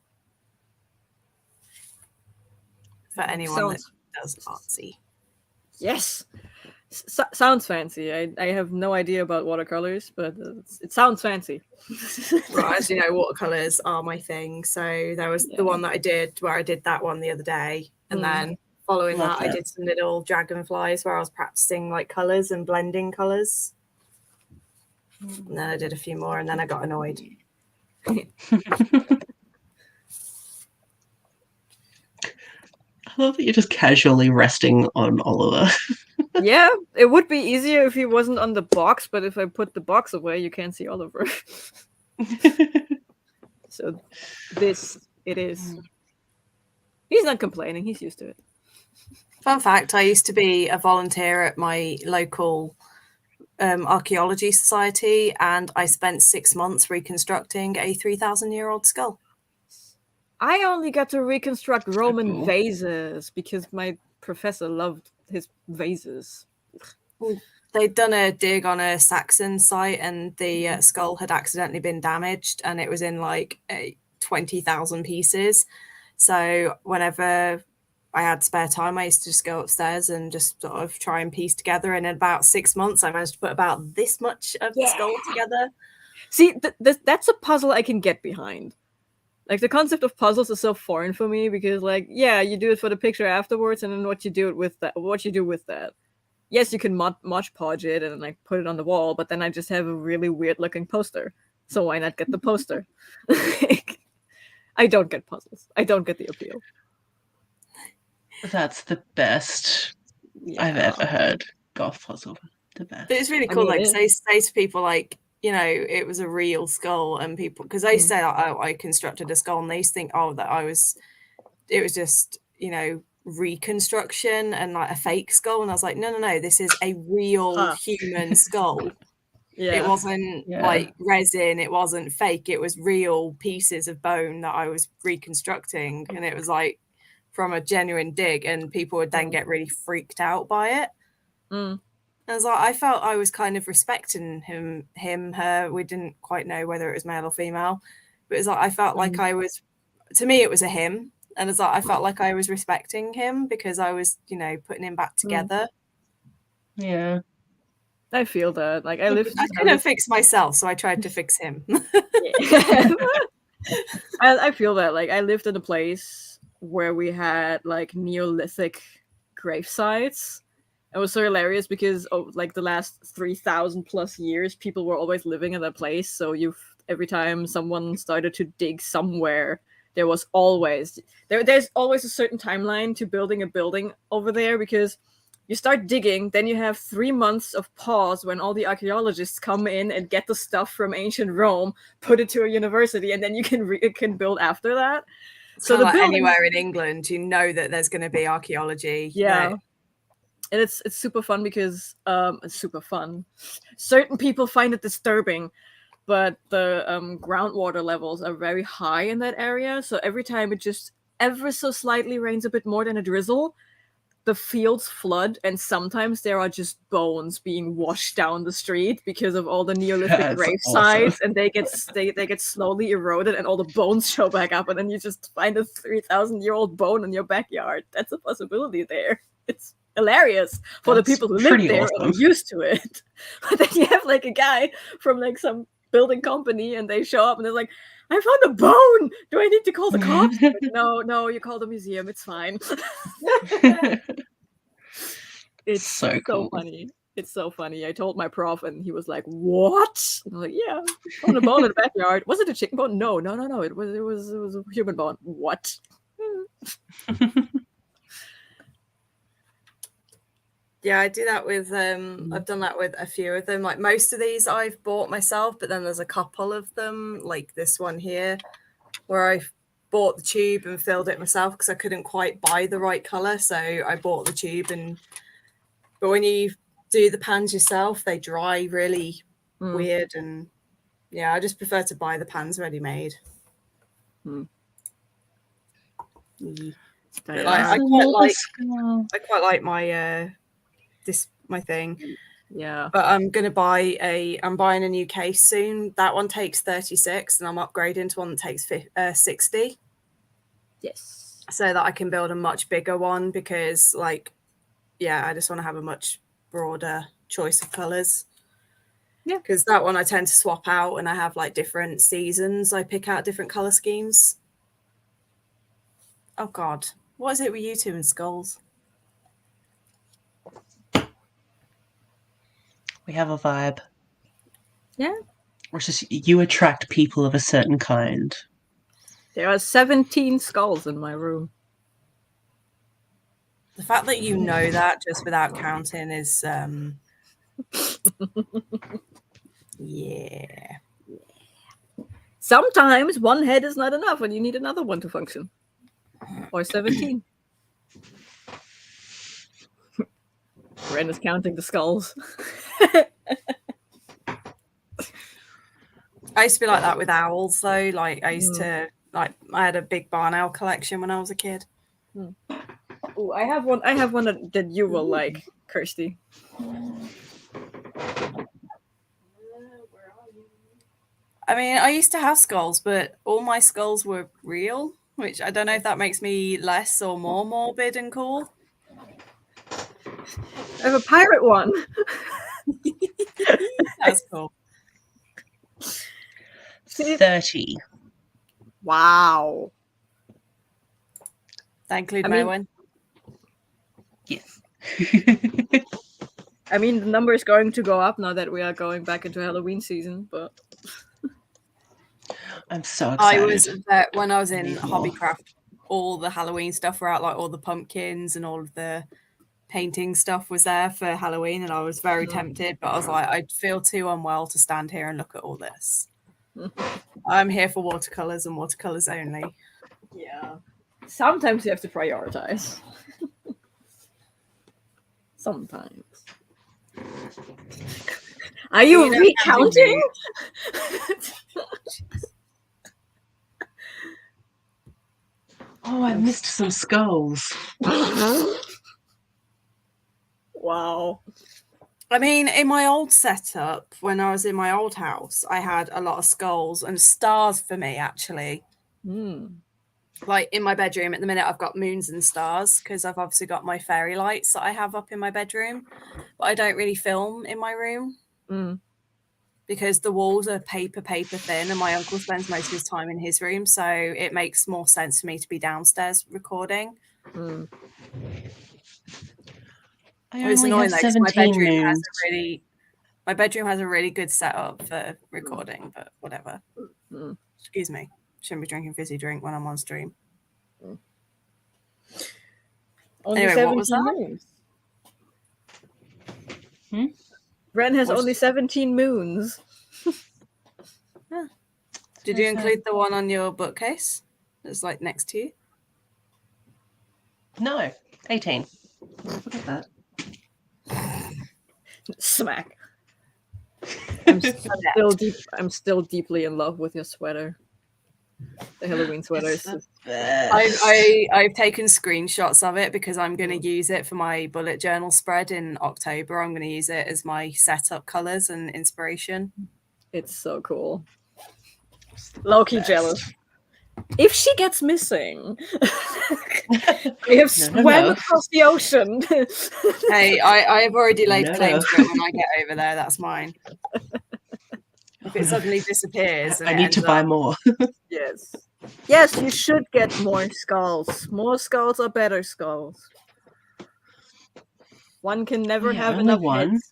Speaker 2: For anyone that does artsy.
Speaker 3: Yes. Sounds fancy. I have no idea about watercolors, but it sounds fancy.
Speaker 2: Well, as you know, watercolors are my thing. So there was the one that I did where I did that one the other day, and then following that, I did some little dragonflies where I was practicing like colors and blending colors. And then I did a few more, and then I got annoyed.
Speaker 1: I love that you're just casually resting on Oliver.
Speaker 3: Yeah, it would be easier if he wasn't on the box, but if I put the box away, you can't see Oliver. So it is. He's not complaining. He's used to it.
Speaker 2: Fun fact, I used to be a volunteer at my local archaeology society, and I spent 6 months reconstructing a 3,000-year-old skull.
Speaker 3: I only got to reconstruct Roman vases because my professor loved his vases.
Speaker 2: They'd done a dig on a Saxon site, and the skull had accidentally been damaged, and it was in like 20,000 pieces. So whenever I had spare time, I used to just go upstairs and just sort of try and piece together. And in about 6 months, I managed to put about this much of the skull together.
Speaker 3: See, that's a puzzle I can get behind. Like, the concept of puzzles is so foreign for me because, like, yeah, you do it for the picture afterwards, and then what you do with that. Yes, you can Mod Podge it and like put it on the wall, but then I just have a really weird looking poster. So why not get the poster? I don't get puzzles. I don't get the appeal.
Speaker 1: That's the best I've ever heard. Golf puzzle. The best.
Speaker 2: But it's really cool. Like, say to people, like, you know, it was a real skull, and people, because they say, oh, I constructed a skull, and they think, oh, that it was just, you know, reconstruction and like a fake skull. And I was like, no, this is a real human skull. It wasn't like resin, it wasn't fake, it was real pieces of bone that I was reconstructing, and it was like from a genuine dig, and people would then get really freaked out by it. I was like, I felt I was kind of respecting him, her. We didn't quite know whether it was male or female, but it's like I felt like I was, to me it was a him, and it's like I felt like I was respecting him because I was, you know, putting him back together.
Speaker 1: Yeah,
Speaker 3: I feel that. Like, I
Speaker 2: couldn't fix myself, so I tried to fix him.
Speaker 3: I feel that. Like, I lived in a place where we had like Neolithic grave sites. It was so hilarious because like the last 3,000 plus years, people were always living in that place. So every time someone started to dig somewhere, there was always there's always a certain timeline to building a building over there, because you start digging, then you have 3 months of pause when all the archaeologists come in and get the stuff from ancient Rome, put it to a university, and then you can build after that.
Speaker 2: So the like anywhere in England, you know that there's going to be archaeology.
Speaker 3: Yeah. And it's super fun because it's super fun. Certain people find it disturbing, but the groundwater levels are very high in that area. So every time it just ever so slightly rains a bit more than a drizzle, the fields flood, and sometimes there are just bones being washed down the street because of all the Neolithic grave sites, and they get slowly eroded, and all the bones show back up, and then you just find a 3,000-year-old bone in your backyard. That's a possibility there. It's hilarious for the people who live there and are used to it. But then you have like a guy from like some building company, and they show up and they're like, I found a bone. Do I need to call the cops? Like, no, you call the museum. It's fine. It's so cool. Funny. It's so funny. I told my prof, and he was like, "What?" And I'm like, "Yeah, I found a bone in the backyard. Was it a chicken bone? No. It was a human bone. What?"
Speaker 2: Yeah, I do that with I've done that with a few of them. Like, most of these I've bought myself, but then there's a couple of them, like this one here, where bought the tube and filled it myself because I couldn't quite buy the right color. So I bought the tube, but when you do the pans yourself, they dry really weird. And yeah, I just prefer to buy the pans ready made. But I quite like my my thing.
Speaker 3: Yeah.
Speaker 2: But I'm buying a new case soon. That one takes 36 and I'm upgrading to one that takes 60.
Speaker 3: Yes.
Speaker 2: So that I can build a much bigger one because I just want to have a much broader choice of colors.
Speaker 3: Yeah.
Speaker 2: Because that one I tend to swap out and I have like different seasons. I pick out different color schemes. Oh God. What is it with you two and skulls?
Speaker 1: We have a vibe.
Speaker 3: Yeah.
Speaker 1: Or just you attract people of a certain kind.
Speaker 3: There are 17 skulls in my room.
Speaker 2: The fact that you know that just without counting is yeah.
Speaker 3: Sometimes one head is not enough and you need another one to function. Or 17. Ren is counting the skulls.
Speaker 2: I used to be like that with owls though. Like I used to I had a big barn owl collection when I was a kid.
Speaker 3: Oh, I have one that you will like, Kirsty.
Speaker 2: I mean, I used to have skulls, but all my skulls were real, which I don't know if that makes me less or more morbid and cool.
Speaker 3: I have a pirate one.
Speaker 2: That's cool.
Speaker 1: 30.
Speaker 3: Wow.
Speaker 2: That include my one?
Speaker 1: Yes.
Speaker 3: I mean, the number is going to go up now that we are going back into Halloween season, but
Speaker 1: I'm so excited.
Speaker 2: I was when I was in Hobbycraft, all the Halloween stuff were out, like all the pumpkins and all of the painting stuff was there for Halloween, and I was very tempted, but I was like, I'd feel too unwell to stand here and look at all this. I'm here for watercolors and watercolors only.
Speaker 3: yeah. Sometimes you have to prioritize. Sometimes. Are you recounting?
Speaker 1: Oh, I missed some skulls.
Speaker 3: Wow.
Speaker 2: I mean, in my old setup, when I was in my old house, I had a lot of skulls and stars for me, actually. Like in my bedroom at the minute, I've got moons and stars because I've obviously got my fairy lights that I have up in my bedroom, but I don't really film in my room because the walls are paper thin, and my uncle spends most of his time in his room, so it makes more sense for me to be downstairs recording. It's annoying though because my bedroom has a really good setup for recording, but whatever. Excuse me. Shouldn't be drinking fizzy drink when I'm on stream.
Speaker 3: Only
Speaker 2: anyway,
Speaker 3: 17
Speaker 2: what was that?
Speaker 3: Moons. Ren has only 17 moons.
Speaker 2: Did you include the one on your bookcase that's like next to you?
Speaker 1: No, 18. Look at that.
Speaker 3: Smack. I'm still deeply in love with your sweater. The Halloween sweater.
Speaker 2: I've taken screenshots of it because I'm going to use it for my bullet journal spread in October. I'm going to use it as my setup colors and inspiration.
Speaker 3: It's so cool. Low-key jealous. If she gets missing, we have swam across the ocean.
Speaker 2: Hey, I have already laid claim to it when I get over there. That's mine. If it suddenly disappears,
Speaker 1: I need to buy more.
Speaker 3: Yes. Yes, you should get more skulls. More skulls are better skulls. One can never have enough heads.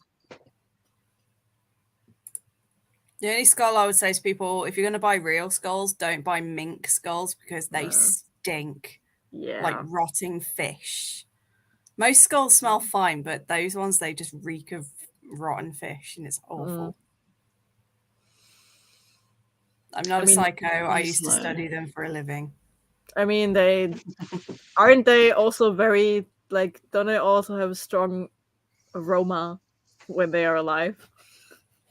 Speaker 2: The only skull I would say to people, if you're going to buy real skulls, don't buy mink skulls because they stink.
Speaker 3: Yeah.
Speaker 2: Like rotting fish. Most skulls smell fine, but those ones, they just reek of rotten fish and it's awful. I'm not a psycho. I used to study them for a living.
Speaker 3: I mean, aren't they also very like? Don't they also have a strong aroma when they are alive?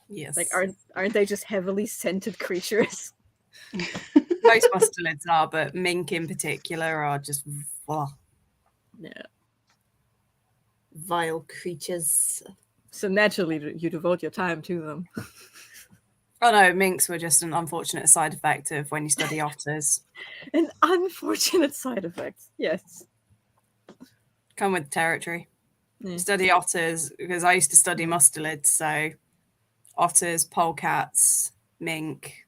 Speaker 2: Yes.
Speaker 3: Like, aren't they just heavily scented creatures?
Speaker 2: Most mustelids are, but mink in particular are just
Speaker 3: Yeah.
Speaker 2: vile creatures.
Speaker 3: So naturally, you devote your time to them.
Speaker 2: Oh no, minks were just an unfortunate side effect of when you study otters.
Speaker 3: An unfortunate side effect. Yes.
Speaker 2: Come with the territory.
Speaker 3: Yeah.
Speaker 2: Study otters, because I used to study mustelids, so otters, polecats, mink,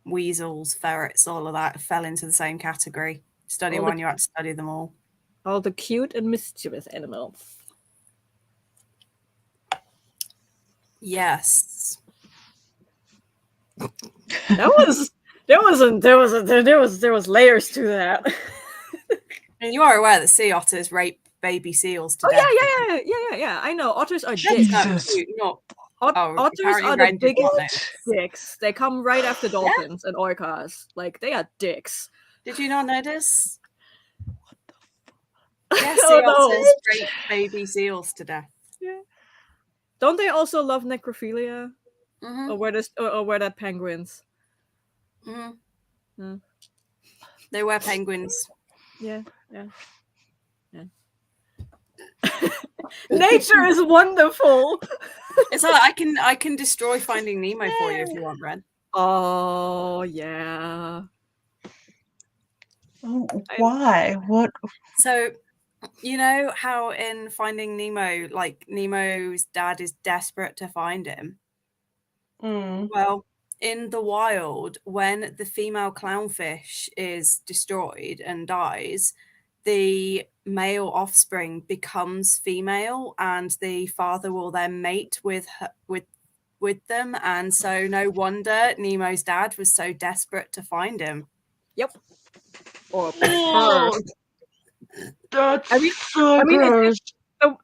Speaker 2: weasels, ferrets, all of that fell into the same category. Study
Speaker 3: All
Speaker 2: one, you had to study them all.
Speaker 3: All the cute and mischievous animals.
Speaker 2: Yes.
Speaker 3: There was layers to that.
Speaker 2: And you are aware that sea otters rape baby seals to death.
Speaker 3: Yeah. I know. Otters are
Speaker 1: Jesus.
Speaker 3: dicks.
Speaker 2: Not cute, not.
Speaker 3: Otters
Speaker 2: apparently
Speaker 3: are
Speaker 2: Ren
Speaker 3: the
Speaker 2: did not
Speaker 3: biggest dicks. They come right after dolphins and orcas. Like, they are dicks.
Speaker 2: Did you not notice? Yes,
Speaker 3: Oh,
Speaker 2: sea
Speaker 3: no.
Speaker 2: otters rape baby seals to death.
Speaker 3: Yeah. Don't they also love necrophilia?
Speaker 2: Mm-hmm.
Speaker 3: Or were that penguins?
Speaker 2: Mm-hmm.
Speaker 3: Hmm.
Speaker 2: They were penguins.
Speaker 3: Yeah. Nature is wonderful.
Speaker 2: It's like I can destroy Finding Nemo for you if you want, Ren.
Speaker 3: Oh yeah.
Speaker 1: Oh, why? What?
Speaker 2: So, you know how in Finding Nemo, like Nemo's dad is desperate to find him? Well, in the wild, when the female clownfish is destroyed and dies, the male offspring becomes female, and the father will then mate with them. And so, no wonder Nemo's dad was so desperate to find him.
Speaker 3: Yep. Or
Speaker 1: That's
Speaker 3: so
Speaker 1: gross.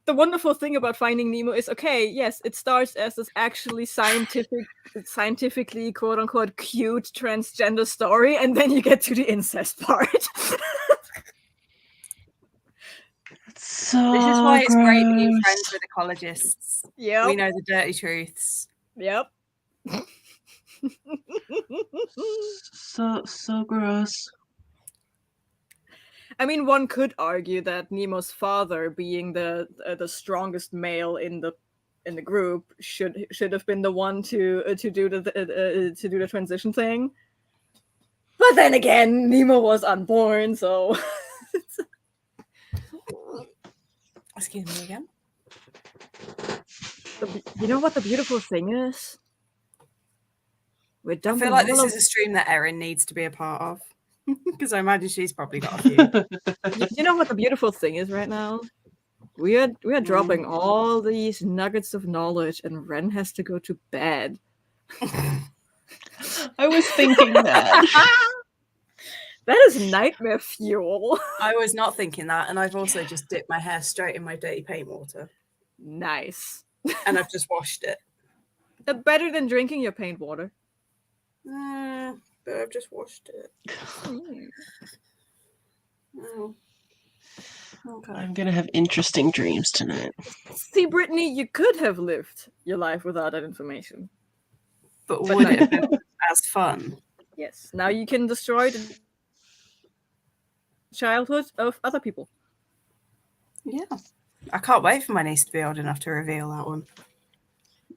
Speaker 3: The wonderful thing about Finding Nemo is, okay, yes, it starts as this actually scientifically quote unquote cute transgender story, and then you get to the incest part.
Speaker 1: So
Speaker 2: this is why it's great being
Speaker 1: gross.
Speaker 2: friends with ecologists.
Speaker 3: Yep.
Speaker 2: We know the dirty truths.
Speaker 3: Yep.
Speaker 1: So gross.
Speaker 3: I mean, one could argue that Nemo's father, being the strongest male in the group, should have been the one to do the transition thing. But then again, Nemo was unborn, so.
Speaker 2: Excuse me again.
Speaker 3: You know what the beautiful thing is? We're
Speaker 2: I
Speaker 3: dumping
Speaker 2: feel like this is a stream that Erin needs to be a part of. Because I imagine she's probably got a few.
Speaker 3: You know what the beautiful thing is right now? We are dropping all these nuggets of knowledge, and Ren has to go to bed.
Speaker 1: I was thinking that.
Speaker 3: That is nightmare fuel.
Speaker 2: I was not thinking that, and I've also just dipped my hair straight in my dirty paint water.
Speaker 3: Nice.
Speaker 2: And I've just washed it.
Speaker 3: Better than drinking your paint water.
Speaker 2: But I've just washed it. Oh. Okay.
Speaker 1: I'm gonna have interesting dreams tonight.
Speaker 3: See, Brittany, you could have lived your life without that information.
Speaker 2: But would it have been as fun?
Speaker 3: Yes. Now you can destroy the childhood of other people.
Speaker 2: Yeah. I can't wait for my niece to be old enough to reveal that one.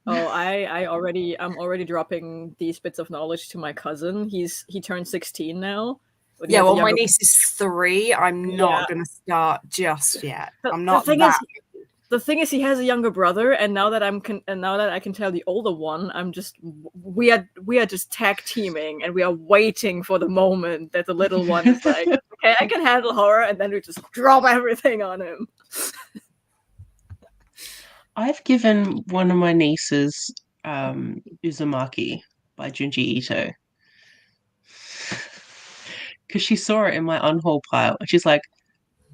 Speaker 3: Oh, I'm already dropping these bits of knowledge to my cousin. He turned 16 now.
Speaker 2: Yeah, well, my niece is 3. I'm not going to start just yet. I'm not that.
Speaker 3: The thing is, he has a younger brother, and now that I can tell the older one, we are just tag teaming, and we are waiting for the moment that the little one is like, okay, I can handle horror, and then we just drop everything on him.
Speaker 1: I've given one of my nieces Uzumaki by Junji Ito. Because she saw it in my unhaul pile. And she's like,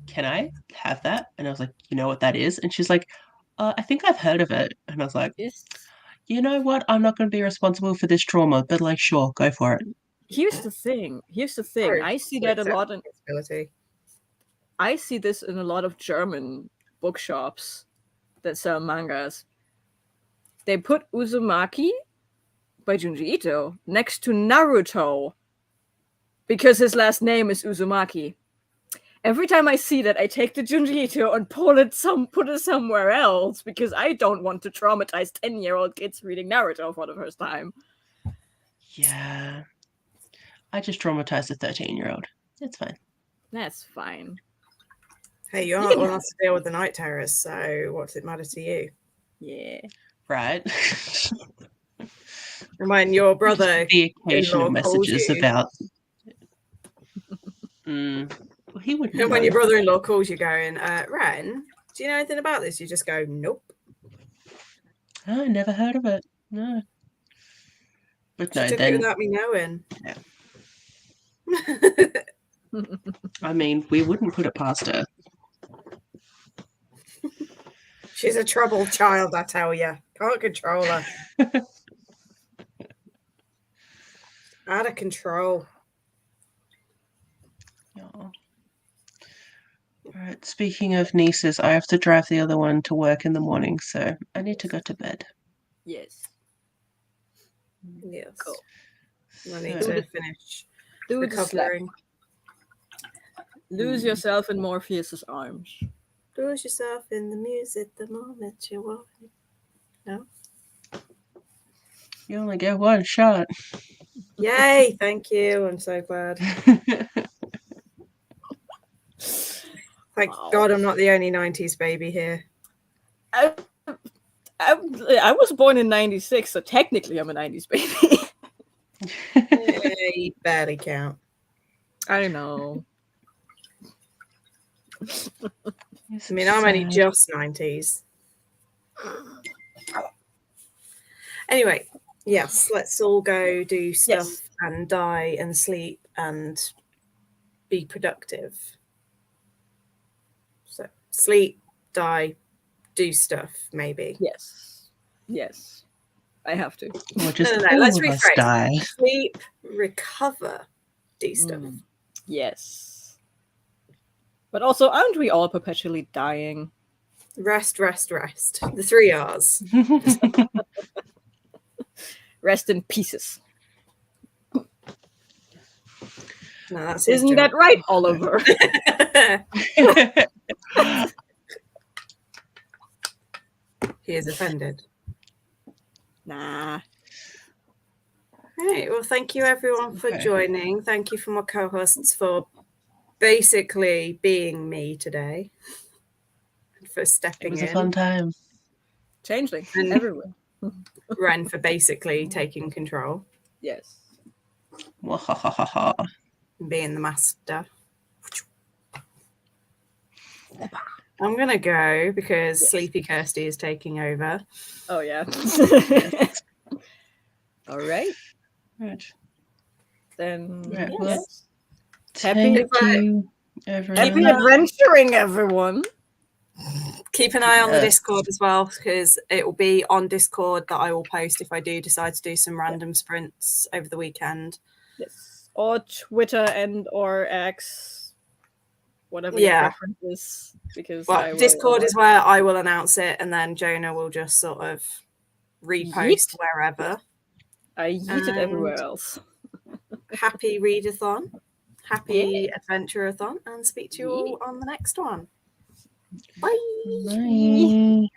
Speaker 1: can I have that? And I was like, you know what that is? And she's like, I think I've heard of it. And I was like, you know what? I'm not going to be responsible for this trauma. But like, sure, go for it.
Speaker 3: Here's the thing.
Speaker 2: Or
Speaker 3: I see that a lot in.
Speaker 2: possibility.
Speaker 3: I see this in a lot of German bookshops that sell mangas. They put Uzumaki by Junji Ito next to Naruto because his last name is Uzumaki. Every time I see that, I take the Junji Ito and put it somewhere else because I don't want to traumatize 10-year-old kids reading Naruto for the first time.
Speaker 1: Yeah. I just traumatized a 13-year-old. It's fine.
Speaker 3: That's fine.
Speaker 2: Hey, you're not the one who has to deal with the night terrors, so what does it matter to you?
Speaker 3: Yeah.
Speaker 1: Right.
Speaker 2: Remind your brother.
Speaker 1: The occasional
Speaker 2: in-law calls
Speaker 1: messages
Speaker 2: you.
Speaker 1: about. Well, he wouldn't.
Speaker 2: And when
Speaker 1: know.
Speaker 2: your brother-in-law calls you, going, "Ren, do you know anything about this?" You just go, "Nope."
Speaker 1: Oh, I never heard of it. No. But
Speaker 2: She
Speaker 1: no,
Speaker 2: took
Speaker 1: then.
Speaker 2: it without me knowing.
Speaker 1: Yeah. I mean, we wouldn't put it past her.
Speaker 2: She's a troubled child, I tell you. Can't control her. Out of control.
Speaker 1: Yeah. All right. Speaking of nieces, I have to drive the other one to work in the morning, so I need to go to bed.
Speaker 3: Yes.
Speaker 2: Yes.
Speaker 3: Cool.
Speaker 2: I need
Speaker 1: So-
Speaker 2: to finish
Speaker 3: Do the slap.
Speaker 2: recovering.
Speaker 3: Lose yourself in Morpheus's arms.
Speaker 2: Lose yourself in the music the moment you want. No?
Speaker 1: You only get one shot.
Speaker 2: Yay! Thank you. I'm so glad. Thank
Speaker 3: Wow.
Speaker 2: God I'm not the only 90s baby here.
Speaker 3: I was born in 96, so technically I'm a 90s baby.
Speaker 2: You barely count.
Speaker 3: I know.
Speaker 2: I mean, I'm only just 90s. Anyway, yes, let's all go do stuff
Speaker 3: Yes.
Speaker 2: and die and sleep and be productive. So sleep, die, do stuff, maybe.
Speaker 3: Yes. Yes. I have to.
Speaker 1: Or just
Speaker 2: No,
Speaker 1: all
Speaker 2: let's
Speaker 1: of us
Speaker 2: rephrase.
Speaker 1: die.
Speaker 2: Sleep, recover, do stuff.
Speaker 3: Yes. But also, aren't we all perpetually dying?
Speaker 2: Rest, rest, rest. The 3 R's.
Speaker 3: Rest in pieces.
Speaker 2: No, that's his
Speaker 3: Isn't
Speaker 2: job.
Speaker 3: that right, Oliver?
Speaker 2: He is offended.
Speaker 3: Nah.
Speaker 2: Right. Well, thank you everyone for
Speaker 1: Okay.
Speaker 2: joining. Thank you for my co-hosts for basically being me today. For
Speaker 1: It
Speaker 2: stepping
Speaker 1: was
Speaker 2: in.
Speaker 1: a fun time.
Speaker 3: Changeling
Speaker 2: And-
Speaker 3: everywhere.
Speaker 2: Ren for basically taking control
Speaker 3: Yes.
Speaker 1: Wahahaha.
Speaker 2: and being the master. I'm gonna go because Sleepy Kirsty is taking over.
Speaker 3: Oh, yeah. All right.
Speaker 1: Right.
Speaker 3: Then,
Speaker 1: Right,
Speaker 3: yes.
Speaker 1: well,
Speaker 3: Happy-
Speaker 1: Thank you, everyone.
Speaker 3: Happy adventuring, everyone.
Speaker 2: Keep an eye on the
Speaker 1: Yes.
Speaker 2: Discord as well, because it will be on Discord that I will post if I do decide to do some random sprints over the weekend.
Speaker 3: Yes. Or Twitter and or X, whatever
Speaker 2: Yeah.
Speaker 3: your preference is. Because
Speaker 2: Well,
Speaker 3: I will,
Speaker 2: Discord is where I will announce it, and then Jonah will just sort of repost
Speaker 3: Yeet.
Speaker 2: wherever.
Speaker 3: I yeet it
Speaker 2: and-
Speaker 3: everywhere else.
Speaker 2: Happy readathon, happy adventurathon, and speak to you all on the next one. Bye.
Speaker 1: Bye.